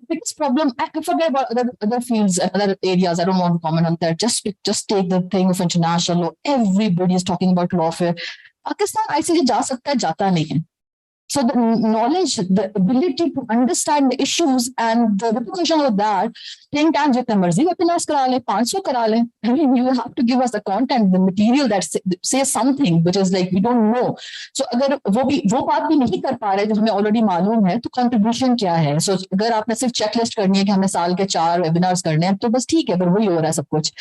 biggest problem, I forget about other fields and other areas. I don't want to comment on that. Just take the thing of international law. Everybody is talking about lawfare. Pakistan, I say, ja sakta hai, jata nahi hai. So the knowledge, the ability to understand the issues and the repercussion of that, think tank jitne marzi webinars kara le, 500 kara le. I mean, you have to give us the content, the material that says something, which is like we don't know. So अगर वो बात भी नहीं कर पा रहे जो हमें already मालूम है, तो contribution क्या है? So अगर आपने सिर्फ checklist करनी है कि हमें साल के 4 webinars करने हैं, तो बस ठीक है, पर वही हो रहा है सब कुछ.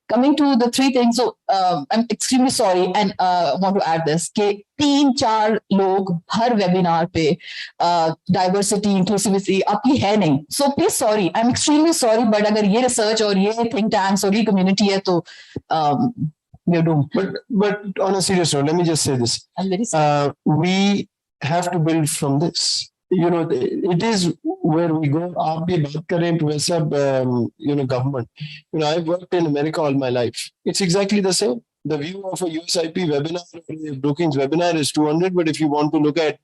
coming to the three things, so I'm extremely sorry and want to add this कि 3-4 लोग हर webinar पे diversity, inclusivity आपकी है नहीं. So please sorry, I'm extremely sorry, but अगर ये research और ये think tanks और ये community है तो we're doomed. But on a serious note, let me just say this. I'm very sorry. We have to build from this. You know, it is where we go. आप भी बात करें Professor, government. You know, I've worked in America all my life. It's exactly the same. The view of a USIP webinar, Brookings webinar is 200, but if you want to look at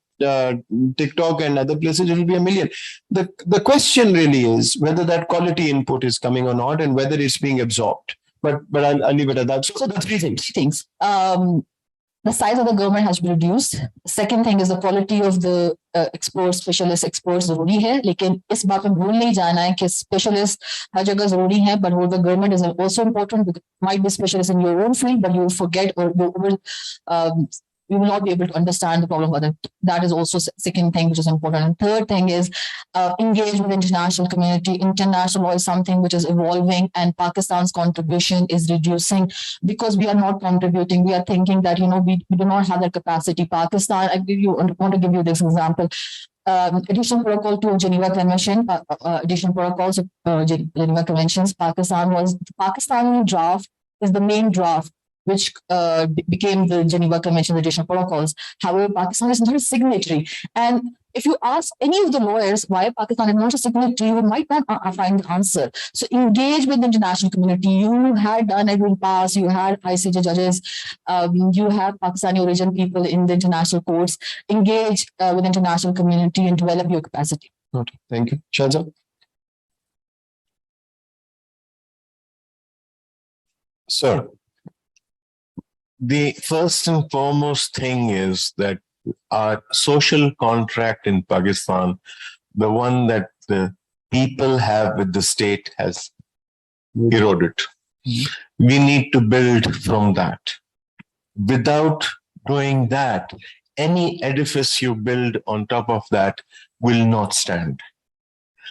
TikTok and other places, it will be 1 million. The question really is whether that quality input is coming or not, and whether it's being absorbed. But I'll leave it at that. So the three things. The size of the government has been reduced. Second thing is the quality of the experts, specialist experts जरूरी है, लेकिन इस बात में भूल नहीं जाना है कि specialist हर जगह जरूरी है, but the government is also important. Because you might be specialist in your own field, but you will forget or you will not be able to understand the problem of it. That is also second thing which is important. And third thing is engage with the international community. International law is something which is evolving, and Pakistan's contribution is reducing because we are not contributing. We are thinking that, we do not have that capacity. Pakistan, want to give you this example. Additional protocol to Geneva Convention, additional protocols of Geneva Conventions. Pakistan draft is the main draft which became the Geneva Convention additional protocols. However, Pakistan is not a signatory. And if you ask any of the lawyers why Pakistan is not a signatory, you might not find the answer. So engage with the international community. You had done it in the past. You had ICJ judges. You have Pakistani origin people in the international courts. Engage with the international community and develop your capacity. Okay, thank you. Shahzad? Sir, the first and foremost thing is that our social contract in Pakistan, the one that the people have with the state, has eroded. We need to build from that. Without doing that, any edifice you build on top of that will not stand.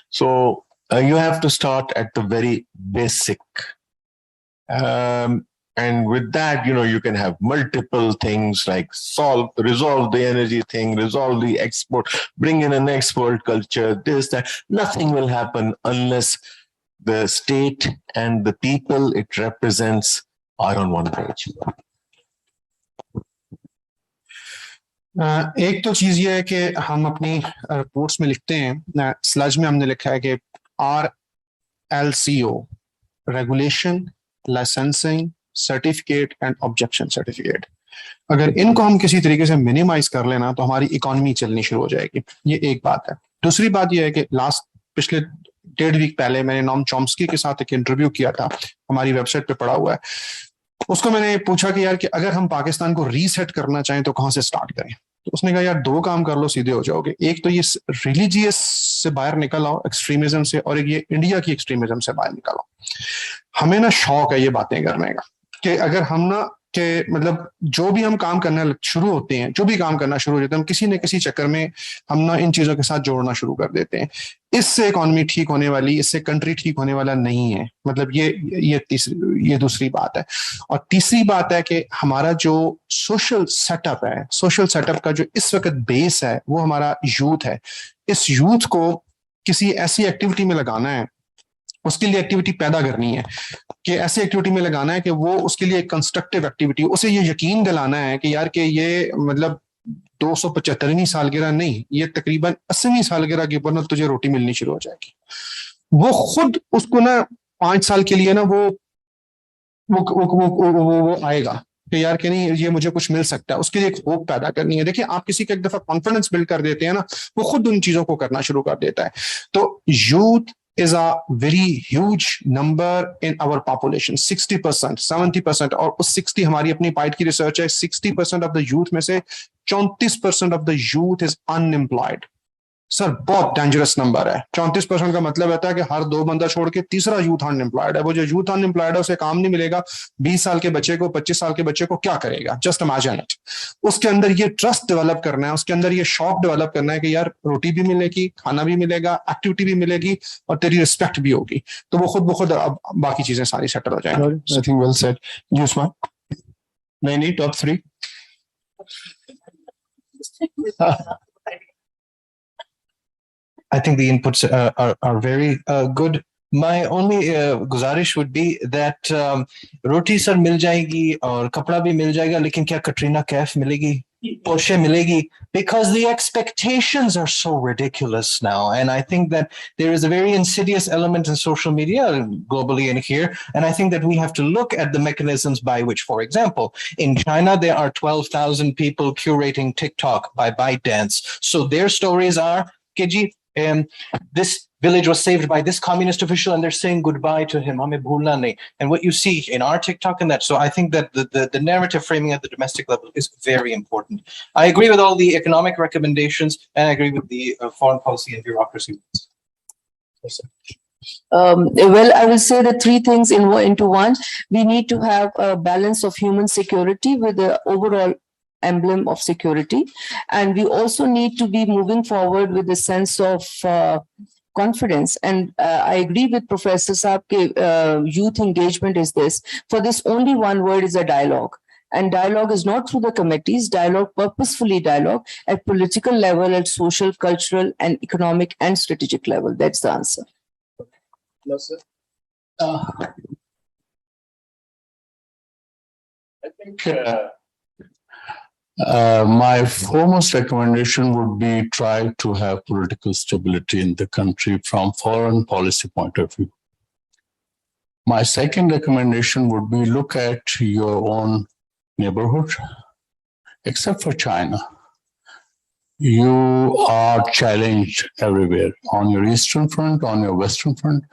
So you have to start at the very basic. And with that, you can have multiple things like resolve the energy thing, resolve the export, bring in an export culture, this, that. Nothing will happen unless the state and the people it represents are on one page. एक तो चीज ये है कि हम अपनी reports में लिखते हैं, स्लज में हमने लिखा है कि RLCO, regulation, licensing, certificate and objection certificate, अगर इनको हम किसी तरीके से मिनिमाइज कर लेना तो हमारी इकोनॉमी चलनी शुरू हो जाएगी. ये एक बात है. दूसरी बात ये है कि पिछले 1.5 वीक पहले मैंने नॉम चॉम्स्की के साथ एक इंटरव्यू किया था, हमारी वेबसाइट पे पड़ा हुआ है. उसको मैंने पूछा कि यार कि अगर हम पाकिस्तान को रीसेट करना चाहें तो कहां से स्टार्ट करें. तो उसने कहा यार 2 काम कर लो, सीधे हो जाओगे. एक तो ये रिलीजियस से बाहर निकल आओ, एक्सट्रीमिज्म से, और एक ये इंडिया की एक्सट्रीमिज्म से बाहर निकल आओ. हमें ना शौक है ये बातें करने का कि अगर हम ना कि मतलब जो भी हम काम करना शुरू होते हैं, जो भी काम करना शुरू हो जाते हैं, हम किसी न किसी चक्कर में हम ना इन चीजों के साथ जोड़ना शुरू कर देते हैं. इससे इकोनॉमी ठीक होने वाली, इससे कंट्री ठीक होने वाला नहीं है. मतलब ये दूसरी बात है. और तीसरी बात है कि हमारा जो सोशल सेटअप है, सोशल सेटअप का जो इस वक्त बेस है वो हमारा यूथ है. इस यूथ को किसी ऐसी एक्टिविटी में लगाना है, उसके लिए एक्टिविटी पैदा करनी है कि ऐसी एक्टिविटी में लगाना है कि वो उसके लिए कंस्ट्रक्टिव एक्टिविटी, उसे ये यकीन दिलाना है कि यार कि ये मतलब 275वीं सालगिरह नहीं, ये तकरीबन 80वीं सालगिरह के ऊपर ना तुझे रोटी मिलनी शुरू हो जाएगी. वो खुद उसको ना 5 साल के लिए ना वो आएगा कि यार कि नहीं ये मुझे कुछ मिल सकता है. उसके लिए एक होप पैदा करनी है. देखिए आप किसी का एक दफा कॉन्फिडेंस बिल्ड कर देते हैं ना, वो खुद उन चीजों को करना शुरू कर देता है. तो youth is a very huge number in our population, 60%, 70%, और उस 60 हमारी अपनी पाइट की रिसर्च है, 60% of the youth में से 34% of the youth is unemployed. Sir बहुत डेंजरस नंबर है। 34% का मतलब रहता है कि हर 2 बंदा छोड़ के तीसरा यूथ अनएम्प्लॉयड है। वो जो यूथ अनएम्प्लॉयड है उसे काम नहीं मिलेगा। 20 साल के बच्चे को, 25 साल के बच्चे को क्या करेगा? Just imagine it. उसके अंदर ये ट्रस्ट डेवलप करना है, उसके अंदर ये शौक डेवलप करना है कि यार रोटी भी मिलेगी, खाना भी मिलेगा, एक्टिविटी भी मिलेगी और तेरी रिस्पेक्ट भी होगी, तो वो खुद ब खुद अब बाकी चीजें सारी सेटल हो जाएंगी। I think well said. Yusma? Naini, top three? I think the inputs are very good. My only guzarish would be that roti sir mil jayegi aur kapda bhi mil jayega, lekin kya Katrina Kaif milegi? Porsche milegi? Because the expectations are so ridiculous now. And I think that there is a very insidious element in social media globally and here. And I think that we have to look at the mechanisms by which, for example, in China, there are 12,000 people curating TikTok by ByteDance. So their stories are, Keji, this village was saved by this communist official and they're saying goodbye to him. Hame bhulna nahi. And what you see in our TikTok and that. So I think that the narrative framing at the domestic level is very important. I agree with all the economic recommendations and I agree with the foreign policy and bureaucracy. Well, I will say the three things into one. We need to have a balance of human security with the overall emblem of security. And we also need to be moving forward with a sense of confidence. And I agree with Professor Saab ke youth engagement is this. For this, only one word is a dialogue. And dialogue is not through the committees, dialogue, purposefully dialogue at political level, at social, cultural, and economic and strategic level. That's the answer. No, sir. I think my foremost recommendation would be try to have political stability in the country from foreign policy point of view. My second recommendation would be look at your own neighborhood, except for China. You are challenged everywhere on your eastern front, on your western front.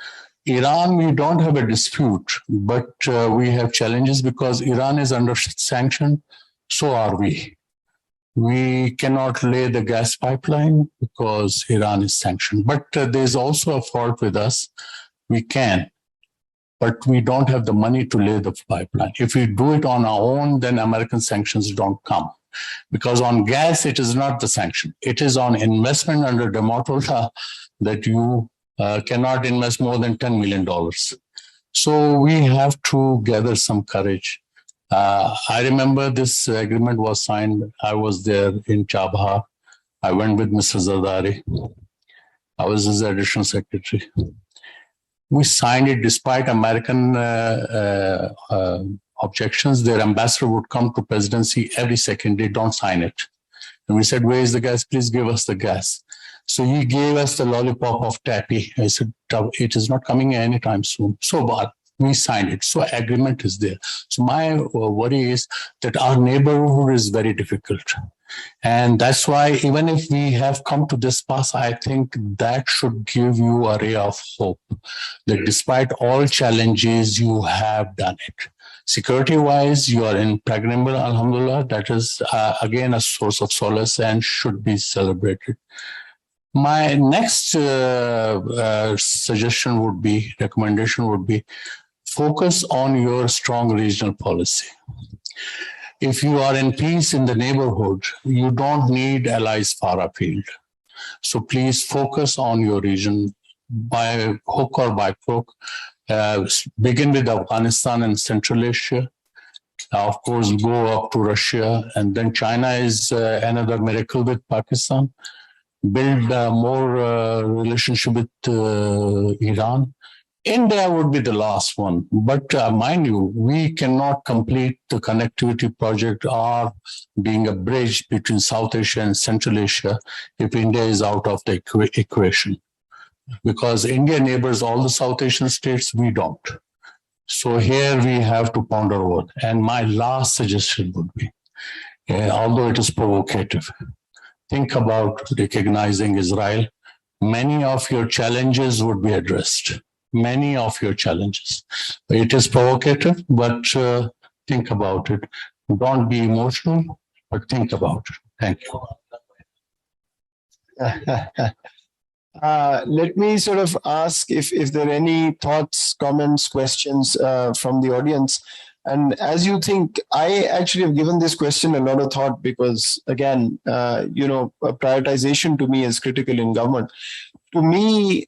Iran, we don't have a dispute, but we have challenges because Iran is under sanction. So are we. We cannot lay the gas pipeline because Iran is sanctioned. But there's also a fault with us. We can, but we don't have the money to lay the pipeline. If we do it on our own, then American sanctions don't come. Because on gas, it is not the sanction. It is on investment under the Motorola that you cannot invest more than $10 million. So we have to gather some courage. I remember this agreement was signed. I was there in Chabahar. I went with Mr. Zardari. I was his additional secretary. We signed it despite American objections. Their ambassador would come to presidency every second. They don't sign it. And we said, where is the gas? Please give us the gas. So he gave us the lollipop of Tappy. I said, it is not coming anytime soon. So but we signed it. So agreement is there. So my worry is that our neighborhood is very difficult. And that's why even if we have come to this pass, I think that should give you a ray of hope that despite all challenges, you have done it. Security-wise, you are impregnable, alhamdulillah. That is, again, a source of solace and should be celebrated. My next suggestion would be, recommendation would be, focus on your strong regional policy. If you are in peace in the neighborhood, you don't need allies far afield. So please focus on your region by hook or by crook. Begin with Afghanistan and Central Asia. Of course, go up to Russia. And then China is another miracle with Pakistan. Build more relationship with Iran. India would be the last one. But mind you, we cannot complete the connectivity project or being a bridge between South Asia and Central Asia if India is out of the equation. Because India neighbors all the South Asian states, we don't. So here we have to ponder over. And my last suggestion would be, although it is provocative, think about recognizing Israel. Many of your challenges would be addressed. Many of your challenges. It is provocative, but think about it. Don't be emotional, but think about it. Thank you. Let me sort of ask if there are any thoughts, comments, questions from the audience. And as you think, I actually have given this question a lot of thought because, again, prioritization to me is critical in government. To me,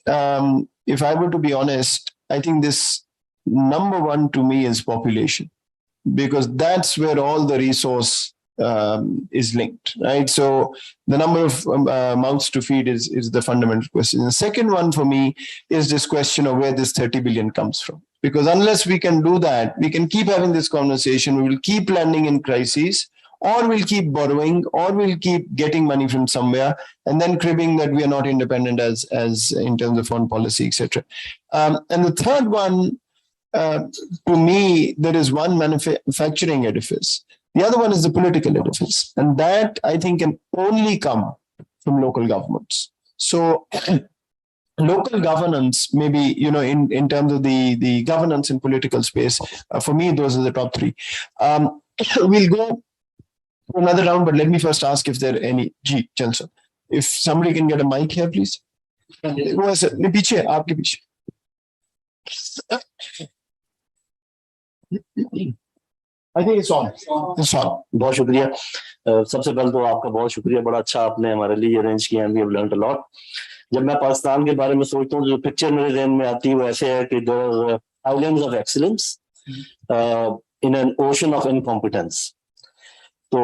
if I were to be honest, I think this number one to me is population, because that's where all the resource is linked, right? So the number of mouths to feed is the fundamental question. The second one for me is this question of where this 30 billion comes from. Because unless we can do that, we can keep having this conversation, we will keep landing in crises, or we'll keep borrowing, or we'll keep getting money from somewhere, and then cribbing that we are not independent as in terms of foreign policy, etc. And the third one, to me, there is one manufacturing edifice. The other one is the political edifice. And that, I think, can only come from local governments. So local governance, maybe, in terms of the governance in political space, for me, those are the top three. We'll go to another round, but let me first ask if there are any. Chelsa, if somebody can get a mic here, please. Who is it? Piche, aapke piche. I think it's on. It's on. बहुत शुक्रिया। सबसे पहले तो आपका बहुत शुक्रिया, बड़ा अच्छा आपने हमारे लिए अरेंज किया। We have learned a lot. जब मैं पाकिस्तान के बारे में सोचता हूँ, जो पिक्चर मेरे ज़हन में आती है वो ऐसे है कि there are islands of excellence in an ocean of incompetence. तो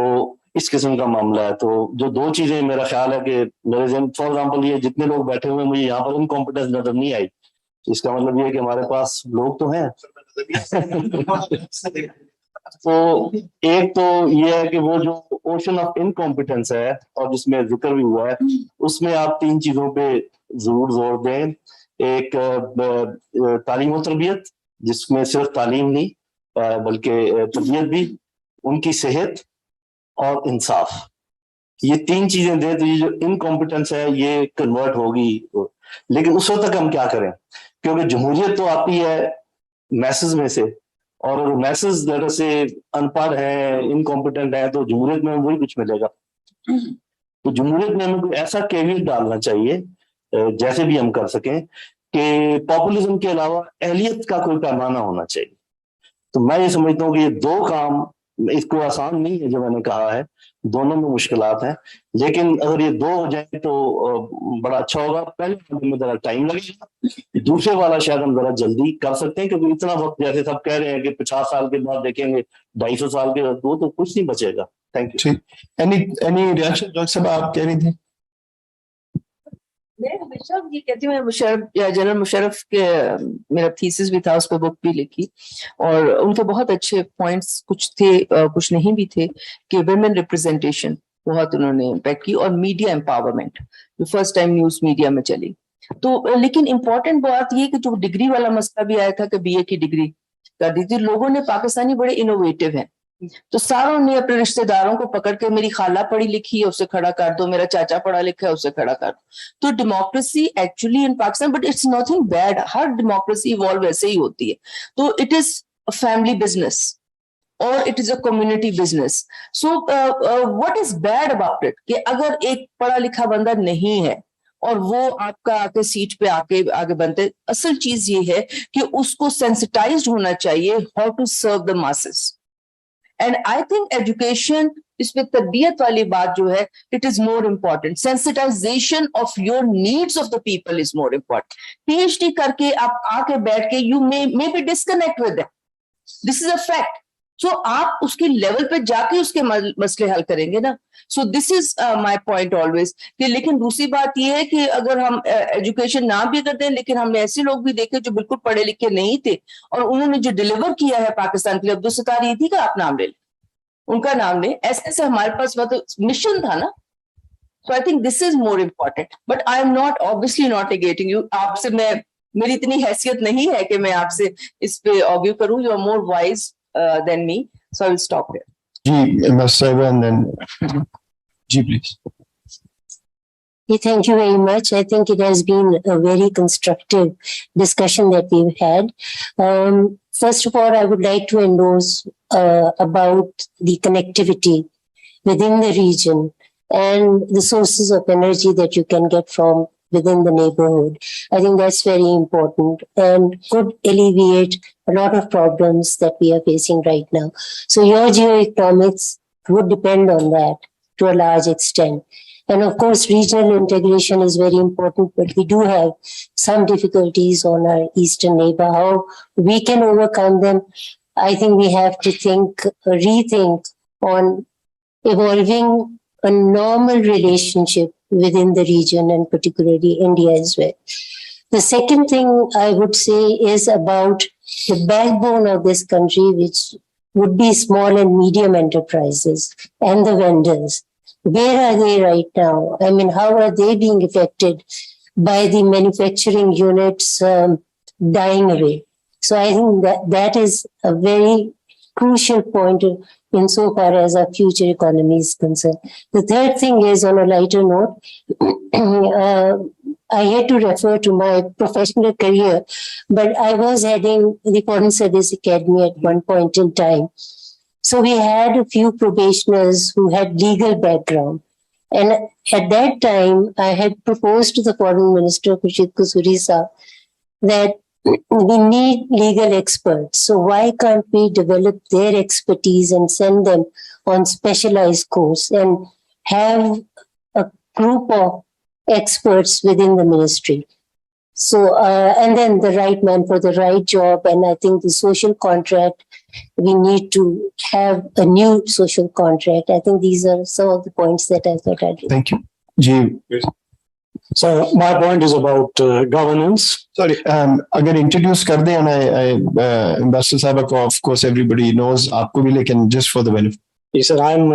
इस किस्म का मामला है। तो जो दो चीजें मेरा ख्याल है कि मेरे ज़हन, फॉर एग्जाम्पल, ये जितने लोग बैठे हुए हैं, मुझे यहाँ पर इनकॉम्पिटेंस नजर नहीं आई। इसका मतलब ये है कि हमारे पास लोग तो हैं। तो एक तो ये है कि वो जो ओशन ऑफ इनकॉम्पिटेंस है और जिसमें जिक्र भी हुआ है, उसमें आप तीन चीजों पे जरूर जोर दें। एक तालीम और तरबियत, जिसमें सिर्फ तालीम नहीं बल्कि तरबियत भी, उनकी सेहत और इंसाफ, ये तीन चीजें दें तो ये जो इनकॉम्पिटेंस है ये कन्वर्ट होगी। लेकिन उस वक्त तक हम क्या करें, क्योंकि जमहूरियत तो आती है मैसेज में से, और अगर मैसेज जरा से अनपढ़ है, इनकॉम्पिटेंट है, तो जमहूरियत में वही कुछ मिलेगा। तो जमहूरियत में हमें कोई ऐसा कैवियट डालना चाहिए, जैसे भी हम कर सकें, कि पॉपुलिज्म के अलावा अहलियत का कोई पैमाना होना चाहिए। तो मैं ये समझता हूँ कि ये दो काम, इसको आसान नहीं है जो मैंने कहा है, दोनों में मुश्किलात हैं, लेकिन अगर ये दो हो जाए तो बड़ा अच्छा होगा। पहले वाले में जरा टाइम लगेगा, दूसरे वाला शायद हम जरा जल्दी कर सकते हैं, क्योंकि इतना वक्त जैसे सब कह रहे हैं कि 50 साल के बाद देखेंगे, 250 साल के बाद, वो तो कुछ नहीं बचेगा। Thank you. Any reaction doctor साहब, आप कह रही थी? मैं हमेशा ये कहती हूँ, जनरल मुशर्रफ के मेरा थीसिस भी था, उस पर बुक भी लिखी, और उनके बहुत अच्छे पॉइंट्स कुछ थे, कुछ नहीं भी थे, कि वुमेन रिप्रेजेंटेशन बहुत उन्होंने इम्पैक्ट की, और मीडिया एम्पावरमेंट जो फर्स्ट टाइम न्यूज मीडिया में चली। तो लेकिन इम्पोर्टेंट बात ये कि जो डिग्री वाला मसला भी आया था कि बीए की डिग्री कर दी थी, लोगों ने, पाकिस्तानी बड़े इनोवेटिव हैं, तो सारों ने अपने रिश्तेदारों को पकड़ के, मेरी खाला पढ़ी लिखी है उसे खड़ा कर दो, मेरा चाचा पढ़ा लिखा है उसे खड़ा कर दो। तो democracy actually in Pakistan, but it's nothing bad, हर डेमोक्रेसी इवॉल्व वैसे ही होती है। तो it is a family business और it is a community business. So what is bad about it, कि अगर एक पढ़ा लिखा बंदा नहीं है और वो आपका आके सीट पे आगे बनते, असल चीज ये है कि उसको सेंसिटाइज्ड होना चाहिए how to serve the masses. And I think education, इसमें तरबियत वाली बात जो है, it is more important. Sensitization of your needs of the people is more important. PhD करके आप आके बैठ के you may be disconnect with that, this is a fact. So आप उसके लेवल पे जाके उसके मसले हल करेंगे ना। So this is my point always. कि लेकिन दूसरी बात यह है कि अगर हम एजुकेशन ना भी करते हैं, लेकिन हमने ऐसे लोग भी देखे जो बिल्कुल पढ़े लिखे नहीं थे और उन्होंने जो डिलीवर किया है पाकिस्तान के लिए। अब्दुल सत्तार ईदी का आप नाम ले लें, उनका नाम ले, ऐसे हमारे पास मिशन था ना। So I think this is more important. But I am not, obviously not negating you. आपसे मेरी इतनी हैसियत नहीं है कि मैं आपसे इस पे आर्ग्यू करूं। You are more wise than me, so I will stop here. And then please. Thank you very much. I think it has been a very constructive discussion that we've had. First of all, I would like to endorse about the connectivity within the region and the sources of energy that you can get from within the neighborhood. I think that's very important and could alleviate a lot of problems that we are facing right now. So your geoeconomics would depend on that to a large extent. And of course, regional integration is very important, but we do have some difficulties on our eastern neighbor. How we can overcome them, I think we have to rethink on evolving a normal relationship within the region and particularly India as well. The second thing I would say is about the backbone of this country, which would be small and medium enterprises and the vendors. Where are they right now? I mean, how are they being affected by the manufacturing units dying away? So I think that is a very crucial point insofar as our future economy is concerned. The third thing is, on a lighter note, I hate to refer to my professional career, but I was heading the Foreign Service Academy at one point in time. So we had a few probationers who had legal background. And at that time, I had proposed to the Foreign Minister, Khurshid Kusuri Saab, that we need legal experts. So why can't we develop their expertise and send them on specialized course and have a group of experts within the ministry? So, and then the right man for the right job. And I think the social contract, we need to have a new social contract. I think these are some of the points that I thought I'd. Thank you. Jeev. So my point is about governance. Sorry, अगर introduce कर दें and Ambassador साहब को of course everybody knows आपको भी लेकिन just for the benefit. Yes, sir. I'm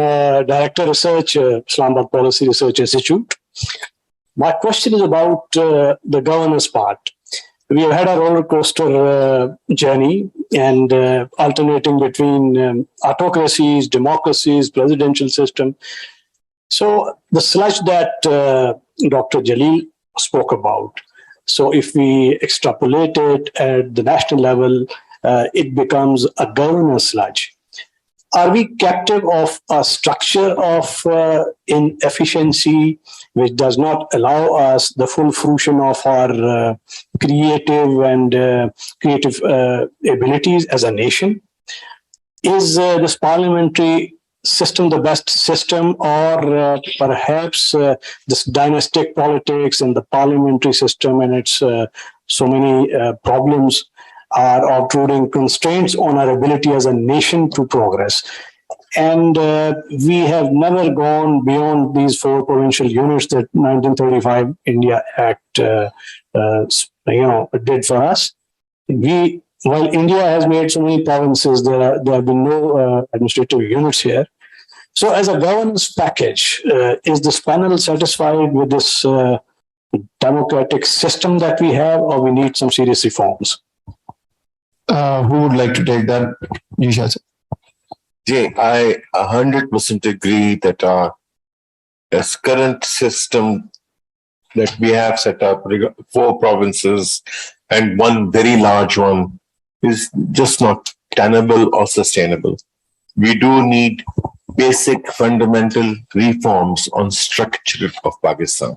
Director Research, Islamabad Policy Research Institute. My question is about the governance part. We have had a roller coaster journey and alternating between autocracies, democracies, presidential system. So the sludge that Dr. Jalil spoke about. So if we extrapolate it at the national level, it becomes a governance sludge. Are we captive of a structure of inefficiency which does not allow us the full fruition of our creative abilities as a nation? Is this parliamentary system the best system, or perhaps this dynastic politics and the parliamentary system and its so many problems are obtruding constraints on our ability as a nation to progress? And we have never gone beyond these 4 provincial units that 1935 India Act did for us. While India has made so many provinces, there have been no administrative units here. So as a governance package, is this panel satisfied with this democratic system that we have, or we need some serious reforms? Who would like to take that? Nisha. Jay, I 100% agree that our current system that we have set up, 4 provinces and one very large one, is just not tenable or sustainable. We do need basic fundamental reforms on structure of Pakistan.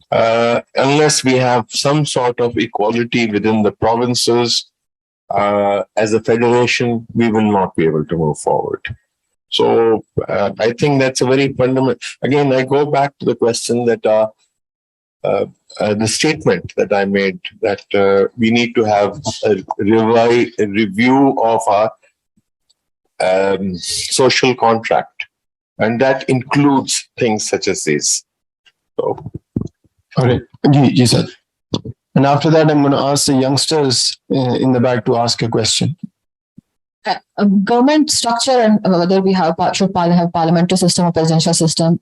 Unless we have some sort of equality within the provinces, as a federation, we will not be able to move forward. So I think that's a very fundamental. Again, I go back to the question that the statement that I made, that we need to have a review of our social contract, and that includes things such as this. So, all right, Ji sir. And after that, I'm going to ask the youngsters in the back to ask a question. Government structure and whether we should have parliamentary system or presidential system,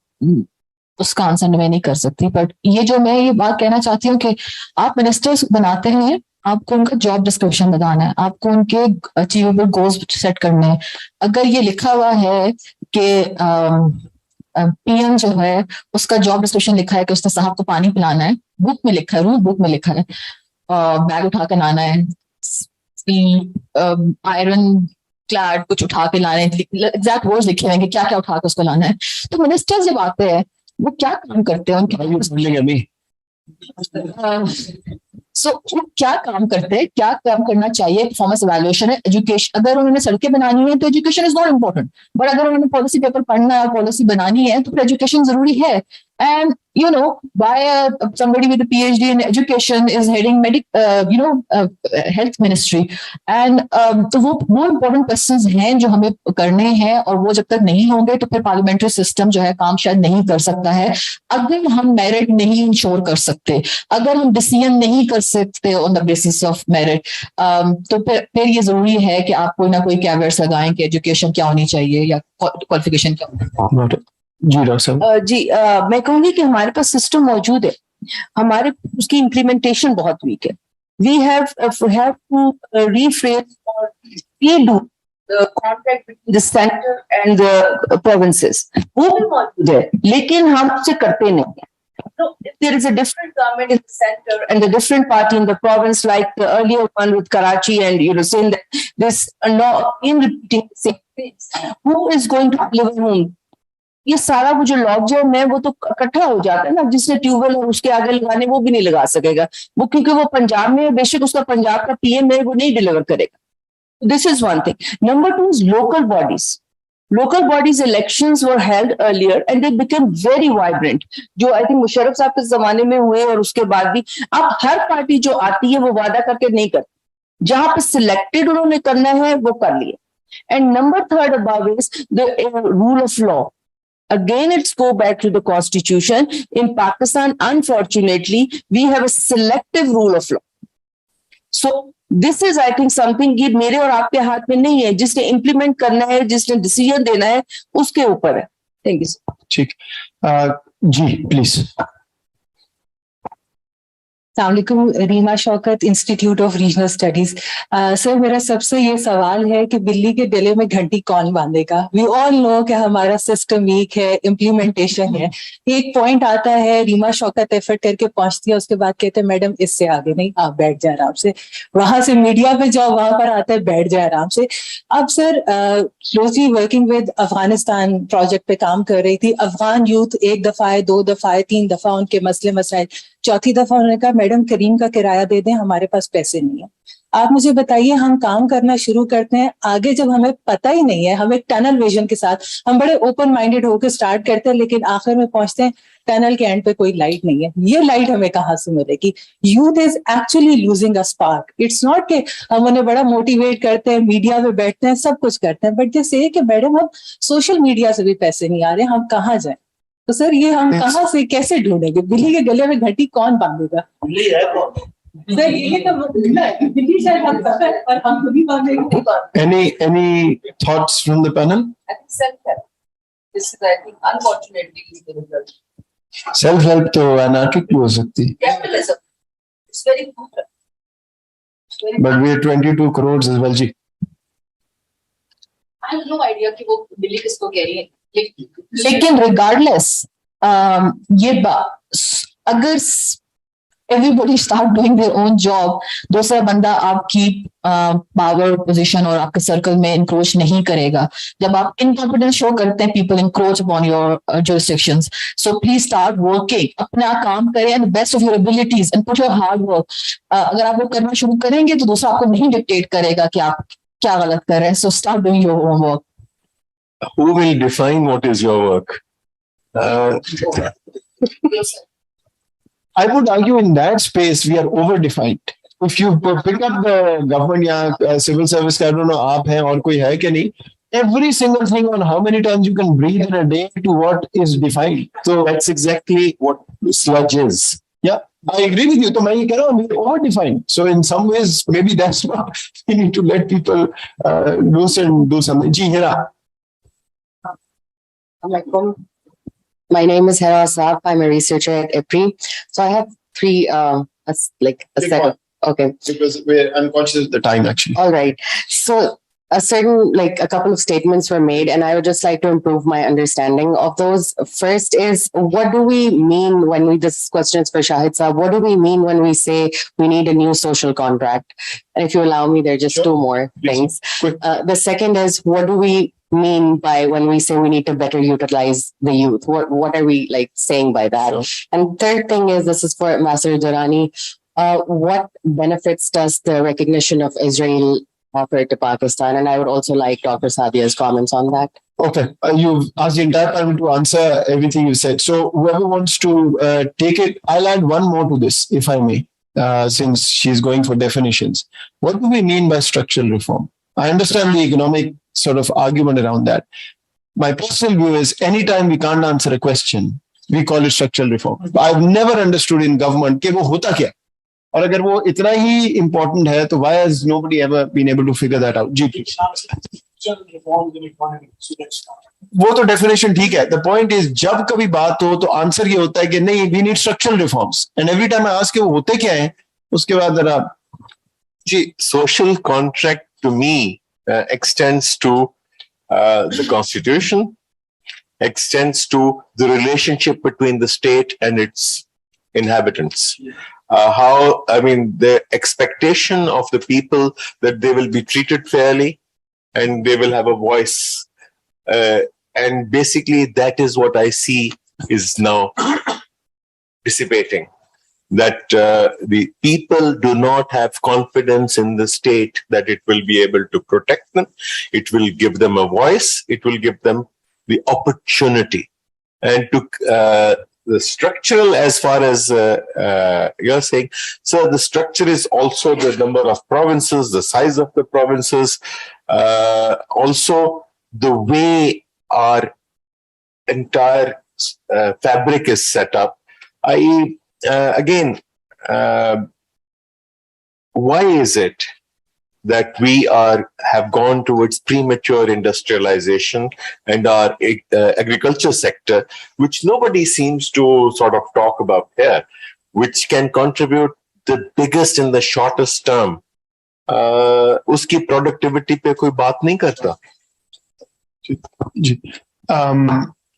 उसका answer मैं नहीं कर सकती. But मैं ये बात कहना चाहती हूँ कि आप मिनिस्टर्स बनाते हैं, आपको उनका जॉब डिस्क्रिप्शन बताना है, आपको उनके अचीवेबल गोल्स सेट करने हैं. अगर ये लिखा हुआ है कि पीएम जो है उसका जॉब डिस्क्रिप्शन लिखा है कि उसने साहब को पानी पिलाना है, बुक में लिखा है, रूल बुक में लिखा है, बैग उठा कर लाना है, आयरन क्लैड कुछ उठा के लाने, एग्जैक्ट वर्ड्स लिखे हुए हैं कि क्या क्या उठा के उसको लाना है। तो मिनिस्टर्स जब आते हैं वो क्या काम करते हैं उनके सो वो क्या काम करते हैं, क्या काम करना चाहिए, परफॉर्मेंस इवैल्यूएशन है, एजुकेशन। अगर उन्होंने सड़कें बनानी है तो education is not important, but अगर उन्होंने पॉलिसी पेपर पढ़ना है और पॉलिसी बनानी है तो फिर एजुकेशन जरूरी है। And you know why somebody with a PhD in education is heading health ministry and तो वो important questions हैं जो हमें करने हैं, और वो जब तक नहीं होंगे तो फिर पार्लियामेंट्री सिस्टम जो है काम शायद नहीं कर सकता है। अगर हम मेरिट नहीं इंश्योर कर सकते, अगर हम डिसीजन नहीं कर सकते on the basis of merit, तो फिर ये जरूरी है कि आप कोई ना कोई कैवियर्स लगाएं कि एजुकेशन क्या होनी चाहिए या क्वालिफिकेशन क्या होनी चाहिए। जी डॉक्टर साहब। मैं कहूंगी कि हमारे पास सिस्टम मौजूद है, हमारे उसकी इम्प्लीमेंटेशन बहुत वीक है। वी हैव टू रीफ्रेम और redo the contract between the centre and the provinces, वो भी मौजूद है लेकिन हम उसे करते नहीं हैं। So if there is a different government in the center and a different party in the province, like the earlier one with Karachi, and saying that this in repeating the same things, who is going to deliver whom? ये सारा वो जो lockdown है वो तो इकट्ठा हो जाता है ना, जिसने ट्यूबवेल और उसके आगे लगाने वो भी नहीं लगा सकेगा, वो क्योंकि वो पंजाब में, बेशक उसका पंजाब का पीएम है, वो नहीं डिलीवर करेगा। This is one thing. Number two is local bodies. Local bodies elections were held earlier and they became very vibrant, जो आई थिंक मुशर्रफ साहब के जमाने में हुए और उसके बाद भी। अब हर पार्टी जो आती है वो वादा करके नहीं करती, जहां पे सिलेक्टेड उन्होंने करना है वो कर लिए। And number third above is the rule of law. Again, let's go back to the constitution. In Pakistan, unfortunately, we have a selective rule of law. So this is, I think, something कि मेरे और आपके हाथ में नहीं है, जिसने implement करना है, जिसने डिसीजन देना है, उसके ऊपर है। Thank you. ठीक, जी please. Reema Shaukat, institute of regional studies. Sir, मेरा सबसे ये सवाल है कि बिल्ली के गले में घंटी कौन बांधेगा? वी ऑल नो कि हमारा सिस्टम वीक है, इम्प्लीमेंटेशन है। एक पॉइंट आता है, रीमा शौकत एफर्ट करके पहुंचती है, उसके बाद कहते हैं मैडम इससे आगे नहीं, आप बैठ जाए आराम से। वहां से मीडिया पे जाओ, वहां पर आता है बैठ जाए आराम से। अब sir, closely working with Afghanistan project पे काम कर रही थी। अफगान यूथ एक दफा है, 2 दफा है, 3 दफा उनके मसले मसाइल, चौथी दफा उन्होंने कहा मैडम करीम का किराया दे दें, हमारे पास पैसे नहीं है। आप मुझे बताइए, हम काम करना शुरू करते हैं, आगे जब हमें पता ही नहीं है, हम एक टनल विजन के साथ, हम बड़े ओपन माइंडेड होकर स्टार्ट करते हैं, लेकिन आखिर में पहुंचते हैं टनल के एंड पे कोई लाइट नहीं है। ये लाइट हमें कहाँ से मिलेगी? Youth is actually losing a spark. It's not कि हम उन्हें बड़ा मोटिवेट करते हैं, मीडिया में बैठते हैं, सब कुछ करते हैं, बट जैसे कि मैडम हम सोशल मीडिया से भी पैसे नहीं आ रहे, हम कहाँ जाएं? तो सर, ये हम कहाँ से कैसे ढूंढेंगे? बिल्ली के गले में घंटी कौन बांधेगा? बिल्ली है कौन? सर, ये तो बिल्ली शायद हम सब है, पर हम खुद ही बांधेंगे। Any thoughts from the panel? I think self-help. This is, I think, unfortunately, the result. Self help तो anarchic भी हो सकती, Capitalism. It's very brutal. but we are 22 crores as well ji. I have no idea कि वो बिल्ली किसको कह रही है, लेकिन रिगार्डलेस ये अगर everybody start doing their own job, दूसरा बंदा आपकी पावर पोजीशन और आपके सर्कल में इंक्रोच नहीं करेगा। जब आप इनकॉम्पिटेंस शो करते हैं, people encroach upon your jurisdictions. So please start working, अपना काम करें and the best of your abilities and put your hard work. अगर आप वो करना शुरू करेंगे तो दूसरा आपको नहीं डिक्टेट करेगा कि आप क्या गलत कर रहे हैं। So start doing your own work. Who will define what is your work? I would argue in that space we are over-defined. If you pick up the government या civil service, I don't know आप हैं और कोई है कि नहीं, every single thing on how many times you can breathe in a day to what is defined. So that's exactly what sludge is. Yeah, I agree with you. तो मैं ये कह रहा हूँ, we're over-defined. So in some ways, maybe that's why we need to let people loose and do something. Ji Hira. My name is Hera Asaf. I'm a researcher at EPRI. So I have three, like a set of, okay. Because we're unconscious of the time actually. All right. So a couple of statements were made, and I would just like to improve my understanding of those. First is, what do we mean when this question is for Shahid Saab, what do we mean when we say we need a new social contract? And if you allow me, there are just two more things. The second is, what do we mean by when we say we need to better utilize the youth? What are we saying by that? And third thing is, this is for Ambassador Durrani. What benefits does the recognition of Israel offer to Pakistan? And I would also like Dr. Sadia's comments on that. Okay, you've asked the entire panel to answer everything you said. So whoever wants to take it, I'll add one more to this, if I may, since she's going for definitions. What do we mean by structural reform? I understand the economic sort of argument around that. My personal view is, anytime we can't answer a question, we call it structural reform. I've never understood in government कि वो होता क्या? और अगर वो इतना ही important है, तो why has nobody ever been able to figure that out? Ji please. वो तो definition ठीक है. The point is, जब कभी बात हो तो आंसर ये होता है कि नहीं, we need structural reforms. And every time I ask कि वो होते क्या हैं, उसके बाद जरा जी, social contract to me extends to the constitution, extends to the relationship between the state and its inhabitants. The expectation of the people that they will be treated fairly and they will have a voice. And basically that is what I see is now dissipating. That the people do not have confidence in the state that it will be able to protect them. It will give them a voice. It will give them the opportunity. And to the structural, as far as you're saying, so the structure is also the number of provinces, the size of the provinces, also the way our entire fabric is set up. Again, why is it that we have gone towards premature industrialization and our agriculture sector, which nobody seems to sort of talk about here, which can contribute the biggest in the shortest term, uski productivity pe koi baat nahi karta.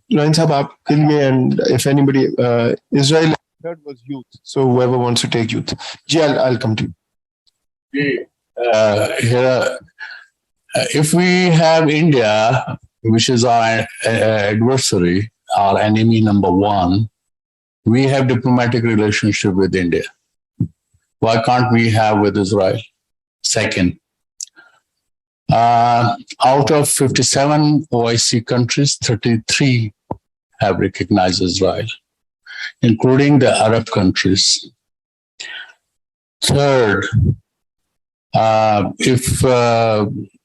Loin Sahab, aapke liye, and if anybody, Israel third was youth. So whoever wants to take youth. Ji, I'll come to you. Here, if we have India, which is our adversary, our enemy number one, we have diplomatic relationship with India. Why can't we have with Israel? Second, out of 57 OIC countries, 33 have recognized Israel, including the Arab countries. Third, if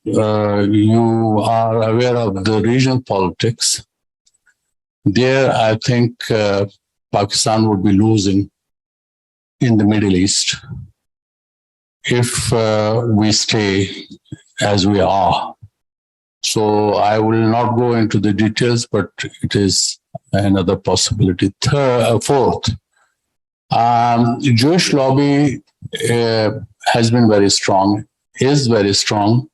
you are aware of the regional politics, there I think Pakistan would be losing in the Middle East if we stay as we are. So I will not go into the details, but it is another possibility. Fourth, Jewish lobby has been very strong, is very strong,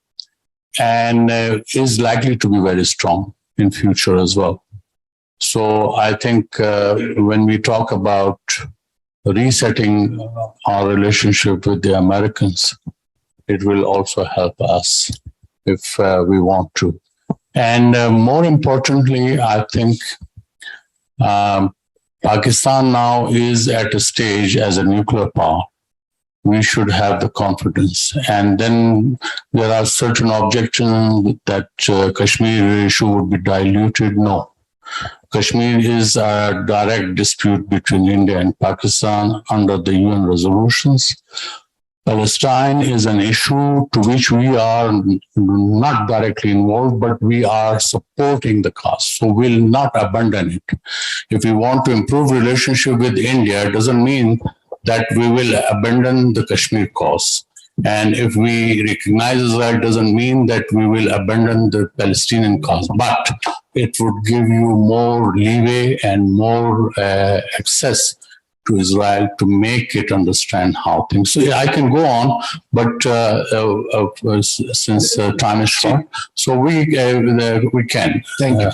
and is likely to be very strong in future as well. So I think when we talk about resetting our relationship with the Americans, it will also help us if we want to. And more importantly, I think Pakistan now is at a stage as a nuclear power. We should have the confidence. And then there are certain objections that Kashmir issue would be diluted. No. Kashmir is a direct dispute between India and Pakistan under the UN resolutions. Palestine is an issue to which we are not directly involved, but we are supporting the cause. So we'll not abandon it. If we want to improve relationship with India, it doesn't mean that we will abandon the Kashmir cause. And if we recognize Israel, it doesn't mean that we will abandon the Palestinian cause. But it would give you more leeway and more access to Israel to make it understand how things. So yeah, I can go on, but since time is short, so we can. Thank you.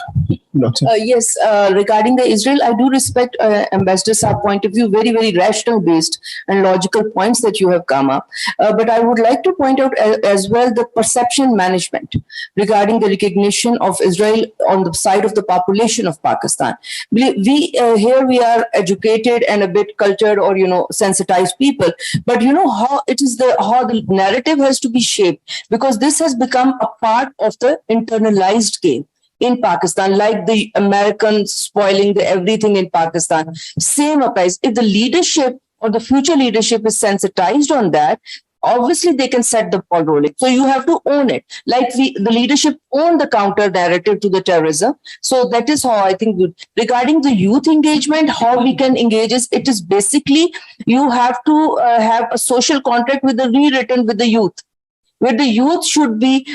Doctor. Yes, regarding the Israel, I do respect Ambassador Saab's point of view, very, very rational based and logical points that you have come up. But I would like to point out as well the perception management regarding the recognition of Israel on the side of the population of Pakistan. We here we are educated and a bit cultured or sensitized people, but how it is how the narrative has to be shaped, because this has become a part of the internalized game in Pakistan, like the Americans spoiling the everything in Pakistan. Same applies. If the leadership or the future leadership is sensitized on that, obviously they can set the ball rolling. So you have to own it. Like the leadership own the counter narrative to the terrorism. So that is how I think regarding the youth engagement, how we can engage is, it is basically you have to have a social contract with the rewritten with the youth. Where the youth should be,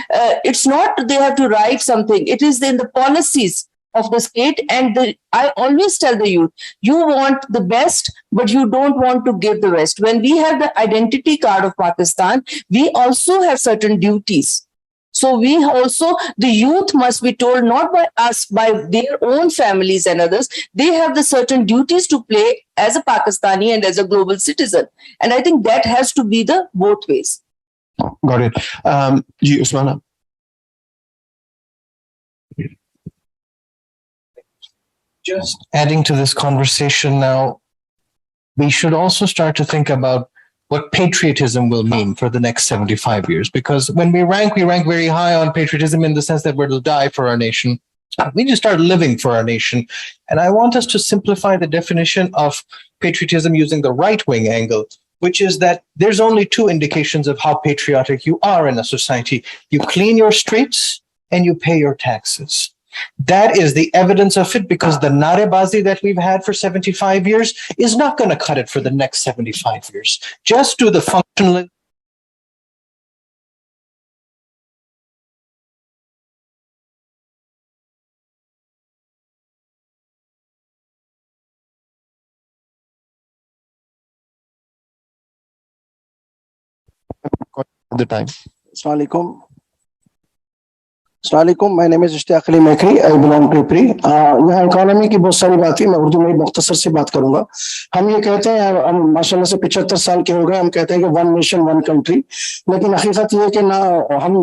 it's not they have to write something, it is in the policies of the state. And I always tell the youth, you want the best, but you don't want to give the rest. When we have the identity card of Pakistan, we also have certain duties. So the youth must be told, not by us, by their own families and others, they have the certain duties to play as a Pakistani and as a global citizen. And I think that has to be the both ways. Got it. Ji Usmana. Just adding to this conversation now, we should also start to think about what patriotism will mean for the next 75 years. Because when we rank very high on patriotism in the sense that we're to die for our nation. We need to start living for our nation. And I want us to simplify the definition of patriotism using the right-wing angle, which is that there's only two indications of how patriotic you are in a society. You clean your streets and you pay your taxes. That is the evidence of it, because the narebazi that we've had for 75 years is not going to cut it for the next 75 years. Just do the functional. At the time. अस्सलामुअलैकुम, my name is Ishtiaq Ali Mekhri, I belong to प्री। यहाँ economy की बहुत सारी बात हुई, मैं उर्दू में मुख्तसर से बात करूंगा। हम ये कहते हैं, हम माशाल्लाह से 75 साल के हो गए, हम कहते हैं कि वन नेशन वन कंट्री, लेकिन हकीकत ये है कि ना हम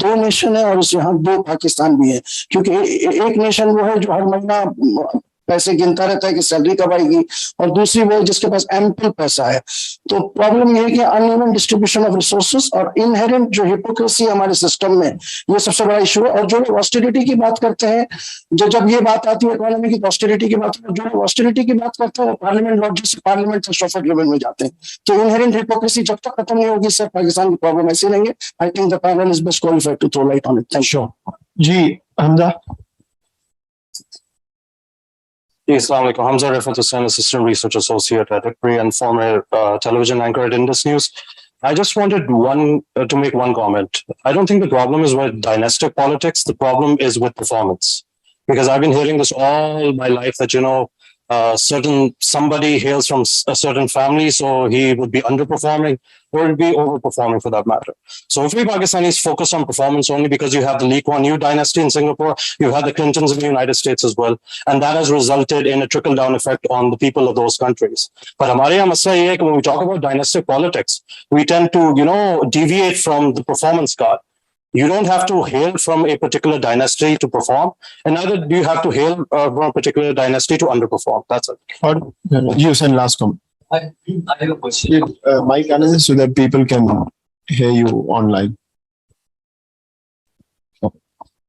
दो नेशन है और यहाँ दो पाकिस्तान भी है, क्योंकि एक नेशन वो है जो हर महीना पैसे गिनता रहता है कि सैलरी कब आएगी, और दूसरी वो जिसके पास एम्पल पैसा है। तो प्रॉब्लम ये है कि अनइवन डिस्ट्रीब्यूशन ऑफ रिसोर्सेस और इनहेरेंट जो हिपोक्रेसी हमारे सिस्टम में, ये सबसे बड़ा इशू है। और जो लोग ऑस्टेरिटी की बात करते हैं, जब ये बात आती है इकोनॉमी की ऑस्टेरिटी की बात, जो लोग ऑस्टेरिटी की बात करते हैं वो पार्लियामेंट लॉजिक से पार्लियामेंट से सोफा ड्रिवन में जाते हैं। तो इनहेरेंट हिपोक्रेसी जब तक खत्म नहीं होगी सर, पाकिस्तान की प्रॉब्लम ऐसी रहेंगे। I think the panel is best qualified to throw light on it. Thank you ji Hamza. Assalamualaikum. Hamza Rifat Hussain, Assistant Research Associate at IPRI and former television anchor at Indus News. I just wanted to make one comment. I don't think the problem is with dynastic politics. The problem is with performance. Because I've been hearing this all my life that, somebody hails from a certain family, so he would be underperforming or would be overperforming for that matter. So if we Pakistanis focus on performance only because you have the Lee Kuan Yew dynasty in Singapore, you have the Clintons in the United States as well, and that has resulted in a trickle-down effect on the people of those countries. But हमारे यहाँ मसला ये है कि when we talk about dynastic politics, we tend to, deviate from the performance card. You don't have to hail from a particular dynasty to perform, and neither do you have to hail from a particular dynasty to underperform. That's it. You send last comment. I have a question. Mic so that people can hear you online.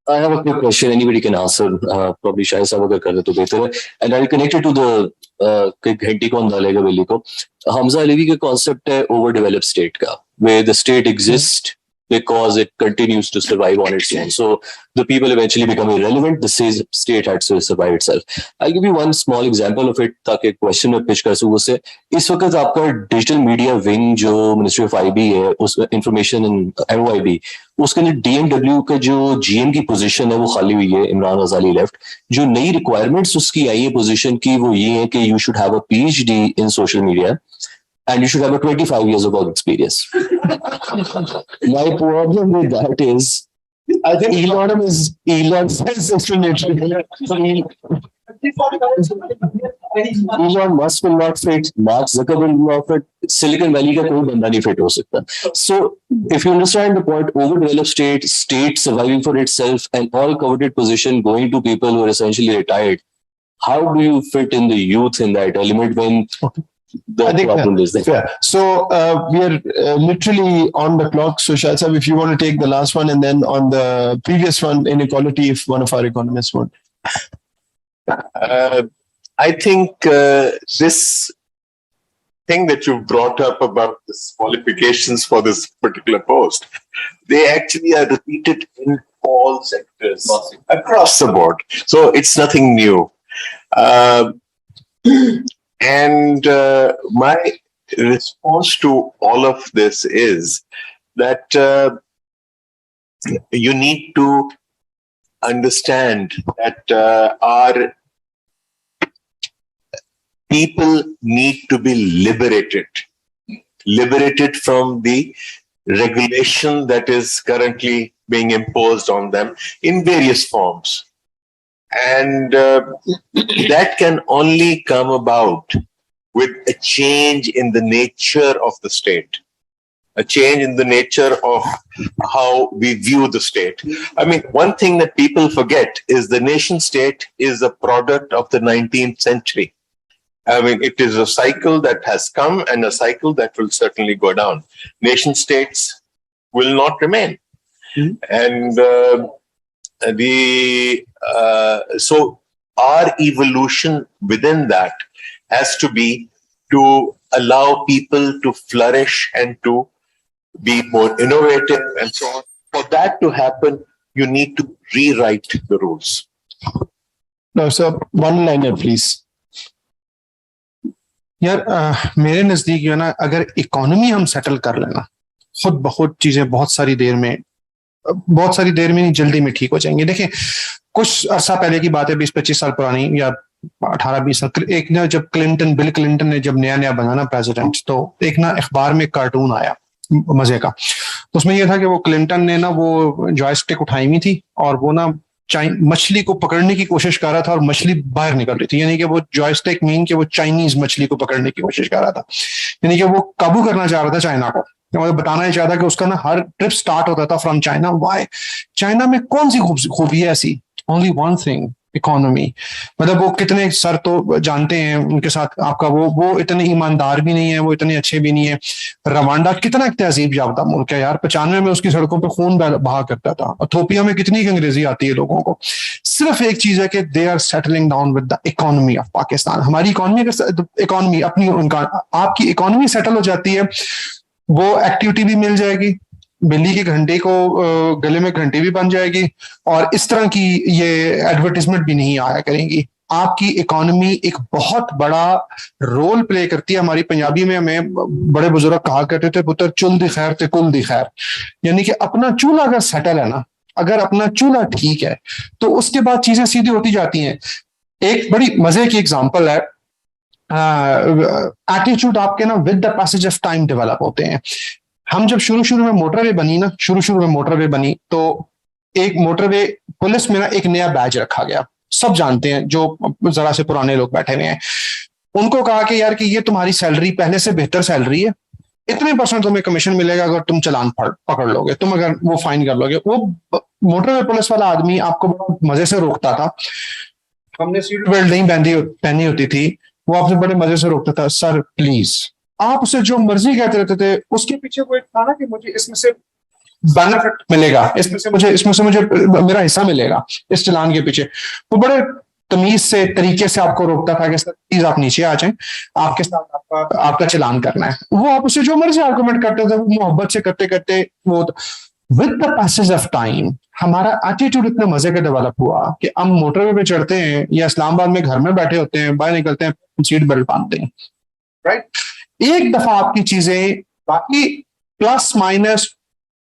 I have a quick question. Anybody can answer. Probably Shahid Saab agar kar de to behtar hai. And I'll connect it to the घंटी कौन डालेगा बिल्ली को. Hamza Alvi का concept है overdeveloped state का, where the state exists because it continues to survive on its own. So the people eventually become irrelevant. The state had to survive itself. I'll give you one small example of it ताकि question में pitch कर सकूँ उससे. इस वक्त आपका digital media wing जो Ministry of IB है, उस information and MOIB, उसके अंदर DMW का जो GM की position है वो खाली हुई है, इमरान गजाली left. जो नई requirements उसकी आई है position की वो ये है कि you should have a PhD in social media. And you should have a 25 years of work experience. My problem with that is, I think Elon says explanatory. Elon Musk will not fit. Mark Zuckerberg will not fit. Silicon Valley का कोई बंदा नहीं fit हो सकता. So, if you understand the point, overdeveloped state surviving for itself, and all coveted position going to people who are essentially retired, how do you fit in the youth in that element when the problem is there? Yeah. So we are literally on the clock. So Shahid Sahib, if you want to take the last one, and then on the previous one, inequality, if one of our economists would. I think this thing that you brought up about the qualifications for this particular post, they actually are repeated in all sectors across the board. So it's nothing new. And my response to all of this is that you need to understand that our people need to be liberated from the regulation that is currently being imposed on them in various forms. And that can only come about with a change in the nature of the state, a change in the nature of how we view the state. I mean, one thing that people forget is the nation state is a product of the 19th century. I mean, it is a cycle that has come and a cycle that will certainly go down. Nation states will not remain. And so our evolution within that has to be to allow people to flourish and to be more innovative and so on. For that to happen, you need to rewrite the rules. No, sir, one liner, please. यार मेरे नजदीक जो है ना, अगर economy हम settle कर लेना खुद बहुत चीजें बहुत सारी देर में नहीं जल्दी में ठीक हो जाएंगे. देखें, कुछ अरसा पहले की बात है, 20-25 साल पुरानी या 18-20 साल, एक ना जब बिल क्लिंटन ने जब नया बना ना प्रेसिडेंट, तो एक ना अखबार में कार्टून आया मजे का. तो उसमें यह था कि वो क्लिंटन ने ना वो जॉयस्टिक उठाई हुई थी और वो ना मछली को पकड़ने की कोशिश कर रहा था और मछली बाहर निकल रही थी. यानी कि वो जॉयस्टिक मीन कि वो चाइनीज मछली को पकड़ने की कोशिश कर रहा था, यानी कि वो काबू करना चाह रहा था चाइना को. मतलब बताना ही चाहता कि उसका ना हर ट्रिप स्टार्ट होता था फ्रॉम चाइना. वाई? चाइना में कौन सी खूबी है ऐसी? Only one thing, economy. मतलब वो कितने सर तो जानते हैं उनके साथ आपका, वो इतने ईमानदार भी नहीं है, वो इतने अच्छे भी नहीं है. रवांडा कितना एक तहजीब याफ्ता मुल्क है यार, 95 में उसकी सड़कों पे खून बहा करता था. इथोपिया में कितनी अंग्रेजी आती है लोगों को. सिर्फ एक चीज है कि they are settling down with the economy of Pakistan. हमारी इकोनॉमी अपनी आपकी इकोनॉमी सेटल हो जाती है, वो एक्टिविटी भी मिल जाएगी, बिल्ली के घंटे को गले में घंटी भी बन जाएगी, और इस तरह की ये एडवर्टाइजमेंट भी नहीं आया करेंगी. आपकी इकोनॉमी एक बहुत बड़ा रोल प्ले करती है. हमारी पंजाबी में हमें बड़े बुजुर्ग कहा करते थे, पुत्र चुल दी खैर ते कुल दी खैर. यानी कि अपना चूल्हा अगर सेटल है ना, अगर अपना चूल्हा ठीक है तो उसके बाद चीजें सीधी होती जाती हैं. एक बड़ी मजे की एग्जांपल है, एटीट्यूड आपके ना with the passage of time develop होते हैं. हम जब शुरू में मोटरवे बनी तो एक मोटरवे पुलिस में ना एक नया बैज रखा गया. सब जानते हैं, जो जरा से पुराने लोग बैठे हुए हैं, उनको कहा कि यार कि ये तुम्हारी सैलरी पहले से बेहतर सैलरी है, इतने % तुम्हें कमीशन मिलेगा अगर तुम चालान पकड़ लोगे, तुम अगर वो फाइन कर लोगे. वो मोटरवे पुलिस वाला आदमी आपको बहुत मजे से रोकता था. हमने सीट बेल्ट नहीं पहनी होती थी, वो आपसे बड़े मजे से रोकता था, सर प्लीज. आप उसे जो मर्जी कहते रहते थे, उसके पीछे वो एक था ना कि मुझे इसमें से बेनिफिट मिलेगा, इसमें से मुझे मेरा हिस्सा मिलेगा इस चालान के पीछे. वो बड़े तमीज से तरीके से आपको रोकता था कि सर प्लीज आप नीचे आ जाएं, आपके साथ आपका चालान करना है. वो आप उसे जो मर्जी आर्गुमेंट करते थे, वो मोहब्बत से करते करते वो with the passage of time हमारा एटीट्यूड इतना मजे का डेवलप हुआ कि हम मोटरवे पे चढ़ते हैं या इस्लामाबाद में घर में बैठे होते हैं, बाहर निकलते हैं, सीट बेल्ट बांधते हैं, राइट? एक दफा आपकी चीजें बाकी प्लस माइनस,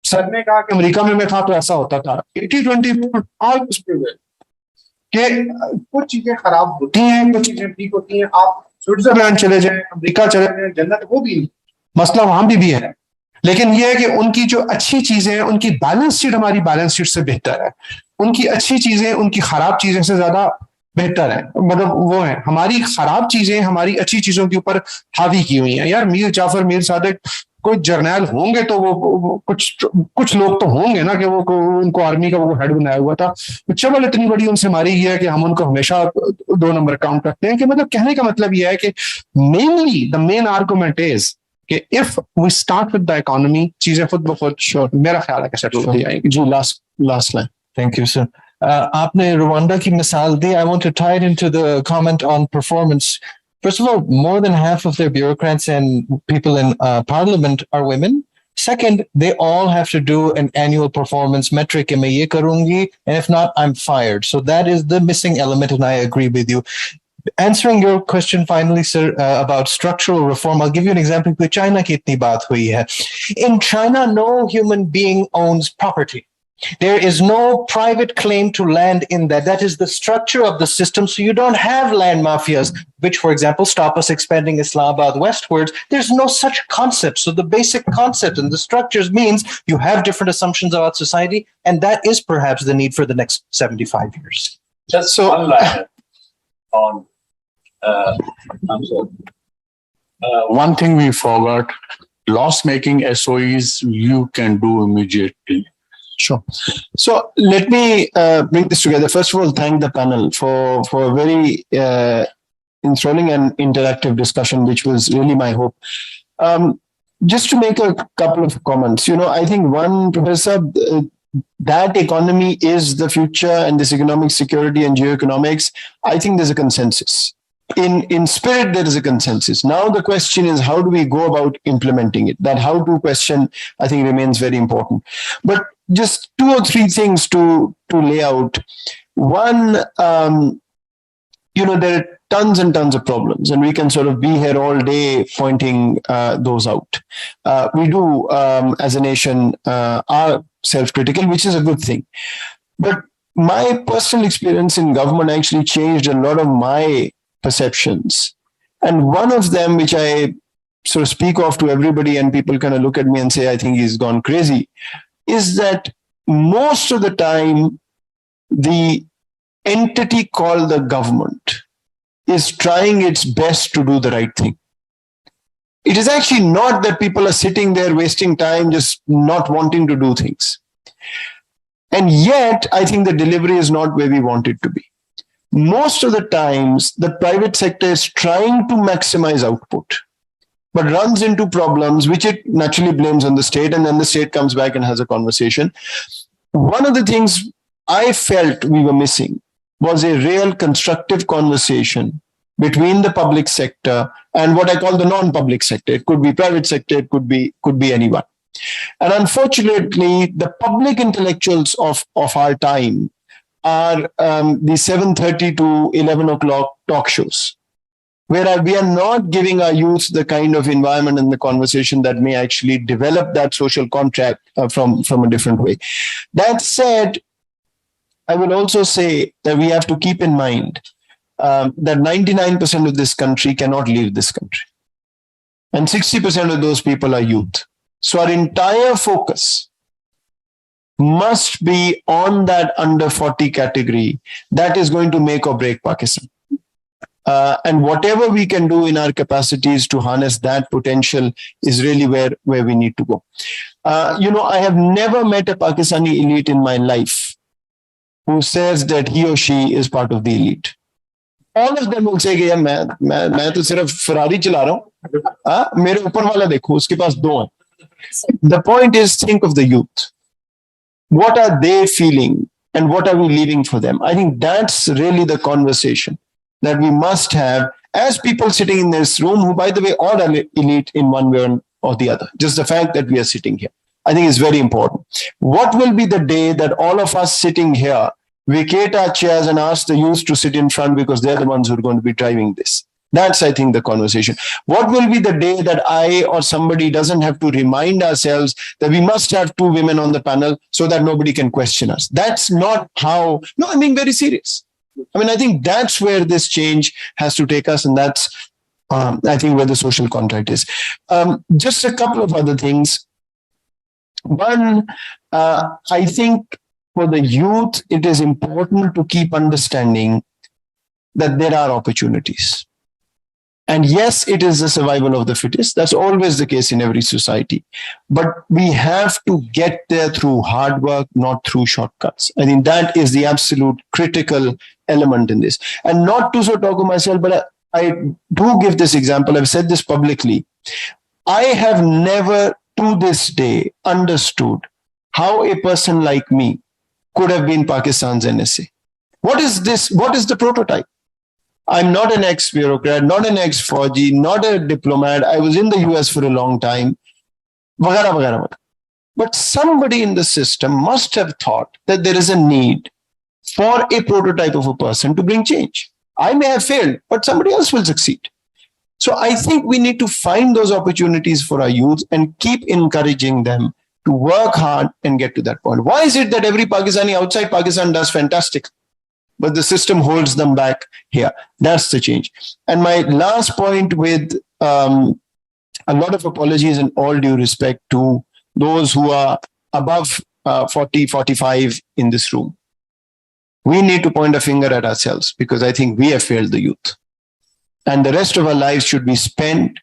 सर ने कहा कि अमेरिका में मैं था तो ऐसा होता था, 80-20 कि कुछ चीजें खराब होती हैं, कुछ चीजें ठीक होती हैं। आप स्विट्जरलैंड चले जाएं, अमेरिका चले जाएं, जन्नत वो भी नहीं, मसला वहां भी है। लेकिन यह है कि उनकी जो अच्छी चीजें हैं, उनकी बैलेंस शीट हमारी बैलेंस शीट से बेहतर है, उनकी अच्छी चीजें उनकी खराब चीजें से ज्यादा बेहतर है। मतलब वो है, हमारी खराब चीजें हमारी अच्छी चीजों के ऊपर हावी की हुई हैं। यार मीर जाफर, मीर सादिक कोई जर्नैल होंगे तो वो कुछ लोग तो होंगे ना कि वो उनको आर्मी का वो हेड बनाया हुआ था। चबल इतनी बड़ी उनसे मारी है कि हम उनको हमेशा 2 नंबर काउंट करते हैं। कि मतलब कहने का मतलब यह है कि mainly the main argument is कि if we start with the economy, चीजें खुद ब खुद मेरा ख्याल है कि सेटल हो जाएगी। जी, last line. Thank you, sir. आपने रवांडा की मिसाल दी. I want to tie it into the comment on performance. First of all, more than half of their bureaucrats and people in parliament are women. Second, they all have to do an annual performance metric. Ke main ye karungi, and if not, I'm fired. So that is the missing element, and I agree with you. Answering your question finally, sir, about structural reform, I'll give you an example. कि China की इतनी बात हुई है. In China, no human being owns property. There is no private claim to land in that. That is the structure of the system. So you don't have land mafias, which, for example, stop us expanding Islamabad westwards. There's no such concept. So the basic concept and the structures means you have different assumptions about society, and that is perhaps the need for the next 75 years. Just so one line on. I'm sorry. One thing we forgot, loss-making SOEs you can do immediately. Sure. So let me bring this together. First of all, thank the panel for a very enthralling and interactive discussion, which was really my hope. Just to make a couple of comments, I think one, Professor, that economy is the future, and this economic security and geoeconomics, I think there's a consensus. In spirit, there is a consensus. Now the question is, how do we go about implementing it? That how to question, I think, remains very important. But just 2 or 3 things to lay out. One, there are tons and tons of problems, and we can sort of be here all day pointing those out. We do, as a nation, are self-critical, which is a good thing. But my personal experience in government actually changed a lot of my perceptions. And one of them, which I sort of speak of to everybody, and people kind of look at me and say, I think he's gone crazy, is that most of the time, the entity called the government is trying its best to do the right thing. It is actually not that people are sitting there wasting time, just not wanting to do things. And yet, I think the delivery is not where we want it to be. Most of the times, the private sector is trying to maximize output, but runs into problems which it naturally blames on the state, and then the state comes back and has a conversation. One of the things I felt we were missing was a real constructive conversation between the public sector and what I call the non-public sector. It could be private sector, it could be anyone. And unfortunately, the public intellectuals of our time are the 7:30 to 11 o'clock talk shows, where we are not giving our youth the kind of environment and the conversation that may actually develop that social contract from a different way. That said, I will also say that we have to keep in mind that 99% of this country cannot leave this country. And 60% of those people are youth. So our entire focus must be on that under 40 category that is going to make or break Pakistan. And whatever we can do in our capacities to harness that potential is really where we need to go. I have never met a Pakistani elite in my life who says that he or she is part of the elite. All of them will say, "Yeah, मैं तो सिर्फ Ferrari चला रहा हूँ, मेरे ऊपर वाला देखो, उसके पास 2 हैं." The point is, think of the youth. What are they feeling, and what are we leaving for them? I think that's really the conversation that we must have as people sitting in this room, who, by the way, all are elite in one way or the other. Just the fact that we are sitting here. I think is very important. What will be the day that all of us sitting here vacate our chairs and ask the youth to sit in front because they're the ones who are going to be driving this? That's, I think, the conversation. What will be the day that I or somebody doesn't have to remind ourselves that we must have 2 women on the panel so that nobody can question us? That's not how, no, I'm being very serious. I mean, I think that's where this change has to take us, and that's, I think, where the social contract is. Just a couple of other things. One, I think for the youth, it is important to keep understanding that there are opportunities. And yes, it is the survival of the fittest. That's always the case in every society. But we have to get there through hard work, not through shortcuts. I think that is the absolute critical element in this. And not to so talk of myself, but I do give this example. I've said this publicly. I have never to this day understood how a person like me could have been Pakistan's NSA. What is this? What is the prototype? I'm not an ex-bureaucrat, not an ex-Fauji, not a diplomat. I was in the US for a long time. Vagara, vagara, vagara. But somebody in the system must have thought that there is a need for a prototype of a person to bring change. I may have failed, but somebody else will succeed. So I think we need to find those opportunities for our youth and keep encouraging them to work hard and get to that point. Why is it that every Pakistani outside Pakistan does fantastic, but the system holds them back here? That's the change. And my last point, with a lot of apologies and all due respect to those who are above 40, 45 in this room. We need to point a finger at ourselves because I think we have failed the youth. And the rest of our lives should be spent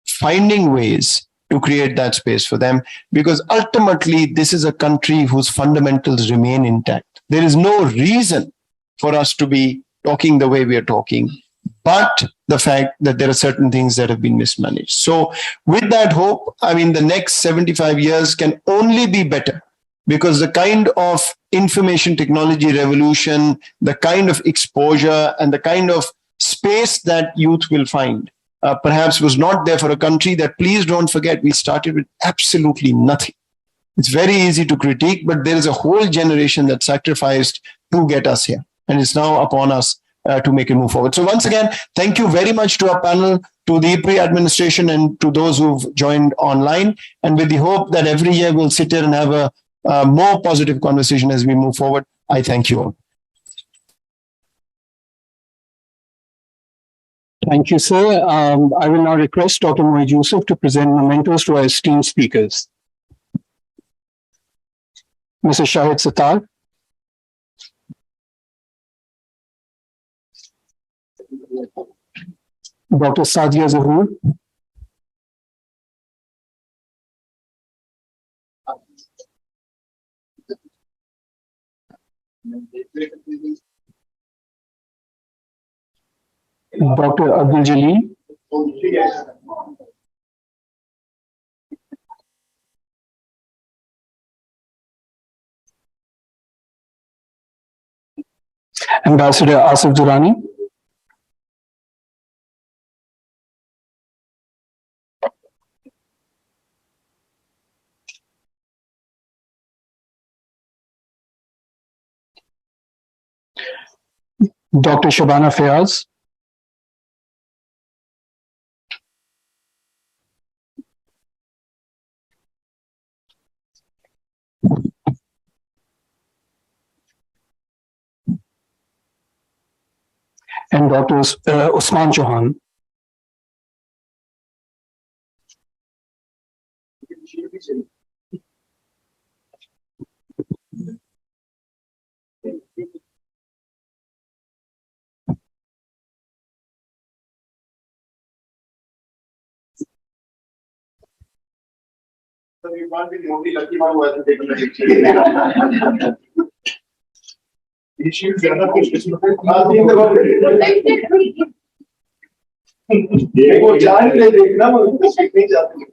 finding ways to create that space for them, because ultimately this is a country whose fundamentals remain intact. There is no reason for us to be talking the way we are talking, but the fact that there are certain things that have been mismanaged. So with that hope, I mean, the next 75 years can only be better, because the kind of information technology revolution, the kind of exposure and the kind of space that youth will find perhaps was not there for a country that, please don't forget, we started with absolutely nothing. It's very easy to critique, but there is a whole generation that sacrificed to get us here. And it's now upon us to make a move forward. So once again, thank you very much to our panel, to the IPRI administration, and to those who've joined online. And with the hope that every year we'll sit here and have a more positive conversation as we move forward, I thank you all. Thank you, sir. I will now request Dr. Moeed Yusuf to present mementos to our esteemed speakers. Mr. Shahid Sattar. Dr. Sadia Zahoor. Dr. Abdul Jaleel. Ambassador Asif Durrani. Dr. Shabana Fayaz. And Dr. Usman Chauhan. You can't be the only lucky one who hasn't taken the picture. वो जान ले देखना वो नहीं जाती।